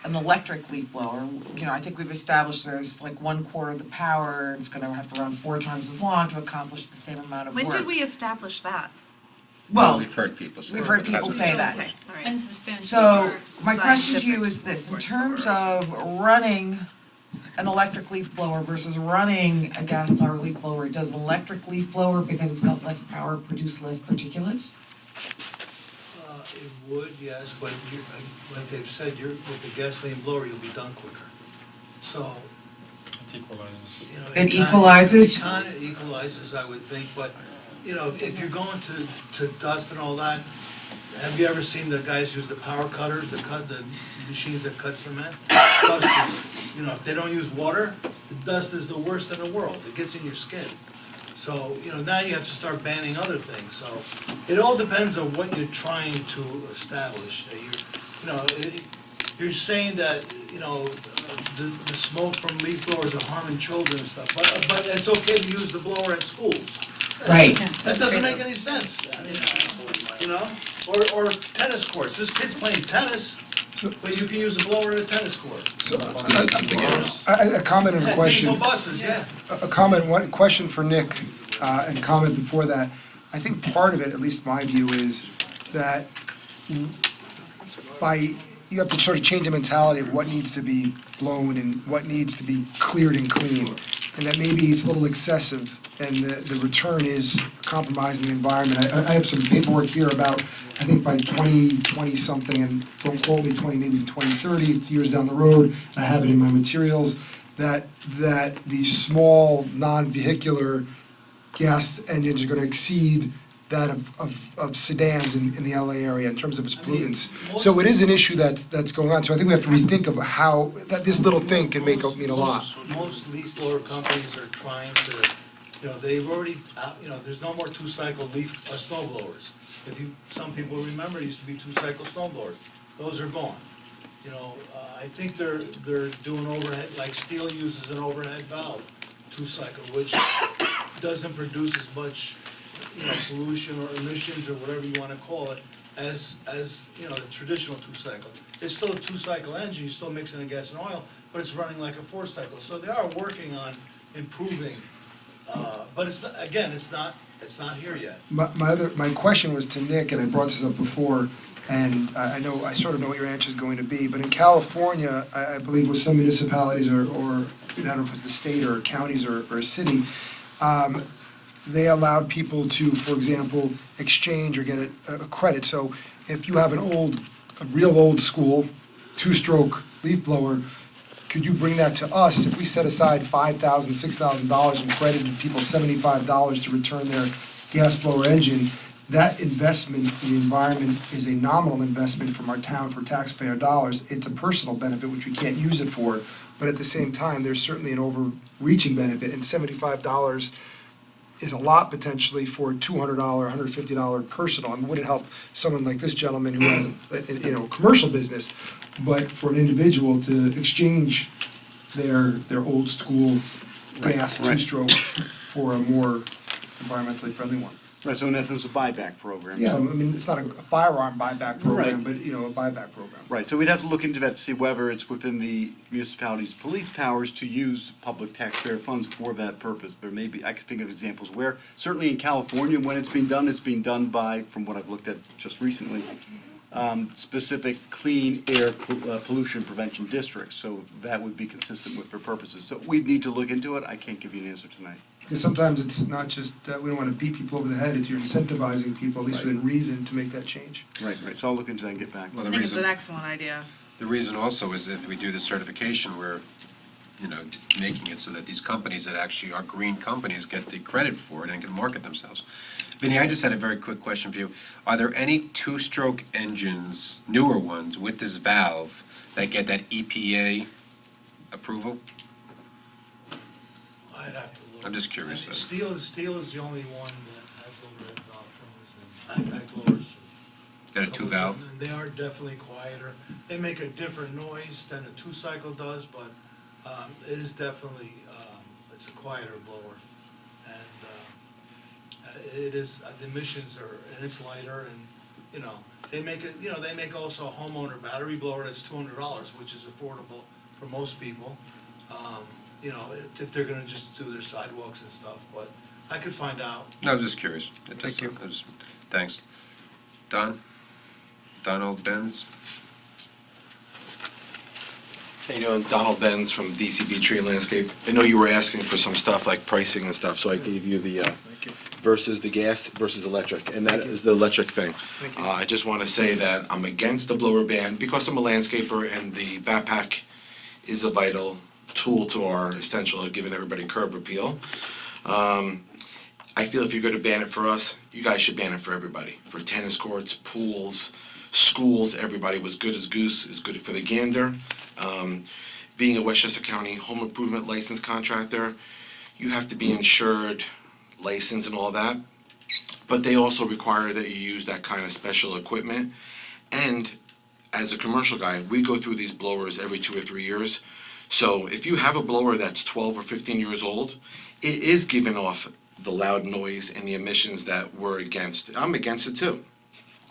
an electric leaf blower, you know, I think we've established there's like 1/4 of the power, it's gonna have to run 4 times as long to accomplish the same amount of work. When did we establish that? Well, We've heard people say we've it, heard but it people hasn't say been that. Okay, all right. Unsubstantiated. So, my Or question to you scientific is this, in reports terms that of running an electric leaf blower versus running a gas powered leaf blower, does an electric leaf blower, because it's got less power, produce less particulates? It would, yes, but like they've said, with the gasoline blower, you'll be done quicker. So, you know. It equalizes? It kind of equalizes, I would think, but, you know, if you're going to dust and all that, have you ever seen the guys use the power cutters, the machines that cut cement? Dust is, you know, if they don't use water, the dust is the worst in the world. It gets in your skin. So, you know, now you have to start banning other things. So it all depends on what you're trying to establish. You're saying that, you know, the smoke from leaf blowers are harming children and stuff, but it's okay to use the blower at schools. Right. That doesn't make any sense. I mean, you know, or tennis courts. This kid's playing tennis, but you can use a blower at a tennis court. So, a comment and a question. Diesel buses, yeah. A comment, one question for Nick, and comment before that. I think part of it, at least my view, is that you have to sort of change the mentality of what needs to be blown and what needs to be cleared and cleaned. And that maybe it's a little excessive and the return is compromising the environment. I have some paperwork here about, I think by 2020 something, and don't quote me, maybe 2030, it's years down the road, and I have it in my materials, that the small, non-vehicular gas engines are gonna exceed that of sedans in the LA area in terms of its pollutants. So it is an issue that's going on, so I think we have to rethink of how, that this little thing can mean a lot. Most leaf blower companies are trying to, you know, they've already, you know, there's no more two-cycle snow blowers. Some people remember, it used to be two-cycle snow blowers. Those are gone. You know, I think they're doing overhead, like steel uses an overhead valve, two-cycle, which doesn't produce as much, you know, pollution or emissions or whatever you wanna call it, as, you know, the traditional two-cycle. It's still a two-cycle engine, you're still mixing in gas and oil, but it's running like a four-cycle. So they are working on improving, but it's, again, it's not here yet. My question was to Nick, and I brought this up before, and I sort of know what your answer is going to be, but in California, I believe with some municipalities or I don't know if it's the state or counties or a city, they allowed people to, for example, exchange or get a credit. So if you have a real old school, two-stroke leaf blower, could you bring that to us if we set aside $5,000, $6,000 and credited people $75 to return their gas blower engine? That investment in the environment is a nominal investment from our town for taxpayer dollars. It's a personal benefit, which we can't use it for, but at the same time, there's certainly an overreaching benefit, and $75 is a lot potentially for $200, $150 personal. I mean, it wouldn't help someone like this gentleman who has a commercial business, but for an individual to exchange their old school gas Right. two-stroke for a more environmentally friendly one. Right, so in essence, a buyback program. Yeah, I mean, it's not a firearm buyback program, Right. but, a buyback program. Right, so we'd have to look into that to see whether it's within the municipality's police powers to use public taxpayer funds for that purpose. There may be, I could think of examples where, certainly in California, when it's being done by, from what I've looked at just recently, specific clean air pollution prevention districts. So that would be consistent with their purposes. So we'd need to look into it. I can't give you an answer tonight. Because sometimes it's not just that we don't want to beat people over the head, it's you're incentivizing people, at least within reason, to make that change. Right, so I'll look into that and get back. Well, I the think it's reason, an excellent idea. the reason also is if we do the certification, we're, making it so that these companies that actually are green companies get the credit for it and can market themselves. Vinny, I just had a very quick question for you. Are there any two-stroke engines, newer ones, with this valve that get that EPA approval? I'd have to look. I'm just curious. Steel is the only one that has the red valve from us, and backpack blowers. Got a two-valve? And they are definitely quieter. They make a different noise than a two-cycle does, but it is definitely, it's a quieter blower. And it is, the emissions are, and it's lighter, and, they make also a homeowner battery blower that's $200, which is affordable for most people. If they're gonna just do their sidewalks and stuff, but I could find out. No, I was just curious. Thank you. Thanks. Don? Donald Benz? How you doing? Donald Benz from DCB Tree Landscape. I know you were asking for some stuff like pricing and stuff, so I gave you the versus the gas versus electric, and that is the electric thing. I just want to say that I'm against the blower ban because I'm a landscaper, and the backpack is a vital tool to our essential of giving everybody curb appeal. I feel if you're going to ban it for us, you guys should ban it for everybody. For tennis courts, pools, schools, everybody. Was good as goose is good for the gander. Being a Westchester County home improvement license contractor, you have to be insured, licensed and all that. But they also require that you use that kind of special equipment. And as a commercial guy, we go through these blowers every 2 or 3 years. So if you have a blower that's 12 or 15 years old, it is giving off the loud noise and the emissions that we're against. I'm against it too.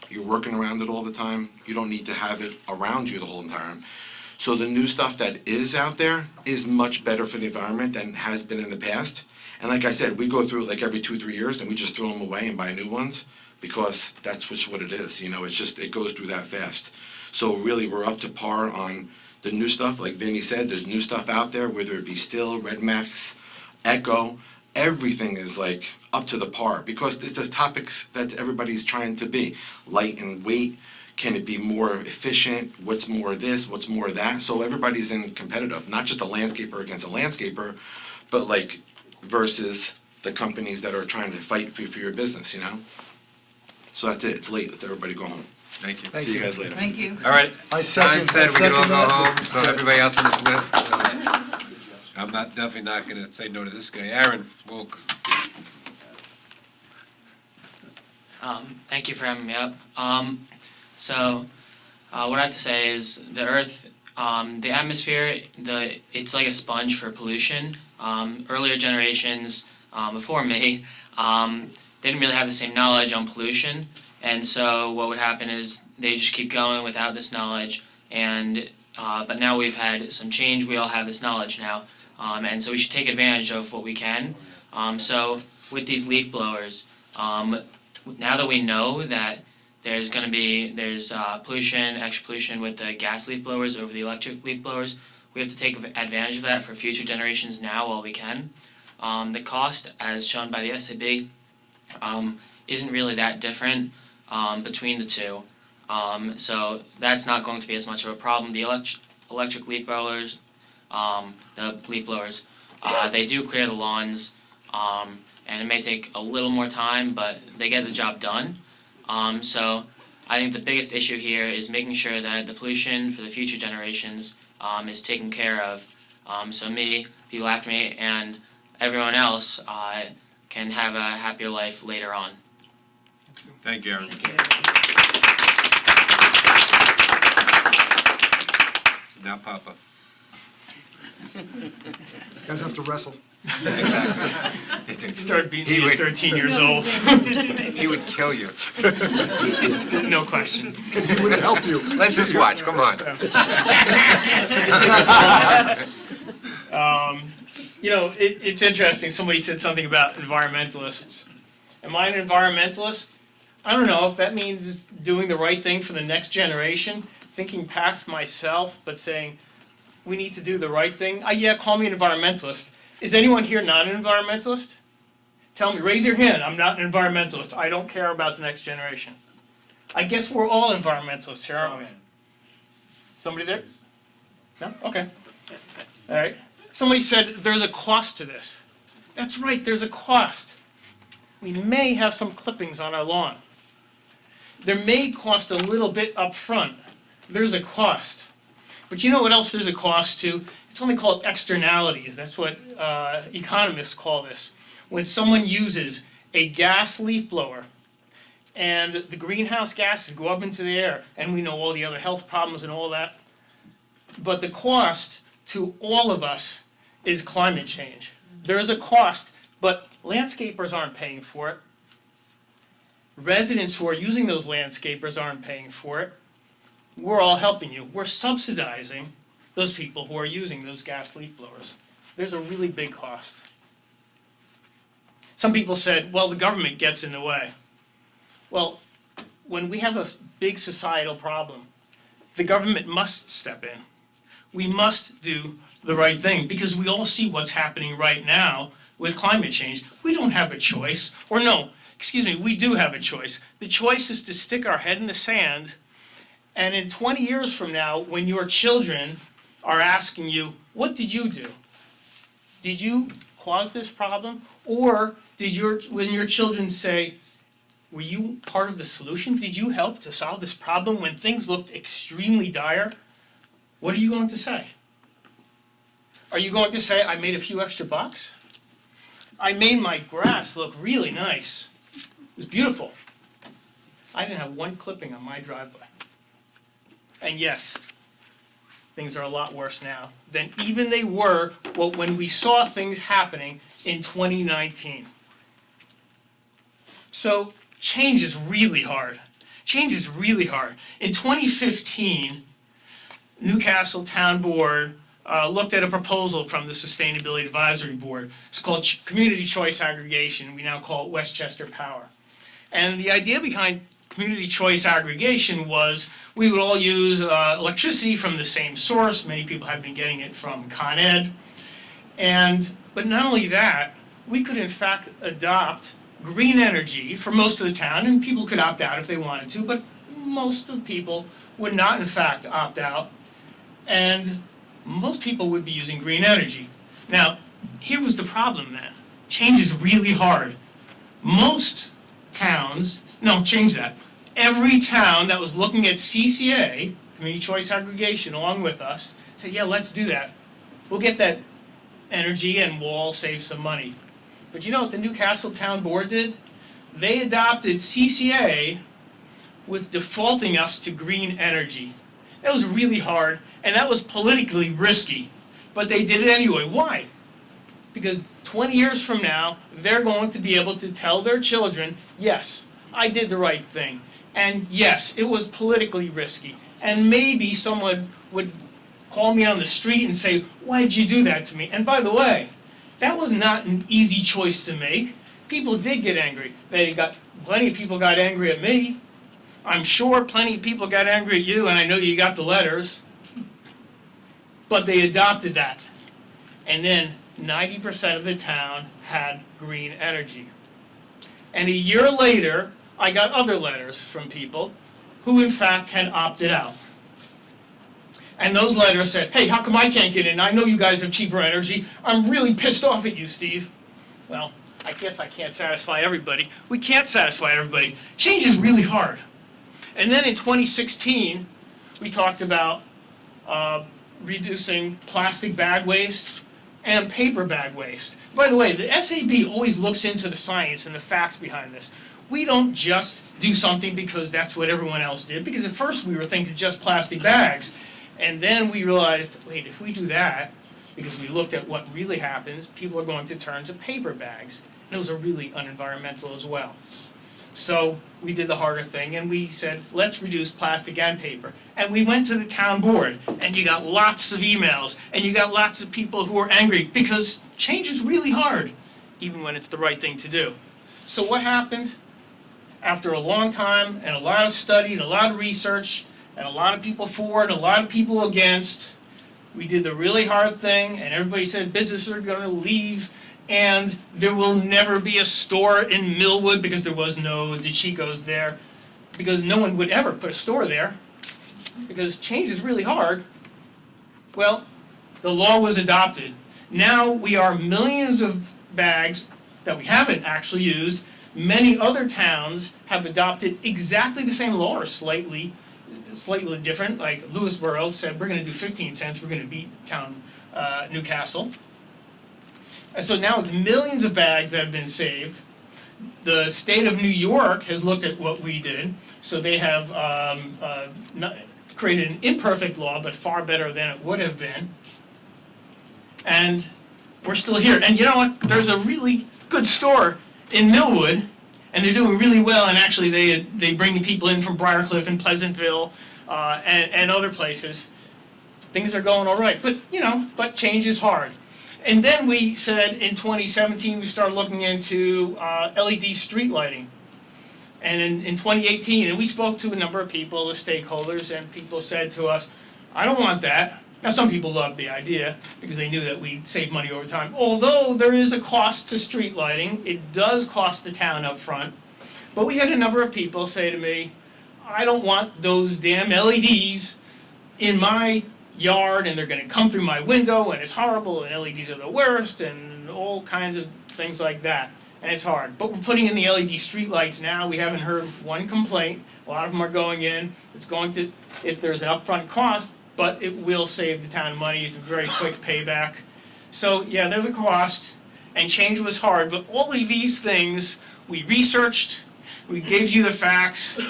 You're working around it all the time. You don't need to have it around you the whole entire time. So the new stuff that is out there is much better for the environment than has been in the past. And like I said, we go through it like every 2 or 3 years and we just throw them away and buy new ones because that's just what it is. It's just, it goes through that fast. So really, we're up to par on the new stuff. Like Vinny said, there's new stuff out there, whether it be Still, Red Max, Echo, everything is like up to the par because it's the topics that everybody's trying to be. Light and weight, can it be more efficient? What's more of this? What's more of that? So everybody's in competitive, not just a landscaper against a landscaper, but like versus the companies that are trying to fight for your business, So that's it. It's late. Let's everybody go home. Thank you. See you guys later. Thank you. All right. I second- Don said we can all I second go that. home, so everybody else on this list. I'm definitely not gonna say no to this guy. Aaron Wolk. Thank you for having me up. What I have to say is the Earth, the atmosphere, it's like a sponge for pollution. Earlier generations before me didn't really have the same knowledge on pollution, and so what would happen is they just keep going without this knowledge. But now we've had some change. We all have this knowledge now, and so we should take advantage of what we can. So with these leaf blowers, now that we know that there's pollution, extra pollution with the gas leaf blowers over the electric leaf blowers, we have to take advantage of that for future generations now while we can. The cost, as shown by the SAB, isn't really that different between the two. So that's not going to be as much of a problem. The electric leaf blowers, they do clear the lawns, and it may take a little more time, but they get the job done. So I think the biggest issue here is making sure that the pollution for the future generations is taken care of. So me, people after me, and everyone else can have a happier life later on. Thank you, Aaron. Now, Papa. You guys have to wrestle. Exactly. Start beating me at 13 years old. He would kill you. No question. He would help you. Let's just watch, come on. You know, it's interesting, somebody said something about environmentalists. Am I an environmentalist? I don't know if that means doing the right thing for the next generation, thinking past myself, but saying, we need to do the right thing. Yeah, call me an environmentalist. Is anyone here not an environmentalist? Tell me, raise your hand, I'm not an environmentalist. I don't care about the next generation. I guess we're all environmentalists here, aren't we? Somebody there? No? Okay. All right. Somebody said there's a cost to this. That's right, there's a cost. We may have some clippings on our lawn. There may cost a little bit up front. There's a cost. But you know what else there's a cost to? It's something called externalities. That's what economists call this. When someone uses a gas leaf blower and the greenhouse gases go up into the air, and we know all the other health problems and all that, but the cost to all of us is climate change. There is a cost, but landscapers aren't paying for it. Residents who are using those landscapers aren't paying for it. We're all helping you. We're subsidizing those people who are using those gas leaf blowers. There's a really big cost. Some people said, well, the government gets in the way. Well, when we have a big societal problem, the government must step in. We must do the right thing because we all see what's happening right now with climate change. We don't have a choice, or no, excuse me, we do have a choice. The choice is to stick our head in the sand, and in 20 years from now, when your children are asking you, what did you do? Did you cause this problem? Or when your children say, were you part of the solution? Did you help to solve this problem when things looked extremely dire? What are you going to say? Are you going to say, I made a few extra bucks? I made my grass look really nice. It was beautiful. I didn't have one clipping on my driveway. And yes, things are a lot worse now than even they were when we saw things happening in 2019. So change is really hard. Change is really hard. In 2015, Newcastle Town Board looked at a proposal from the Sustainability Advisory Board. It's called Community Choice Aggregation. We now call it Westchester Power. And the idea behind community choice aggregation was we would all use electricity from the same source. Many people have been getting it from Con Ed. But not only that, we could in fact adopt green energy for most of the town, and people could opt out if they wanted to, but most of the people would not in fact opt out, and most people would be using green energy. Now, here was the problem then. Change is really hard. Most towns, no, change that. Every town that was looking at CCA, Community Choice Aggregation, along with us, said, yeah, let's do that. We'll get that energy and we'll all save some money. But you know what the Newcastle Town Board did? They adopted CCA with defaulting us to green energy. That was really hard, and that was politically risky. But they did it anyway. Why? Because 20 years from now, they're going to be able to tell their children, yes, I did the right thing. And yes, it was politically risky. And maybe someone would call me on the street and say, why did you do that to me? And by the way, that was not an easy choice to make. People did get angry. Plenty of people got angry at me. I'm sure plenty of people got angry at you, and I know you got the letters. But they adopted that. And then 90% of the town had green energy. And a year later, I got other letters from people who in fact had opted out. And those letters said, hey, how come I can't get in? I know you guys have cheaper energy. I'm really pissed off at you, Steve. Well, I guess I can't satisfy everybody. We can't satisfy everybody. Change is really hard. And then in 2016, we talked about reducing plastic bag waste and paper bag waste. By the way, the SAB always looks into the science and the facts behind this. We don't just do something because that's what everyone else did, because at first we were thinking just plastic bags, and then we realized, wait, if we do that, because we looked at what really happens, people are going to turn to paper bags. And those are really unenvironmental as well. So we did the harder thing and we said, let's reduce plastic and paper. And we went to the town board and you got lots of emails and you got lots of people who are angry because change is really hard, even when it's the right thing to do. So what happened? After a long time and a lot of study and a lot of research and a lot of people for and a lot of people against, we did the really hard thing and everybody said businesses are going to leave and there will never be a store in Millwood because there was no DeChico's there, because no one would ever put a store there because change is really hard. Well, the law was adopted. Now we are millions of bags that we haven't actually used. Many other towns have adopted exactly the same law or slightly different. Like Lewisboro said, we're going to do 15 cents. We're going to beat town Newcastle. And so now it's millions of bags that have been saved. The state of New York has looked at what we did. So they have created an imperfect law, but far better than it would have been. And we're still here. And you know what? There's a really good store in Millwood, and they're doing really well. And actually, they bring people in from Briarcliff and Pleasantville and other places. Things are going all right, but change is hard. And then we said in 2017 we started looking into LED street lighting. And in 2018, and we spoke to a number of people, the stakeholders, and people said to us, I don't want that. Now some people loved the idea because they knew that we'd save money over time. Although there is a cost to street lighting, it does cost the town up front. But we had a number of people say to me, I don't want those damn LEDs in my yard and they're going to come through my window and it's horrible and LEDs are the worst and all kinds of things like that. And it's hard. But we're putting in the LED streetlights now. We haven't heard one complaint. A lot of them are going in. It's going to, if there's an upfront cost, but it will save the town money. It's a very quick payback. So yeah, there's a cost and change was hard. But all of these things we researched, we gave you the facts.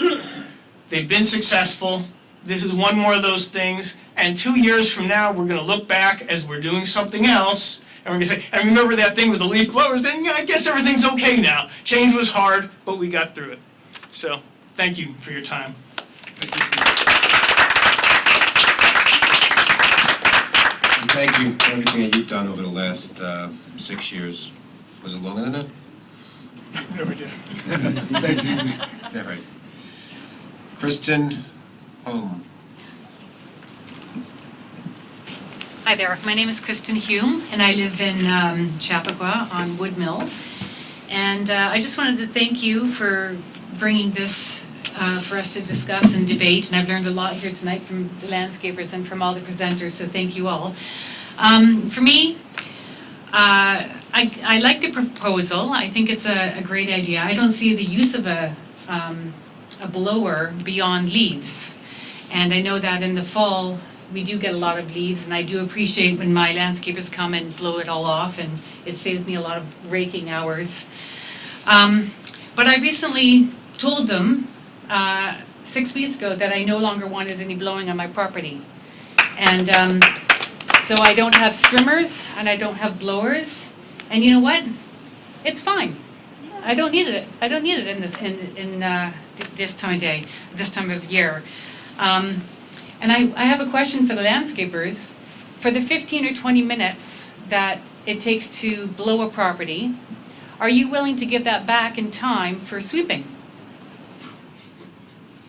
They've been successful. This is one more of those things, and 2 years from now, we're going to look back as we're doing something else, and we're going to say, and remember that thing with the leaf blowers, and I guess everything's okay now. Change was hard, but we got through it. So, thank you for your time. And thank you for everything that you've done over the last 6 years. Was it longer than that? Never did. Thank you. All right. Kristen Home. Hi there, my name is Kristen Hume, and I live in Chappaqua on Wood Mill. And I just wanted to thank you for bringing this for us to discuss and debate. And I've learned a lot here tonight from the landscapers and from all the presenters, so thank you all. For me, I like the proposal. I think it's a great idea. I don't see the use of a blower beyond leaves. And I know that in the fall, we do get a lot of leaves, and I do appreciate when my landscapers come and blow it all off, and it saves me a lot of raking hours. But I recently told them 6 weeks ago that I no longer wanted any blowing on my property. And so I don't have strimmers, and I don't have blowers, and you know what? It's fine. I don't need it. I don't need it in this time of day, this time of year. And I have a question for the landscapers. For the 15 or 20 minutes that it takes to blow a property, are you willing to give that back in time for sweeping?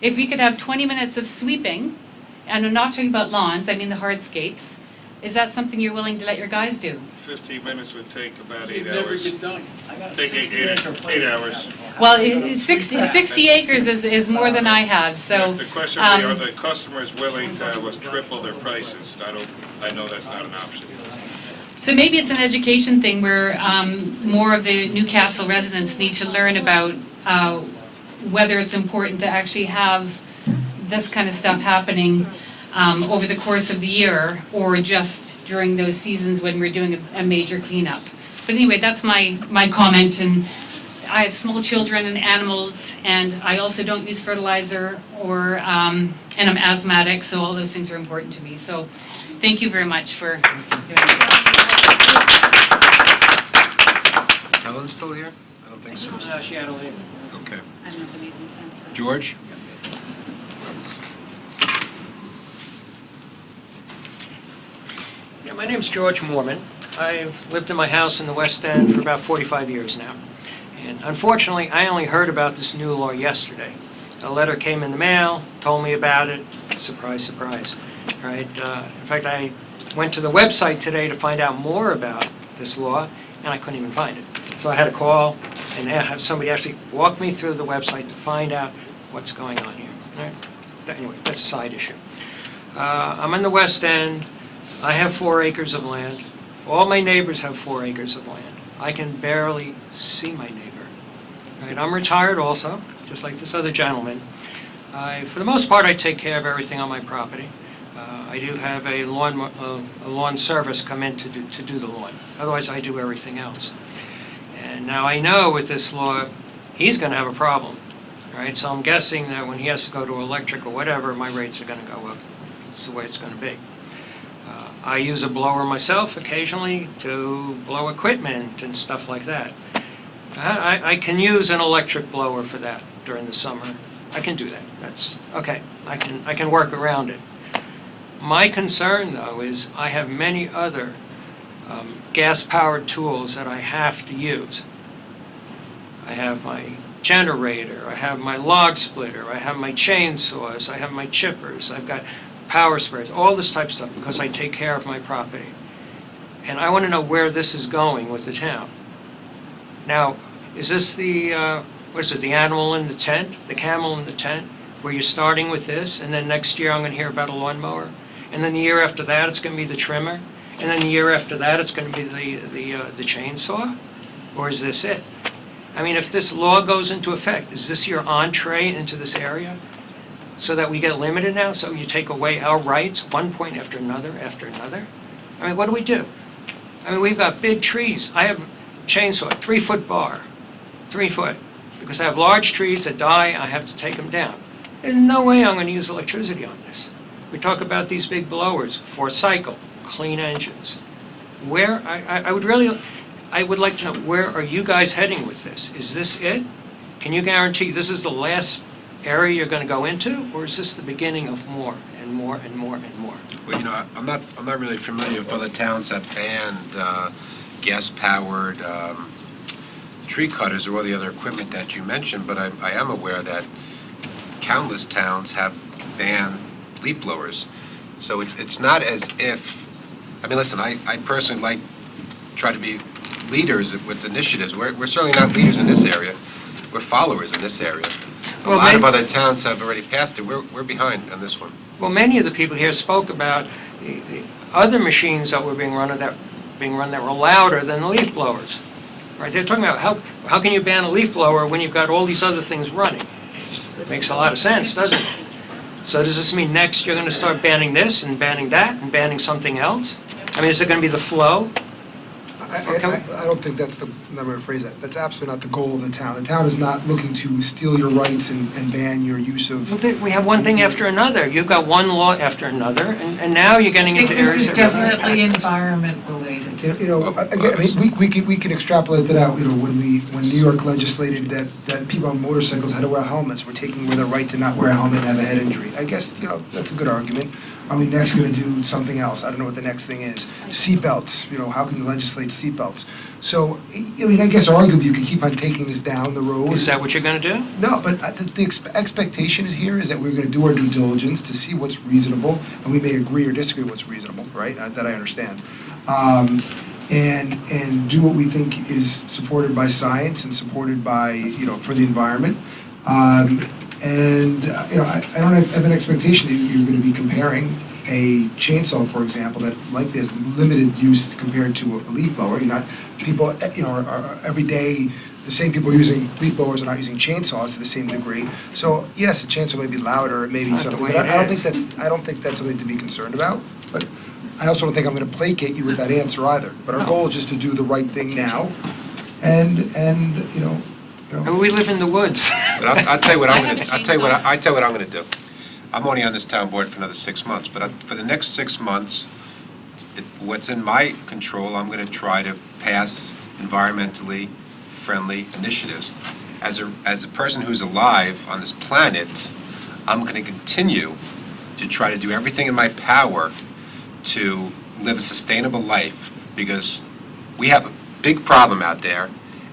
If we could have 20 minutes of sweeping, and I'm not talking about lawns, I mean the hardscapes, is that something you're willing to let your guys do? 15 minutes would take about 8 Never hours. been done. Take 8 hours. Well, 60 acres is more than I have, so. The question would be, are the customers willing to have us triple their prices? I know that's not an option. So maybe it's an education thing where more of the Newcastle residents need to learn about whether it's important to actually have this kind of stuff happening over the course of the year, or just during those seasons when we're doing a major cleanup. But anyway, that's my comment, and I have small children and animals, and I also don't use fertilizer or, and I'm asthmatic, so all those things are important to me. So thank you very much for. Is Helen still here? I don't think so. No, she had to leave. Okay. I don't know if it made any sense. George? Yeah, my name's George Mormon. I've lived in my house in the West End for about 45 years now. And unfortunately, I only heard about this new law yesterday. A letter came in the mail, told me about it. Surprise, surprise. Right? In fact, I went to the website today to find out more about this law, and I couldn't even find it. So I had to call and have somebody actually walk me through the website to find out what's going on here. Right? Anyway, that's a side issue. I'm in the West End. I have 4 acres of land. All my neighbors have 4 acres of land. I can barely see my neighbor. Right? I'm retired also, just like this other gentleman. For the most part, I take care of everything on my property. I do have a lawn service come in to do the lawn. Otherwise, I do everything else. And now I know with this law, he's going to have a problem. Right? So I'm guessing that when he has to go to electric or whatever, my rates are going to go up. It's the way it's going to be. I use a blower myself occasionally to blow equipment and stuff like that. I can use an electric blower for that during the summer. I can do that. That's okay. I can work around it. My concern, though, is I have many other gas-powered tools that I have to use. I have my generator, I have my log splitter, I have my chainsaws, I have my chippers, I've got power sprays, all this type of stuff because I take care of my property. And I want to know where this is going with the town. Now, is this the, what is it, the animal in the tent, the camel in the tent, where you're starting with this, and then next year I'm going to hear about a lawnmower, and then the year after that it's going to be the trimmer, and then the year after that it's going to be the chainsaw? Or is this it? I mean, if this law goes into effect, is this your entree into this area? So that we get limited now, so you take away our rights, one point after another after another? I mean, what do we do? I mean, we've got big trees. I have chainsaw, 3-foot bar, 3 foot. Because I have large trees that die, I have to take them down. There's no way I'm going to use electricity on this. We talk about these big blowers, 4-cycle, clean engines. Where, I would like to know, where are you guys heading with this? Is this it? Can you guarantee this is the last area you're going to go into, or is this the beginning of more and more and more and more? Well, you know, I'm not really familiar if other towns have banned gas-powered tree cutters or all the other equipment that you mentioned, but I am aware that countless towns have banned leaf blowers. So it's not as if, I mean, listen, I personally try to be leaders with initiatives. We're certainly not leaders in this area. We're followers in this area. A lot of other towns have already passed it. We're behind on this one. Well, many of the people here spoke about the other machines that were being run that were louder than the leaf blowers. Right? They're talking about how can you ban a leaf blower when you've got all these other things running? Makes a lot of sense, doesn't it? So does this mean next you're going to start banning this and banning that and banning something else? I mean, is it going to be the flow? I don't think that's the, let me rephrase that. That's absolutely not the goal of the town. The town is not looking to steal your rights and ban your use of. We have one thing after another. You've got one law after another, and now you're getting into areas that. This is definitely environment related. You know, again, I mean, we can extrapolate that out. You know, when New York legislated that people on motorcycles had to wear helmets, we're taking away their right to not wear a helmet and have a head injury. I guess, you know, that's a good argument. Are we next going to do something else? I don't know what the next thing is. Seatbelts, you know, how can you legislate seatbelts? So, I mean, I guess arguably you could keep on taking this down the road. Is that what you're going to do? No, but the expectation is here is that we're going to do our due diligence to see what's reasonable, and we may agree or disagree what's reasonable, right? That I understand. And do what we think is supported by science and supported by, you know, for the environment. You know, I don't have an expectation that you're going to be comparing a chainsaw, for example, that likely has limited use compared to a leaf blower. You're not, people, you know, are every day, the same people using leaf blowers are not using chainsaws to the same degree. So yes, a chainsaw may be louder, it may be something, but I don't think that's something to be concerned about. But I also don't think I'm gonna placate you with that answer either, but our goal is just to do the right thing now, and, you know. And we live in the woods. But I'll tell you what I I'm have gonna, a I'll tell you what, chainsaw. I tell you what I'm gonna do. I'm only on this town board for another 6 months, but for the next 6 months, what's in my control, I'm gonna try to pass environmentally friendly initiatives. As a person who's alive on this planet, I'm gonna continue to try to do everything in my power to live a sustainable life, because we have a big problem out there,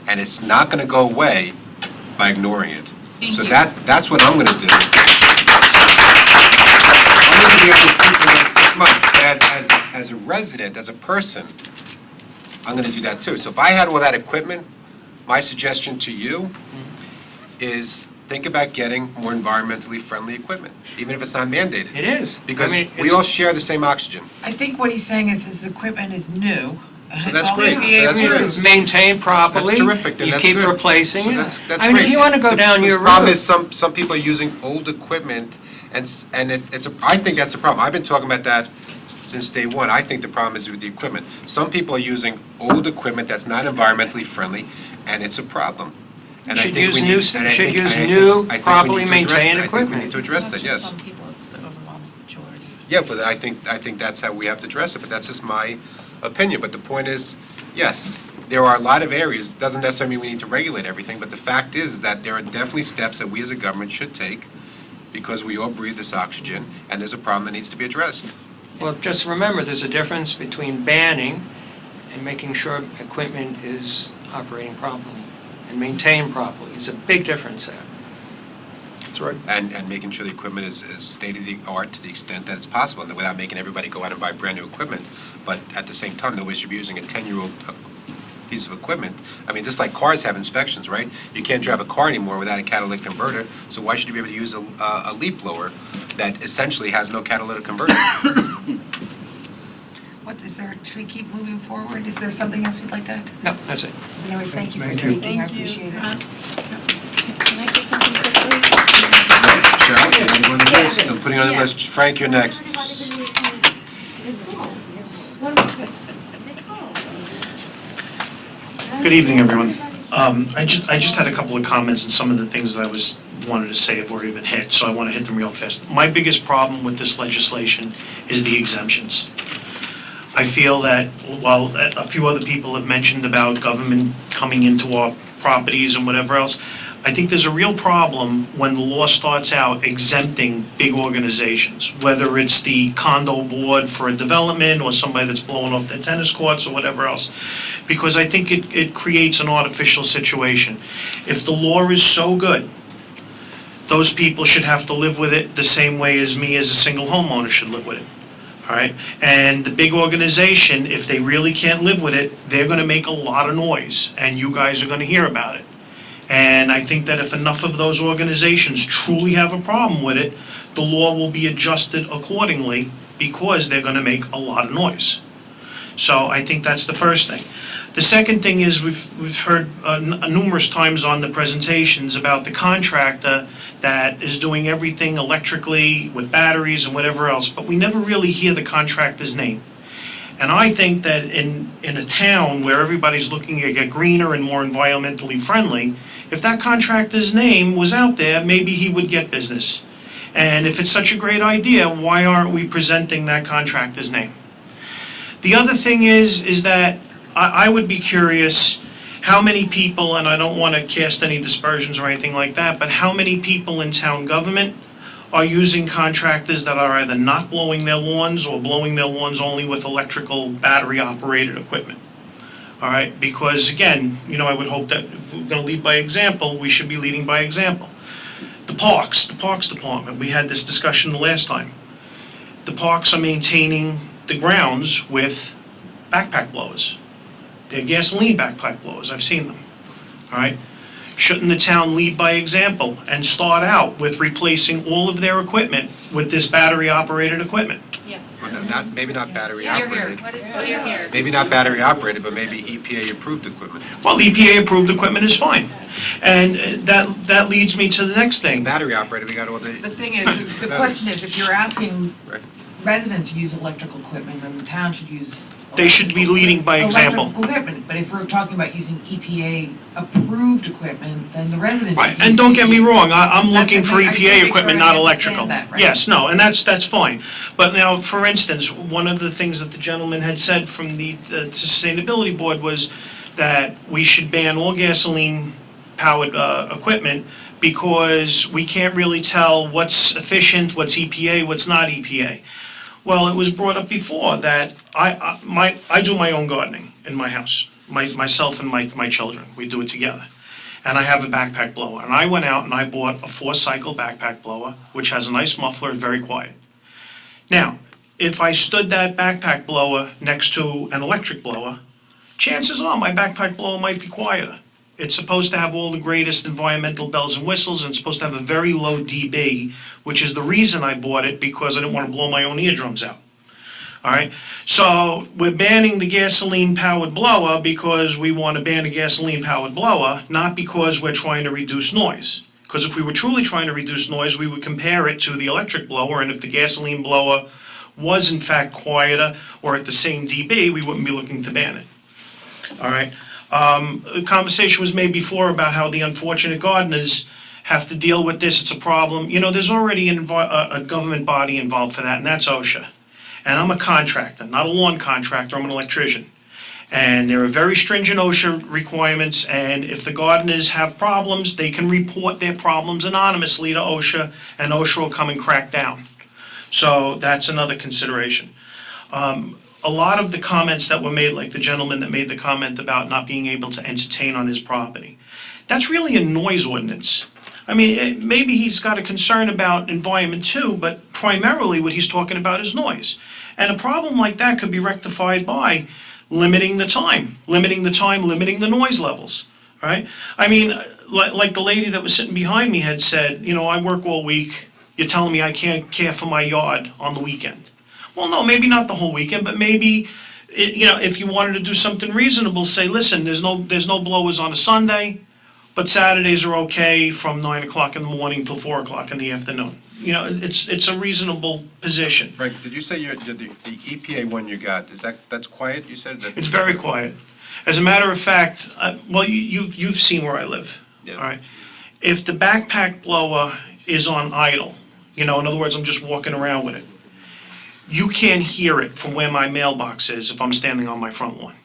and it's not gonna go away by ignoring it. Thank So you. that's what I'm gonna do. I'm gonna be able to see for the next 6 months, as a resident, as a person, I'm gonna do that too. So if I had all that equipment, my suggestion to you is think about getting more environmentally friendly equipment, even if it's not mandated. It is. Because I mean, we it's- all share the same oxygen. I think what he's saying is his equipment is new. and So it's that's all great. gonna be So that's able to- great. It's maintained properly. That's terrific, then You that's keep good. replacing So it. that's I mean, if great. you wanna go The- down your The problem route. is some people are using old equipment, and I think that's the problem. I've been talking about that since day one. I think the problem is with the equipment. Some people are using old equipment that's not environmentally friendly, and it's a problem. And I Should think use we new- need- and I should think- use I think- new, I think we properly need to address maintained that. I think we equipment. need to address that, yes. Some people, it's the overwhelming majority. Yeah, but I think that's how we have to address it, but that's just my opinion. But the point is, yes, there are a lot of areas, doesn't necessarily mean we need to regulate everything, but the fact is that there are definitely steps that we as a government should take, because we all breathe this oxygen, and there's a problem that needs to be addressed. Well, just remember, there's a difference between banning and making sure equipment is operating properly and maintained properly. It's a big difference there. That's right. And making sure the equipment is state-of-the-art to the extent that it's possible, and without making everybody go out and buy brand-new equipment. But at the same time, nobody should be using a 10-year-old piece of equipment. I mean, just like cars have inspections, right? You can't drive a car anymore without a catalytic converter, so why should you be able to use a leaf blower that essentially has no catalytic converter? What is there, should we keep moving forward? Is there something else you'd like to add? No, that's it. Anyways, thank you for Thank you. speaking, I Thank you. appreciate it. Can I say something quickly? Cheryl, you're on the list, I'm putting on the list. Frank, you're next. Good evening, everyone. I just had a couple of comments, and some of the things that I wanted to say have already been hit, so I want to hit them real fast. My biggest problem with this legislation is the exemptions. I feel that while a few other people have mentioned about government coming into our properties and whatever else, I think there's a real problem when the law starts out exempting big organizations, whether it's the condo board for a development or somebody that's blowing off their tennis courts or whatever else. Because I think it creates an artificial situation. If the law is so good, those people should have to live with it the same way as me as a single homeowner should live with it. All right? And the big organization, if they really can't live with it, they're gonna make a lot of noise, and you guys are gonna hear about it. And I think that if enough of those organizations truly have a problem with it, the law will be adjusted accordingly because they're gonna make a lot of noise. So I think that's the first thing. The second thing is we've heard numerous times on the presentations about the contractor that is doing everything electrically with batteries and whatever else, but we never really hear the contractor's name. And I think that in a town where everybody's looking to get greener and more environmentally friendly, if that contractor's name was out there, maybe he would get business. And if it's such a great idea, why aren't we presenting that contractor's name? The other thing is that I would be curious how many people, and I don't want to cast any dispersions or anything like that, but how many people in town government are using contractors that are either not blowing their lawns or blowing their lawns only with electrical battery-operated equipment? All right, because again, I would hope that if we're gonna lead by example, we should be leading by example. The Parks Department, we had this discussion the last time. The parks are maintaining the grounds with backpack blowers. They're gasoline backpack blowers, I've seen them, all right? Shouldn't the town lead by example and start out with replacing all of their equipment with this battery-operated equipment? Yes. Well, no, maybe not battery You're here. operated. What is you're here? Maybe not battery operated, but maybe EPA approved equipment. Well, EPA-approved equipment is fine. And that leads me to the next thing. Battery operated, we got all the. The thing is, the question is, if you're asking Right. residents use electrical equipment, then the town should use. They should be leading by example. Electrical equipment, but if we're talking about using EPA-approved equipment, then the residents should Right, use. and don't get me wrong, I'm looking That- for I just wanna EPA make sure equipment, I not understand electrical. that, right? Yes, no, and that's fine. But now, for instance, one of the things that the gentleman had said from the Sustainability Board was that we should ban all gasoline-powered equipment because we can't really tell what's efficient, what's EPA, what's not EPA. Well, it was brought up before that I do my own gardening in my house, myself and my children, we do it together. And I have a backpack blower, and I went out and I bought a 4-cycle backpack blower, which has a nice muffler and very quiet. Now, if I stood that backpack blower next to an electric blower, chances are my backpack blower might be quieter. It's supposed to have all the greatest environmental bells and whistles, and it's supposed to have a very low dB, which is the reason I bought it, because I didn't want to blow my own eardrums out. All right, so we're banning the gasoline-powered blower because we want to ban a gasoline-powered blower, not because we're trying to reduce noise. Because if we were truly trying to reduce noise, we would compare it to the electric blower, and if the gasoline blower was in fact quieter or at the same dB, we wouldn't be looking to ban it. All right. A conversation was made before about how the unfortunate gardeners have to deal with this. It's a problem. You know, there's already a government body involved for that, and that's OSHA. And I'm a contractor, not a lawn contractor, I'm an electrician. And there are very stringent OSHA requirements, and if the gardeners have problems, they can report their problems anonymously to OSHA, and OSHA will come and crack down. So that's another consideration. A lot of the comments that were made, like the gentleman that made the comment about not being able to entertain on his property, that's really a noise ordinance. I mean, maybe he's got a concern about environment too, but primarily what he's talking about is noise. And a problem like that could be rectified by limiting the time, limiting the noise levels, right? I mean, like the lady that was sitting behind me had said, you know, I work all week, you're telling me I can't care for my yard on the weekend. Well, no, maybe not the whole weekend, but maybe, you know, if you wanted to do something reasonable, say, listen, there's no blowers on a Sunday, but Saturdays are okay from 9 o'clock in the morning till 4 o'clock in the afternoon. You know, it's a reasonable position. Frank, did you say the EPA one you got, that's quiet, you said? It's very quiet. As a matter of fact, well, you've seen where I live, all right? If the backpack blower is on idle, you know, in other words, I'm just walking around with it, you can't hear it from where my mailbox is if I'm standing on my front lawn,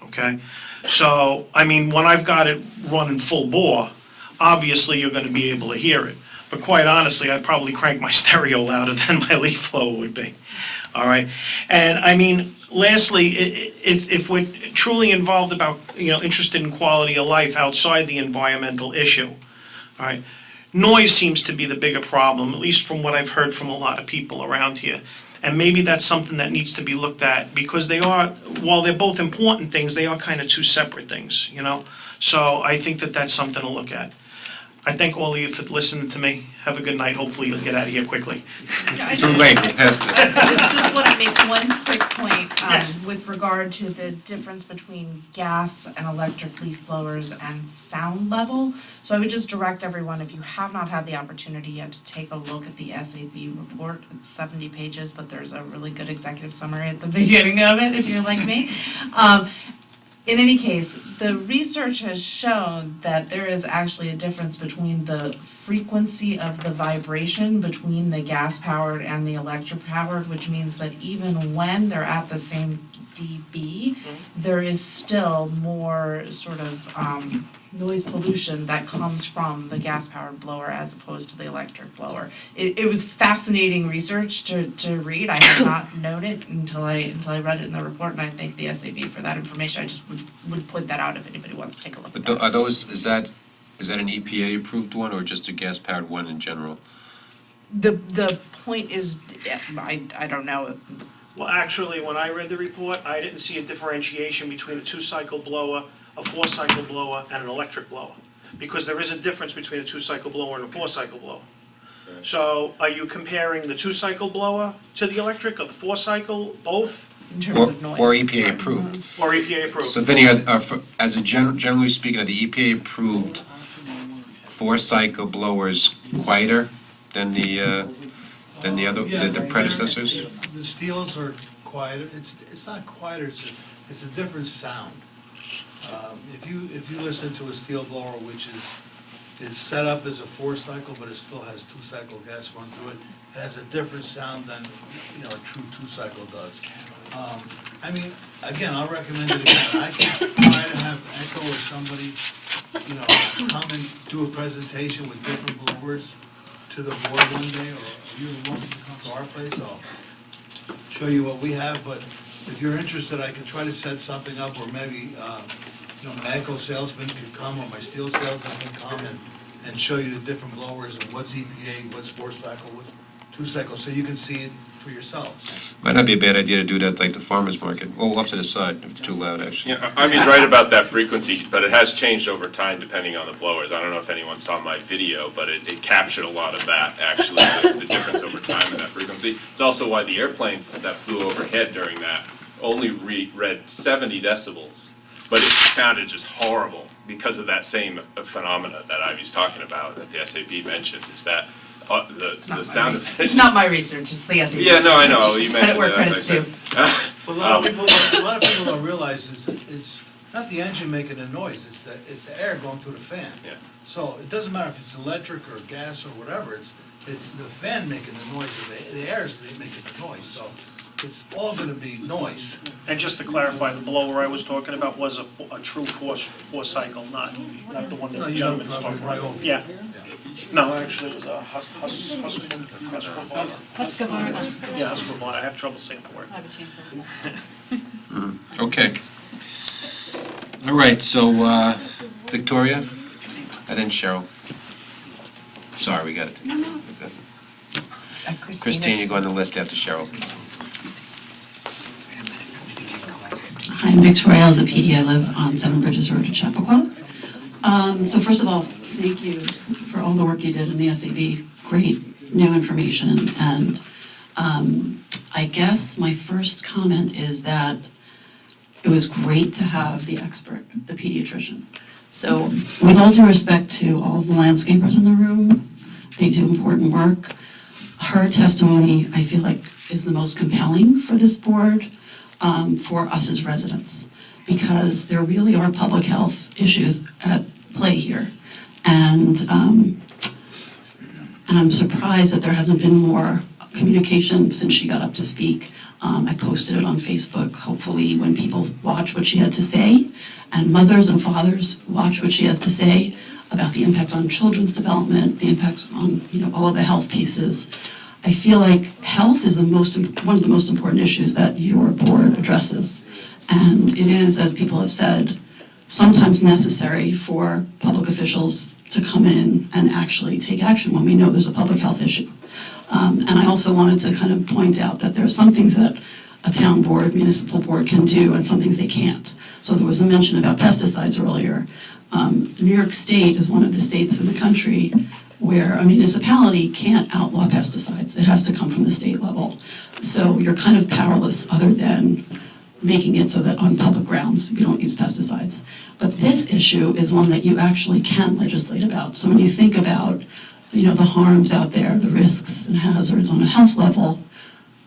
okay? So, I mean, when I've got it running full bore, obviously you're gonna be able to hear it. But quite honestly, I'd probably crank my stereo louder than my leaf blower would be, all right? And I mean, lastly, if we're truly involved about, you know, interested in quality of life outside the environmental issue, all right? Noise seems to be the bigger problem, at least from what I've heard from a lot of people around here. And maybe that's something that needs to be looked at, because they are, while they're both important things, they are kind of two separate things, you know? So I think that that's something to look at. I thank all of you for listening to me. Have a good night. Hopefully you'll get out of here quickly. Too late, we passed it. I just want to make one quick point Yes. with regard to the difference between gas and electric leaf blowers and sound level. So I would just direct everyone, if you have not had the opportunity yet, to take a look at the SAB report. It's 70 pages, but there's a really good executive summary at the beginning of it, if you're like me. In any case, the research has shown that there is actually a difference between the frequency of the vibration between the gas-powered and the electric-powered, which means that even when they're at the same dB, there is still more sort of noise pollution that comes from the gas-powered blower as opposed to the electric blower. It was fascinating research to read. I had not known it until I read it in the report, and I thank the SAB for that information. I just would put that out if anybody wants to take a look at that. Are those, is that an EPA-approved one or just a gas-powered one in general? The point is, I don't know. Well, actually, when I read the report, I didn't see a differentiation between a 2-cycle blower, a 4-cycle blower, and an electric blower. Because there is a difference between a 2-cycle blower and a 4-cycle blower. So are you comparing the 2-cycle blower to the electric, or the 4-cycle, both? In terms of noise. Or EPA-approved? Or EPA-approved? So Vinnie, generally speaking, are the EPA-approved 4-cycle blowers quieter than the than the other, Yeah, the predecessors? The steels are quieter, it's not quieter, it's a different sound. If you listen to a steel blower, which is, it's set up as a 4-cycle, but it still has 2-cycle gas going through it, it has a different sound than, a true 2-cycle does. I mean, again, I'll recommend it again, I can try to have Echo or somebody, come and do a presentation with different blowers to the board one day, or you want to come to our place, I'll show you what we have, but if you're interested, I could try to set something up where maybe, my Echo salesman could come, or my steel salesman can come and show you the different blowers and what's EPA, what's 4-cycle, what's 2-cycle, so you can see it for yourselves. Might not be a bad idea to do that like the farmer's market. Oh, off to the side, if it's too loud, actually. Yeah, Arby's right about that frequency, but it has changed over time depending on the blowers. I don't know if anyone saw my video, but it captured a lot of that, actually, the difference over time in that frequency. It's also why the airplane that flew overhead during that only read 70 decibels, but it sounded just horrible because of that same phenomena that Ivy's talking about, that the SAP mentioned, is that the sound of It's not my research, it's the SAP. Yeah, no, I know, you mentioned Credit where it, credit's due. But a lot of people don't realize it's not the engine making the noise, it's the air going through the fan. Yeah. So it doesn't matter if it's electric or gas or whatever, it's the fan making the noise, or the air is making the noise, so it's all gonna be noise. And just to clarify, the blower I was talking about was a true 4-cycle, not the one that No, the you gentleman don't was talking probably about. right over. Yeah. No, actually, it was a Husqvarna. Husqvarna. Yeah, Husqvarna. I have trouble saying the word. I have a chainsaw. Okay. All right, so Victoria, and then Cheryl. Sorry, we got it. Christine, you go on the list after Cheryl. Hi, I'm Victoria Elzapidi. I live on Seven Bridges Road in Chappaqua. So first of all, thank you for all the work you did in the SAB. Great new information. And I guess my first comment is that it was great to have the expert, the pediatrician. So with all due respect to all the landscapers in the room, they do important work. Her testimony, I feel like, is the most compelling for this board, for us as residents, because there really are public health issues at play here. And I'm surprised that there hasn't been more communication since she got up to speak. I posted it on Facebook. Hopefully when people watch what she had to say, and mothers and fathers watch what she has to say about the impact on children's development, the impact on all of the health pieces. I feel like health is one of the most important issues that your board addresses. And it is, as people have said, sometimes necessary for public officials to come in and actually take action when we know there's a public health issue. And I also wanted to kind of point out that there are some things that a town board, municipal board can do and some things they can't. So there was a mention about pesticides earlier. New York State is one of the states in the country where a municipality can't outlaw pesticides. It has to come from the state level. So you're kind of powerless other than making it so that on public grounds you don't use pesticides. But this issue is one that you actually can legislate about. So when you think about the harms out there, the risks and hazards on a health level,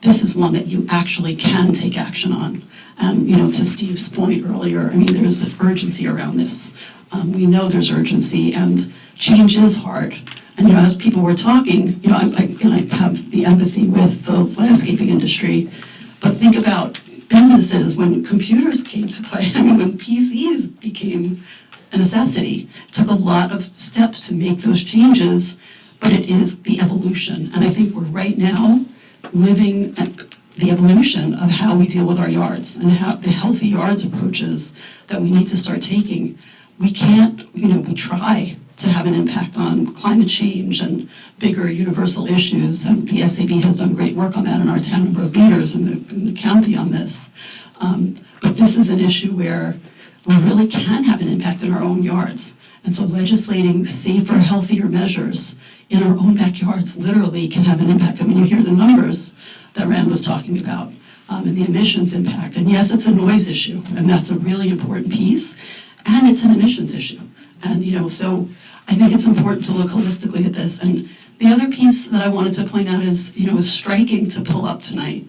this is one that you actually can take action on. And to Steve's point earlier, there's urgency around this. We know there's urgency, and change is hard. And as people were talking, I have the empathy with the landscaping industry, but think about businesses when computers came to play. When PCs became a necessity, it took a lot of steps to make those changes, but it is the evolution. And I think we're right now living the evolution of how we deal with our yards and how the healthy yards approaches that we need to start taking. We can't, we try to have an impact on climate change and bigger universal issues, and the SAB has done great work on that in our town, and our leaders in the county on this. But this is an issue where we really can have an impact in our own yards. And so legislating safer, healthier measures in our own backyards literally can have an impact. You hear the numbers that Rand was talking about, and the emissions impact. And yes, it's a noise issue, and that's a really important piece, and it's an emissions issue. And so I think it's important to look holistically at this. And The other piece that I wanted to point out is, it was striking to pull up tonight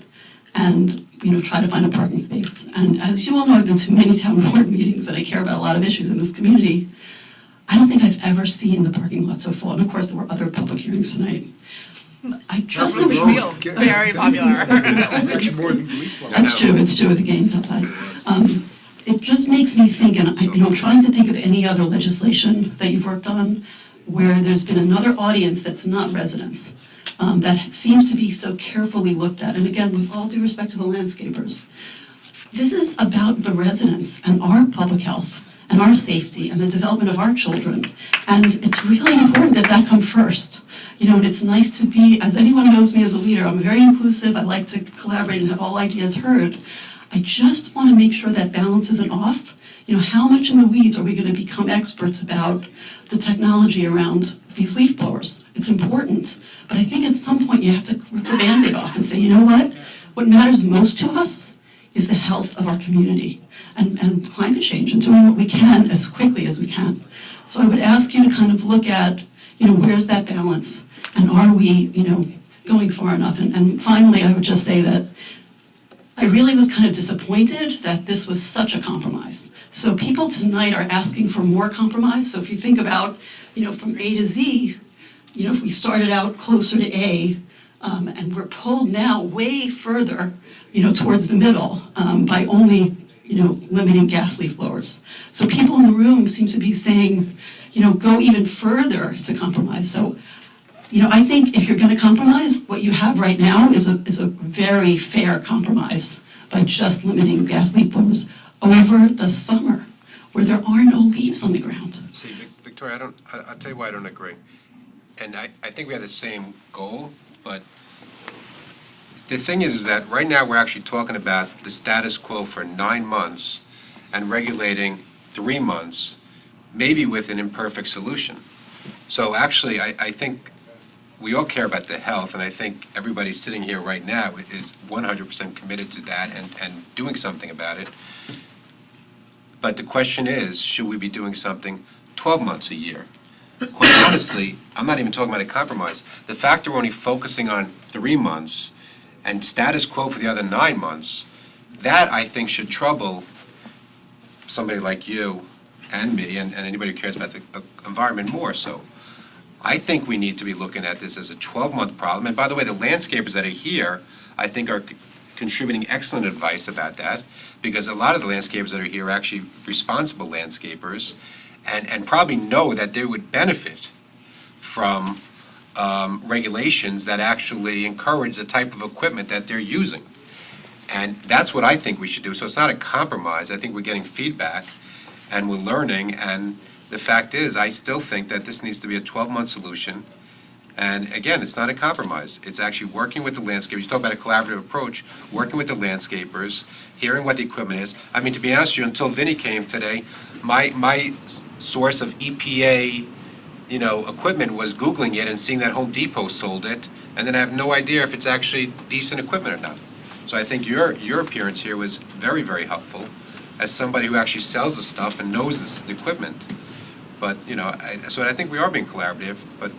and, try to find a parking space. And as you all know, I've been to many town board meetings and I care about a lot of issues in this community. I don't think I've ever seen the parking lot so full. And of course, there were other public hearings tonight. I just That's very popular. That's true, it's true with the games outside. It just makes me think, and I'm trying to think of any other legislation that you've worked on where there's been another audience that's not residents, that seems to be so carefully looked at. And again, with all due respect to the landscapers, this is about the residents and our public health and our safety and the development of our children. And it's really important that that come first. And it's nice to be, as anyone knows me as a leader, I'm very inclusive, I like to collaborate and have all ideas heard. I just want to make sure that balance isn't off. How much in the weeds are we going to become experts about the technology around these leaf blowers? It's important, but I think at some point you have to rip the Band-Aid off and say, you know what? What matters most to us is the health of our community and climate change and doing what we can as quickly as we can. So I would ask you to kind of look at, where's that balance? And are we, going far enough? And finally, I would just say that I really was kind of disappointed that this was such a compromise. So people tonight are asking for more compromise. So if you think about, from A to Z, if we started out closer to A, and we're pulled now way further, towards the middle, by only, limiting gas leaf blowers. So people in the room seem to be saying, go even further to compromise. So, I think if you're going to compromise, what you have right now is a very fair compromise by just limiting gas leaf blowers over the summer, where there are no leaves on the ground. See, Victoria, I'll tell you why I don't agree. And I think we have the same goal, but the thing is that right now we're actually talking about the status quo for 9 months and regulating 3 months, maybe with an imperfect solution. So actually, I think we all care about the health, and I think everybody sitting here right now is 100% committed to that and doing something about it. But the question is, should we be doing something 12 months a year? Quite honestly, I'm not even talking about a compromise. The fact that we're only focusing on 3 months and status quo for the other 9 months, that I think should trouble somebody like you and me and anybody who cares about the environment more so. I think we need to be looking at this as a 12-month problem. And by the way, the landscapers that are here, I think are contributing excellent advice about that, because a lot of the landscapers that are here are actually responsible landscapers and probably know that they would benefit from regulations that actually encourage the type of equipment that they're using. And that's what I think we should do. So it's not a compromise. I think we're getting feedback and we're learning. And the fact is, I still think that this needs to be a 12-month solution. And again, it's not a compromise. It's actually working with the landscapers. You talk about a collaborative approach, working with the landscapers, hearing what the equipment is. I mean, to be honest with you, until Vinnie came today, my source of EPA, equipment was Googling it and seeing that Home Depot sold it, and then I have no idea if it's actually decent equipment or not. So I think your appearance here was very, very helpful as somebody who actually sells the stuff and knows the equipment. But, so I think we are being collaborative, but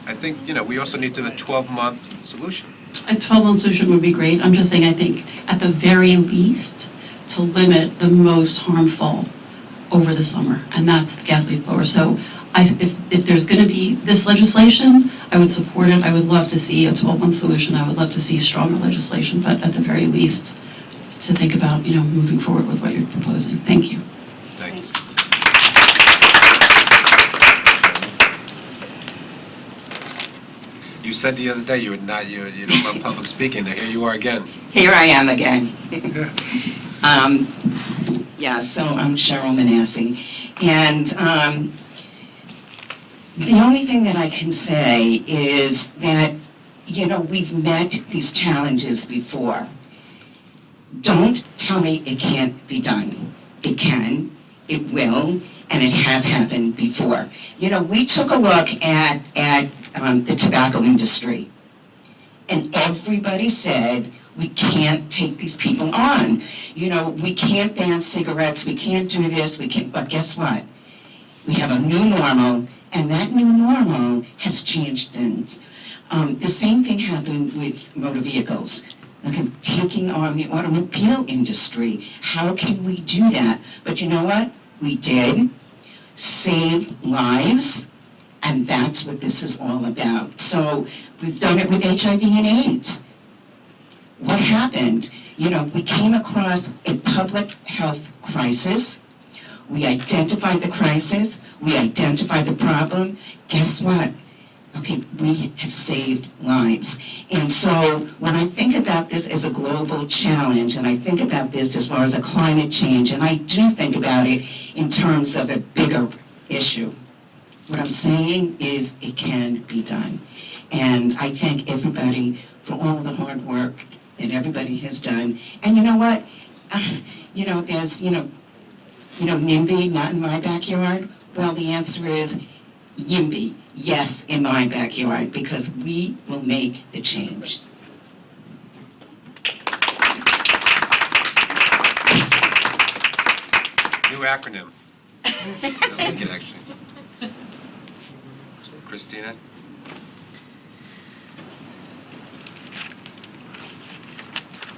I think, we also need to have a 12-month solution. A 12-month solution would be great. I'm just saying, I think at the very least, to limit the most harmful over the summer, and that's the gas leaf blower. So if there's going to be this legislation, I would support it. I would love to see a 12-month solution. I would love to see stronger legislation, but at the very least, to think about, moving forward with what you're proposing. Thank you. Thanks. You said the other day you don't love public speaking. Now here you are again. Here I am again. So I'm Cheryl Manassi. And the only thing that I can say is that, we've met these challenges before. Don't tell me it can't be done. It can, it will, and it has happened before. We took a look at the tobacco industry, and everybody said, we can't take these people on. We can't ban cigarettes, we can't do this, but guess what? We have a new normal, and that new normal has changed things. The same thing happened with motor vehicles. Okay, taking on the automobile industry. How can we do that? But you know what? We did. Save lives. And that's what this is all about. So we've done it with HIV and AIDS. What happened? You know, we came across a public health crisis. We identified the crisis. We identified the problem. Guess what? Okay, we have saved lives. And so when I think about this as a global challenge, and I think about this as far as a climate change, and I do think about it in terms of a bigger issue, what I'm saying is it can be done. And I thank everybody for all the hard work that everybody has done. And you know what? There's, NIMBY, not in my backyard. Well, the answer is YIMBY, yes, in my backyard, because we will make the change. New acronym. I like it, actually. Christina?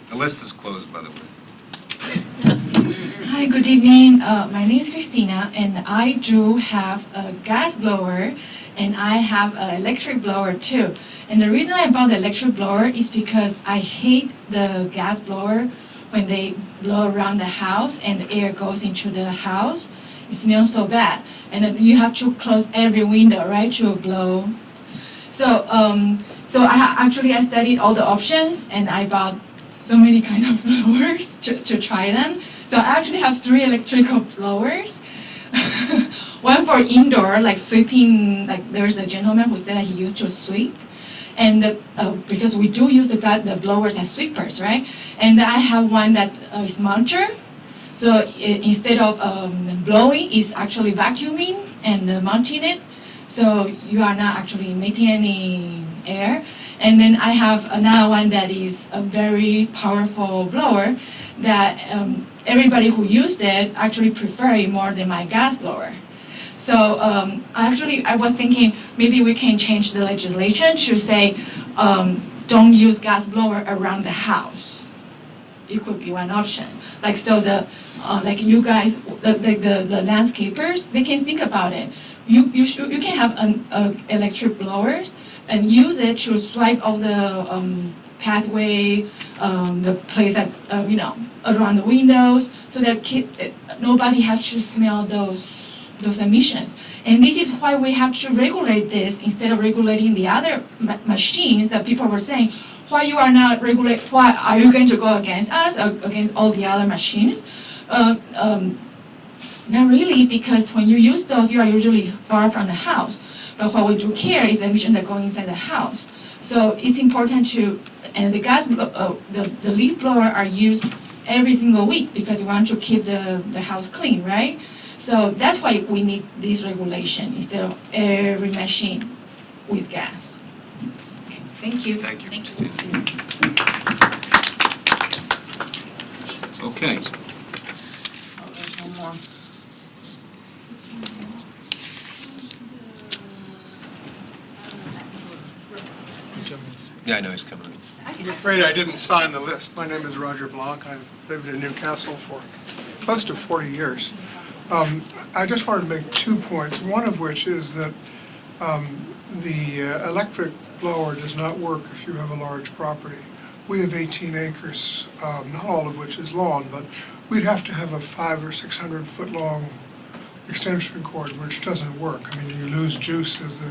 The list is closed, by the way. Hi, good evening. My name is Christina, and I do have a gas blower, and I have an electric blower too. And the reason I bought the electric blower is because I hate the gas blower when they blow around the house and the air goes into the house. It smells so bad, and then you have to close every window, right, to blow. So, I studied all the options, and I bought so many kind of blowers to try them. So I actually have 3 electrical blowers. One for indoor, like sweeping, like there's a gentleman who said that he used to sweep. And because we do use the blowers as sweepers, right? And I have one that is mounted. So instead of blowing, it's actually vacuuming and mounting it. So you are not actually emitting any air. And then I have another one that is a very powerful blower that everybody who used it actually prefer it more than my gas blower. So I was thinking maybe we can change the legislation to say don't use gas blower around the house. It could be one option. Like so like you guys, the landscapers, they can think about it. You can have an electric blowers and use it to swipe all the pathway, the place that around the windows, so that nobody has to smell those emissions. And this is why we have to regulate this instead of regulating the other machines that people were saying. Why you are not regulate? Why are you going to go against us or against all the other machines? Not really, because when you use those, you are usually far from the house. But what we do care is the emission that go inside the house. So it's important and the the leaf blower are used every single week because we want to keep the house clean, right? So that's why we need this regulation instead of every machine with gas. Okay, thank you. Thank you, Christina. Okay. There's one more. Yeah, I know he's coming. I'm afraid I didn't sign the list. My name is Roger Blanc. I've lived in Newcastle for close to 40 years. I just wanted to make 2 points, one of which is that the electric blower does not work if you have a large property. We have 18 acres, not all of which is lawn, but we'd have to have a 500 or 600 foot long extension cord, which doesn't work. I mean, you lose juice as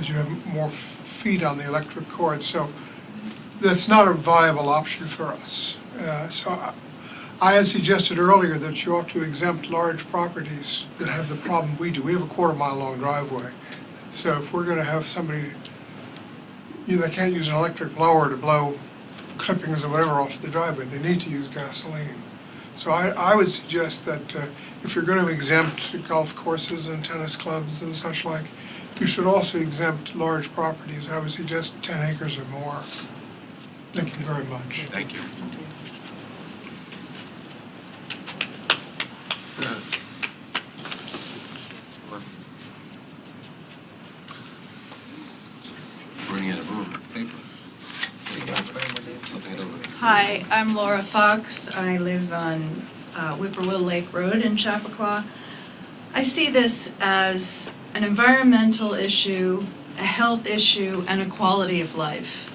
you have more feet on the electric cord, so that's not a viable option for us. So I had suggested earlier that you ought to exempt large properties that have the problem we do. We have a 1/4 mile long driveway. So if we're gonna have somebody, they can't use an electric blower to blow clippings or whatever off the driveway, they need to use gasoline. So I would suggest that if you're gonna exempt golf courses and tennis clubs and such like, you should also exempt large properties. I would suggest 10 acres or more. Thank you very much. Thank you. Hi, I'm Laura Fox. I live on Whippoorwill Lake Road in Chappaqua. I see this as an environmental issue, a health issue, and a quality of life.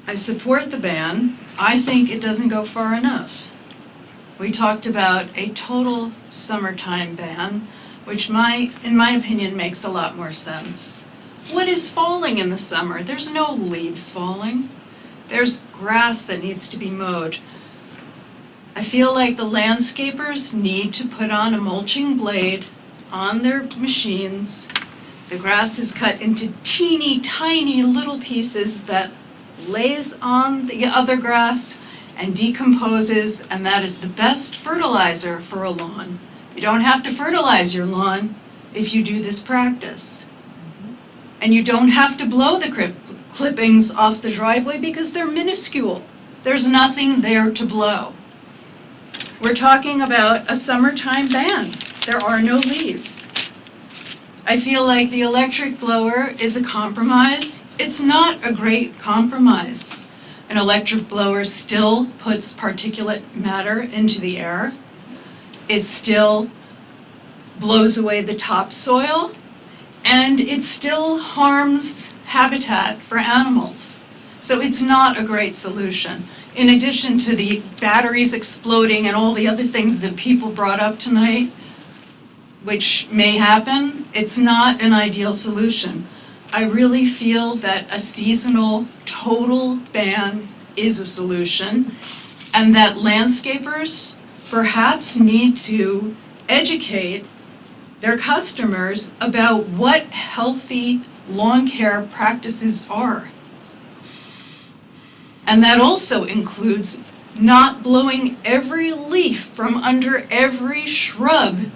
I support the ban. I think it doesn't go far enough. We talked about a total summertime ban, which in my opinion makes a lot more sense. What is falling in the summer? There's no leaves falling. There's grass that needs to be mowed. I feel like the landscapers need to put on a mulching blade on their machines. The grass is cut into teeny tiny little pieces that lays on the other grass and decomposes, and that is the best fertilizer for a lawn. You don't have to fertilize your lawn if you do this practice. And you don't have to blow the clippings off the driveway because they're minuscule. There's nothing there to blow. We're talking about a summertime ban. There are no leaves. I feel like the electric blower is a compromise. It's not a great compromise. An electric blower still puts particulate matter into the air. It still blows away the topsoil, and it still harms habitat for animals. So it's not a great solution. In addition to the batteries exploding and all the other things that people brought up tonight, which may happen, it's not an ideal solution. I really feel that a seasonal total ban is a solution, and that landscapers perhaps need to educate their customers about what healthy lawn care practices are. And that also includes not blowing every leaf from under every shrub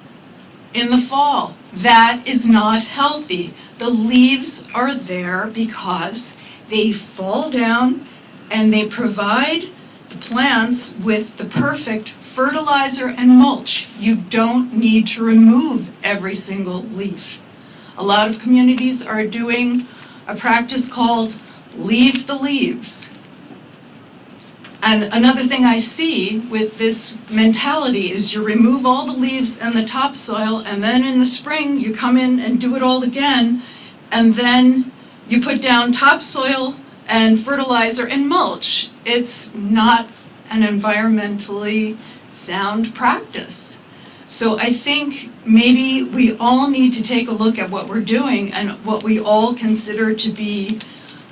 in the fall. That is not healthy. The leaves are there because they fall down and they provide the plants with the perfect fertilizer and mulch. You don't need to remove every single leaf. A lot of communities are doing a practice called leave the leaves. And another thing I see with this mentality is you remove all the leaves and the topsoil, and then in the spring you come in and do it all again, and then you put down topsoil and fertilizer and mulch. It's not an environmentally sound practice. So I think maybe we all need to take a look at what we're doing and what we all consider to be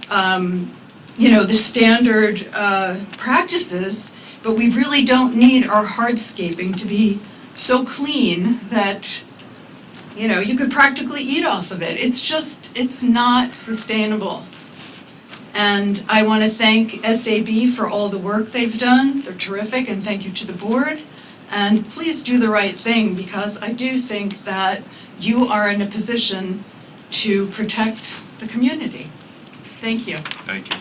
the standard practices, but we really don't need our hardscaping to be so clean that, you could practically eat off of it. It's not sustainable. And I want to thank SAB for all the work they've done. They're terrific, and thank you to the board. And please do the right thing, because I do think that you are in a position to protect the community. Thank you. Thank you.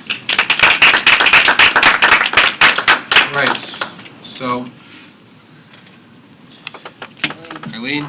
Right, so, Eileen?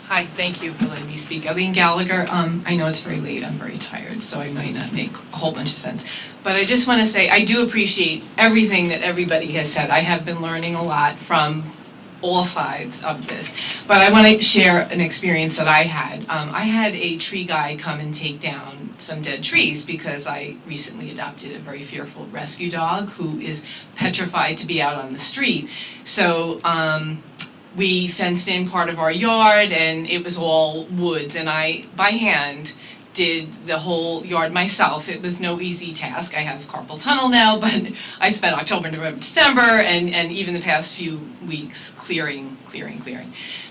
Hi, thank you for letting me speak. Eileen Gallagher, I know it's very late, I'm very tired, so I might not make a whole bunch of sense. But I just want to say, I do appreciate everything that everybody has said. I have been learning a lot from all sides of this. But I want to share an experience that I had. I had a tree guy come and take down some dead trees because I recently adopted a very fearful rescue dog who is petrified to be out on the street. So we fenced in part of our yard, and it was all woods, and I, by hand, did the whole yard myself. It was no easy task. I have carpal tunnel now, but I spent October, November, December, and even the past few weeks clearing.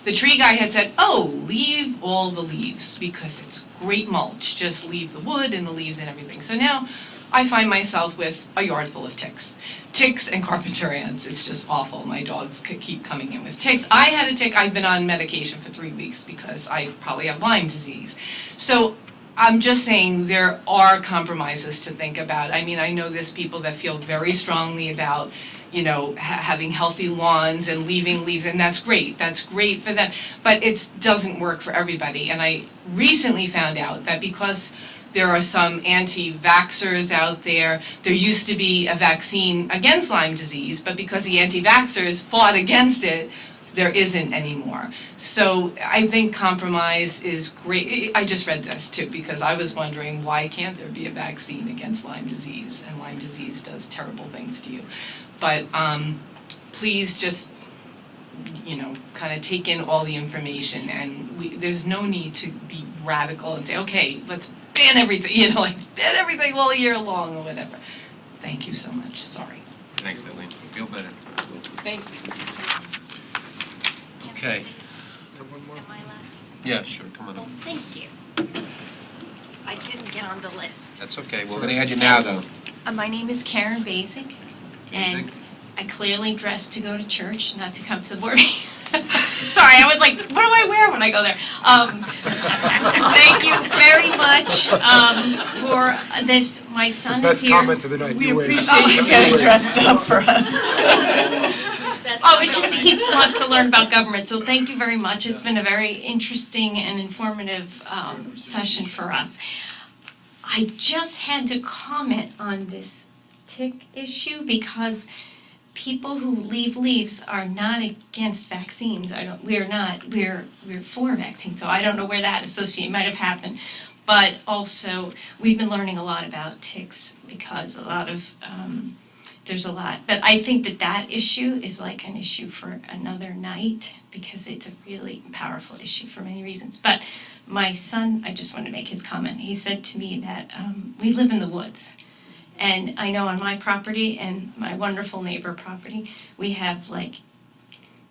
The tree guy had said, oh, leave all the leaves because it's great mulch. Just leave the wood and the leaves and everything. So now I find myself with a yard full of ticks. Ticks and carpenter ants. It's just awful. My dogs keep coming in with ticks. I had a tick. I've been on medication for 3 weeks because I probably have Lyme disease. So I'm just saying there are compromises to think about. I mean, I know there's people that feel very strongly about having healthy lawns and leaving leaves, and that's great for them, but it doesn't work for everybody. And I recently found out that because there are some anti-vaxxers out there, there used to be a vaccine against Lyme disease, but because the anti-vaxxers fought against it, there isn't anymore. So I think compromise is great. I just read this too, because I was wondering, why can't there be a vaccine against Lyme disease? And Lyme disease does terrible things to you. But please just, kind of take in all the information, and there's no need to be radical and say, okay, let's ban everything, ban everything all year long or whatever. Thank you so much, sorry. Thanks, Eileen. Feel better. Thank you. Okay. Yeah, sure, come on up. Thank you. I didn't get on the list. That's okay, we're gonna add you now, though. My name is Karen Basic, and Basic. I clearly dressed to go to church, not to come to the board meeting. Sorry, I was like, what do I wear when I go there? Thank you very much for this. My son is here. Best comment of the night. We You win. appreciate you getting dressed up for us. It's just that he wants to learn about government, so thank you very much. It's been a very interesting and informative session for us. I just had to comment on this tick issue because people who leave leaves are not against vaccines. We're for vaccines, so I don't know where that association might have happened. But also, we've been learning a lot about ticks because there's a lot. But I think that issue is like an issue for another night because it's a really powerful issue for many reasons. But my son, I just wanted to make his comment. He said to me that we live in the woods. And I know on my property and my wonderful neighbor property, we have like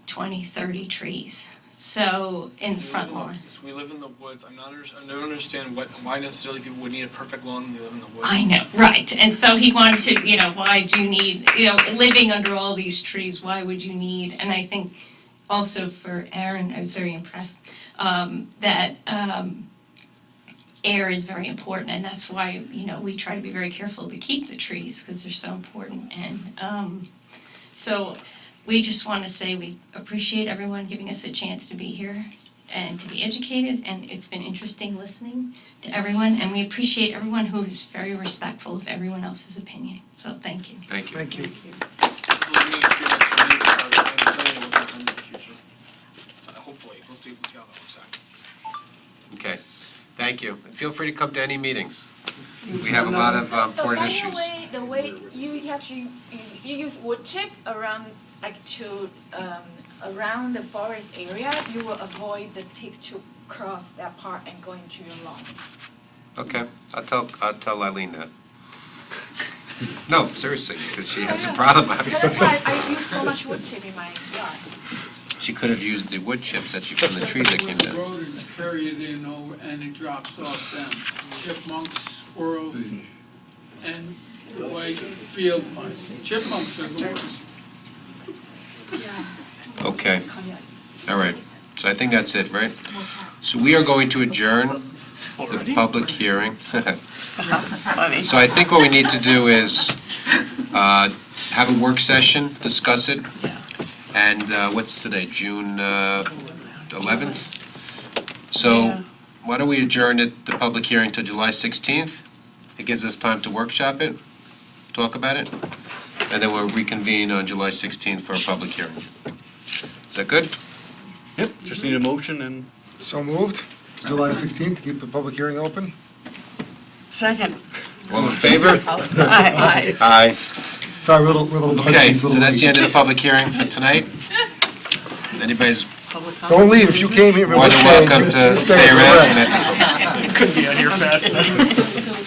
20, 30 trees. So in the front lawn. So we live in the woods. I don't understand why necessarily people would need a perfect lawn when they live in the woods. I know, right. And so he wanted to, why do you need, living under all these trees, why would you need? And I think also for Aaron, I was very impressed that air is very important, and that's why we try to be very careful to keep the trees because they're so important. And so we just want to say we appreciate everyone giving us a chance to be here and to be educated, and it's been interesting listening to everyone, and we appreciate everyone who's very respectful of everyone else's opinion. So thank you. Thank you. Thank you. It's a learning experience for me because I'm planning what will come in the future. So hopefully, we'll see how that works out. Okay, thank you. Feel free to come to any meetings. We have a lot of important issues. The way you actually, if you use wood chip around around the forest area, you will avoid the ticks to cross that part and go into your lawn. Okay, I'll tell Eileen that. No, seriously, because she has a problem, obviously. That's why I use so much wood chip in my yard. She could have used the wood chips that she put in the trees that came down. Rodents carry it in over and it drops off them. Chipmunks, squirrels, and the white field mice. Chipmunks are the worst. Okay, all right. So I think that's it, right? So we are going to adjourn the public hearing. So I think what we need to do is have a work session, discuss it. And what's today, June 11th? So why don't we adjourn the public hearing to July 16th? It gives us time to workshop it, talk about it, and then we'll reconvene on July 16th for a public hearing. Is that good? Yep, just need a motion and... So moved. July 16th, to keep the public hearing open. Second. All in favor? Aye. Aye. Sorry, we're a little punchy, Okay, it's a so little that's the late. end of the public hearing for tonight. Anybody's Don't leave, if you came here, more than welcome to stay around. You couldn't be out here fast enough.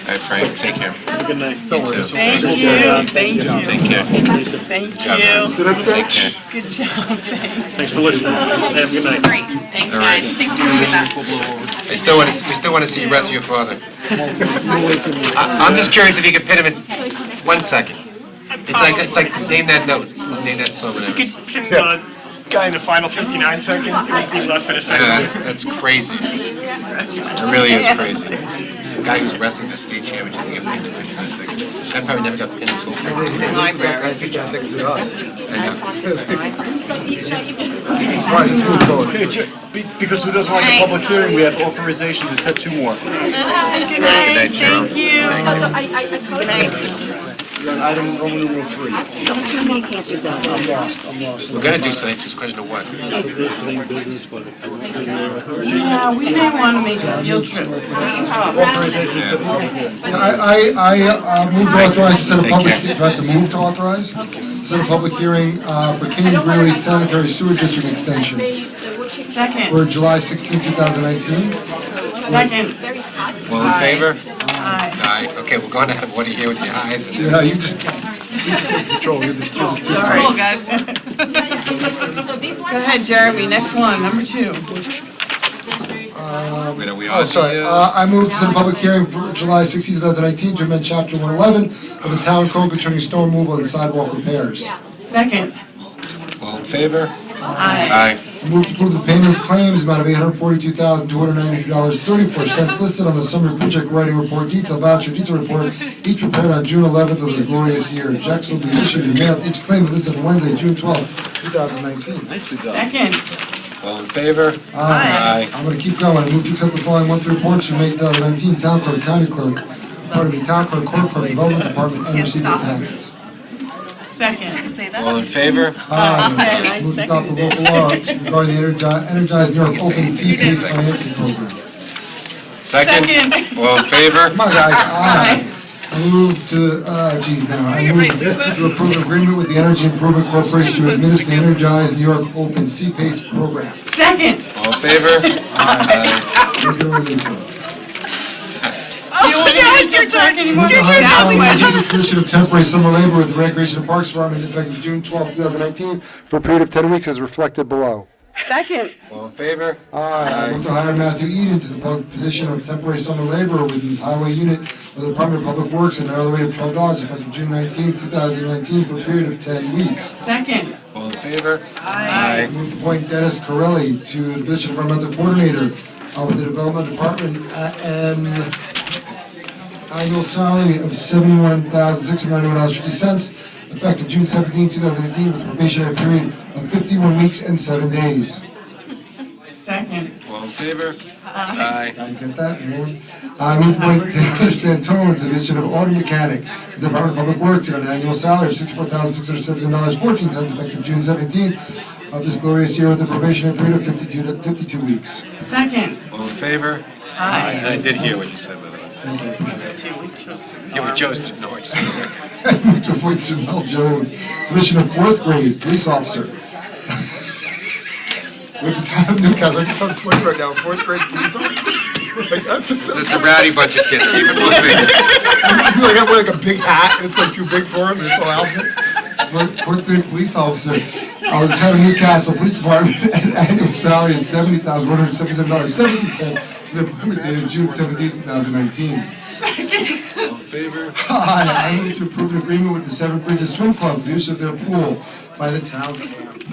All right, Frank, take care. Good night. Don't worry. Thank you. Take care. Thank Good job. you. Take care. Good job, thanks. Thanks for listening. Have a good night. Great, thanks All right. guys, thanks for doing that. We still want to see the rest of your father. I'm just curious if you could pin him in 1 second. It's like name that note, name that song, You whatever. could pin the guy in the final 59 seconds. It would be less than a I second. know, that's crazy. It really is crazy. guy who's wrestling for state championship to get pinned to 15 seconds. That probably never got pinned so far. It's in library. 15 seconds with us. All right, let's move forward. Because who doesn't like a public hearing, we have authorization to set 2 more. Good night, thank you. Good night. Item Roman numeral 3. Don't tell me I can't do that. I'm lost. We're gonna do tonight's just question of what? Yeah, we may wanna make a field trip. I move to authorize, set a public, do I have to move to authorize? Set a public hearing for King Greeley Sanitary Sewer District Extension Second. for July 16, 2019. Second. All in favor? Aye. Aye. Okay, we're going out of order here with your eyes. Yeah, you just take control, you have the control. Sorry. Cool, guys. Go ahead, Jeremy, next one, number 2. Wait, are we Oh, on sorry, the, I moved to set a public hearing for July 16, 2019 to amend chapter 111 of the town code concerning snow removal and sidewalk repairs. Second. all in favor? Aye. Move to approve the payment of claims, amount of $842,292.34 listed on the summary project writing report, detail voucher, detail report, each prepared on June 11th of the glorious year. Checks will be issued and mailed, each claim is listed on Wednesday, June 12th, 2019. Second. All in favor? Aye. I'm gonna keep going. I move to accept the following monthly reports from May 2019, town clerk, county clerk, town clerk, court clerk, development department, and receipt of taxes. Second. All in favor? Aye. Move to adopt the local law regarding the Energize New York Open Sea-Based Financing Program. Second? All in favor? Come on, guys. Aye. I move to, now. I move to approve an agreement with the Energy Improvement Corporation to administer the Energize New York Open Sea-Based Program. Second. All in favor? Aye. Thank you, Lisa. Oh, yeah, it's your turn. It's your turn. Commission of Temporary Summer Labor with the Recreation and Parks Department effective June 12, 2019 for a period of 10 weeks as reflected below. Second. All in favor? Aye. I move to hire Matthew Eden to the public position of temporary summer laborer with the highway unit of the Department of Public Works at an hourly rate of $12 effective June 19, 2019 for a period of 10 weeks. Second. All in favor? Aye. I move to appoint Dennis Corelli to the position of environmental coordinator with the Development Department and annual salary of $71,691.50 effective June 17, 2018 with a probationary period of 51 weeks and 7 days. Second. All in favor? Aye. Guys get that? Anyone? I move to appoint Taylor Santone to the position of auto mechanic, the Department of Public Works at an annual salary of $64,670.14 effective June 17 of this glorious year with a probationary period of 52 weeks. Second. All in favor? Aye. I did hear what you said, by the way. Thank you. Yeah, we chose to ignore it. I move to appoint Jamel Jones, position of 4th grade police officer. With the town of Newcastle, I just have 4th right now, 4th grade police officer. Like, that's just. It's a rowdy bunch of kids, keep it moving. He's like, I have like a big hat, and it's like too big for him, and it's all outfit. 4th grade police officer, with the town of Newcastle Police Department, and annual salary is $70,177.70 for the appointment date of June 17, 2019. All in favor? Aye. I move to approve an agreement with the Seven Bridges Swim Club for the use of their pool by the town camp.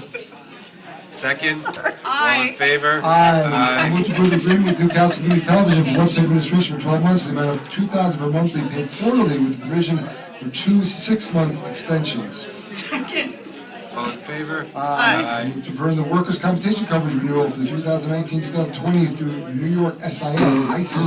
Second? All in favor? Aye. I move to approve an agreement with Newcastle Community Television for website administration for 12 months in the amount of $2,000 per month, they pay quarterly with provision for 2 6-month extensions. Second. All in favor? I move to approve the workers' compensation coverage renewal for the 2019-2020 through New York SIA ICE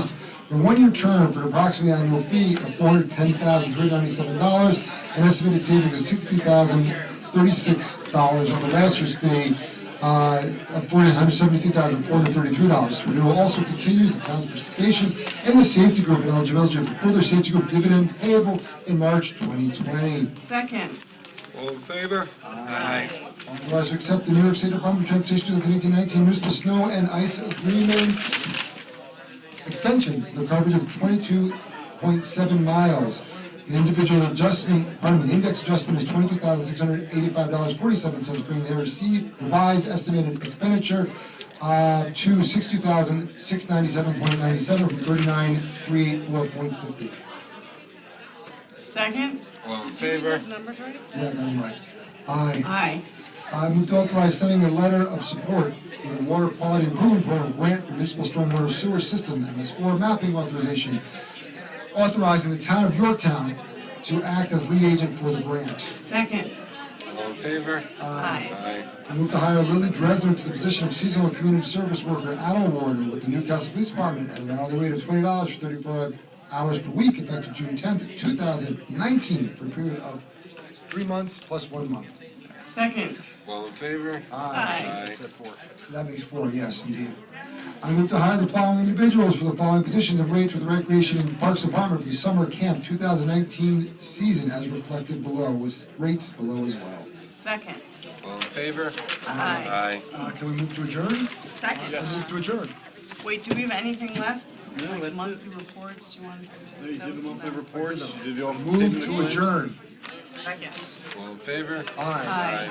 for a 1-year term for an approximate annual fee of $410,397, and estimated savings of $60,036 over last year's fee of $473,433. This renewal also continues the town's participation in the safety group and eligibility for further safety group dividend payable in March 2020. Second. All in favor? Aye. Authorize to accept the New York State Department of Transportation 2018-19 municipal snow and ice agreement extension, the coverage of 22.7 miles. The individual adjustment, the index adjustment is $22,685.47, bringing the revised estimated expenditure to $62,697.97 from $39,384.50. Second. All in favor? Those numbers right? Yeah, I got them right. Aye. Aye. I move to authorize sending a letter of support for the Water Quality Improvement Program grant for municipal stormwater sewer system MS4 mapping authorization authorizing the town of Yorktown to act as lead agent for the grant. Second. All in favor? Aye. I move to hire Lily Dresner to the position of seasonal community service worker animal warden with the Newcastle Police Department at an hourly rate of $20 for 35 hours per week, effective June 10th, 2019, for a period of 3 months plus 1 month. Second. All in favor? Aye. That makes 4, yes, indeed. I move to hire the following individuals for the following positions and rates with the Recreation and Parks Department for the Summer Camp 2019 season as reflected below, with rates below as well. Second. All in favor? Aye. Can we move to adjourn? Second. Move to adjourn. Wait, do we have anything left? No, Like that's it. monthly reports, do you want us to? You did the monthly reports, you did the. Move to adjourn. Second. All in favor? Aye. Aye.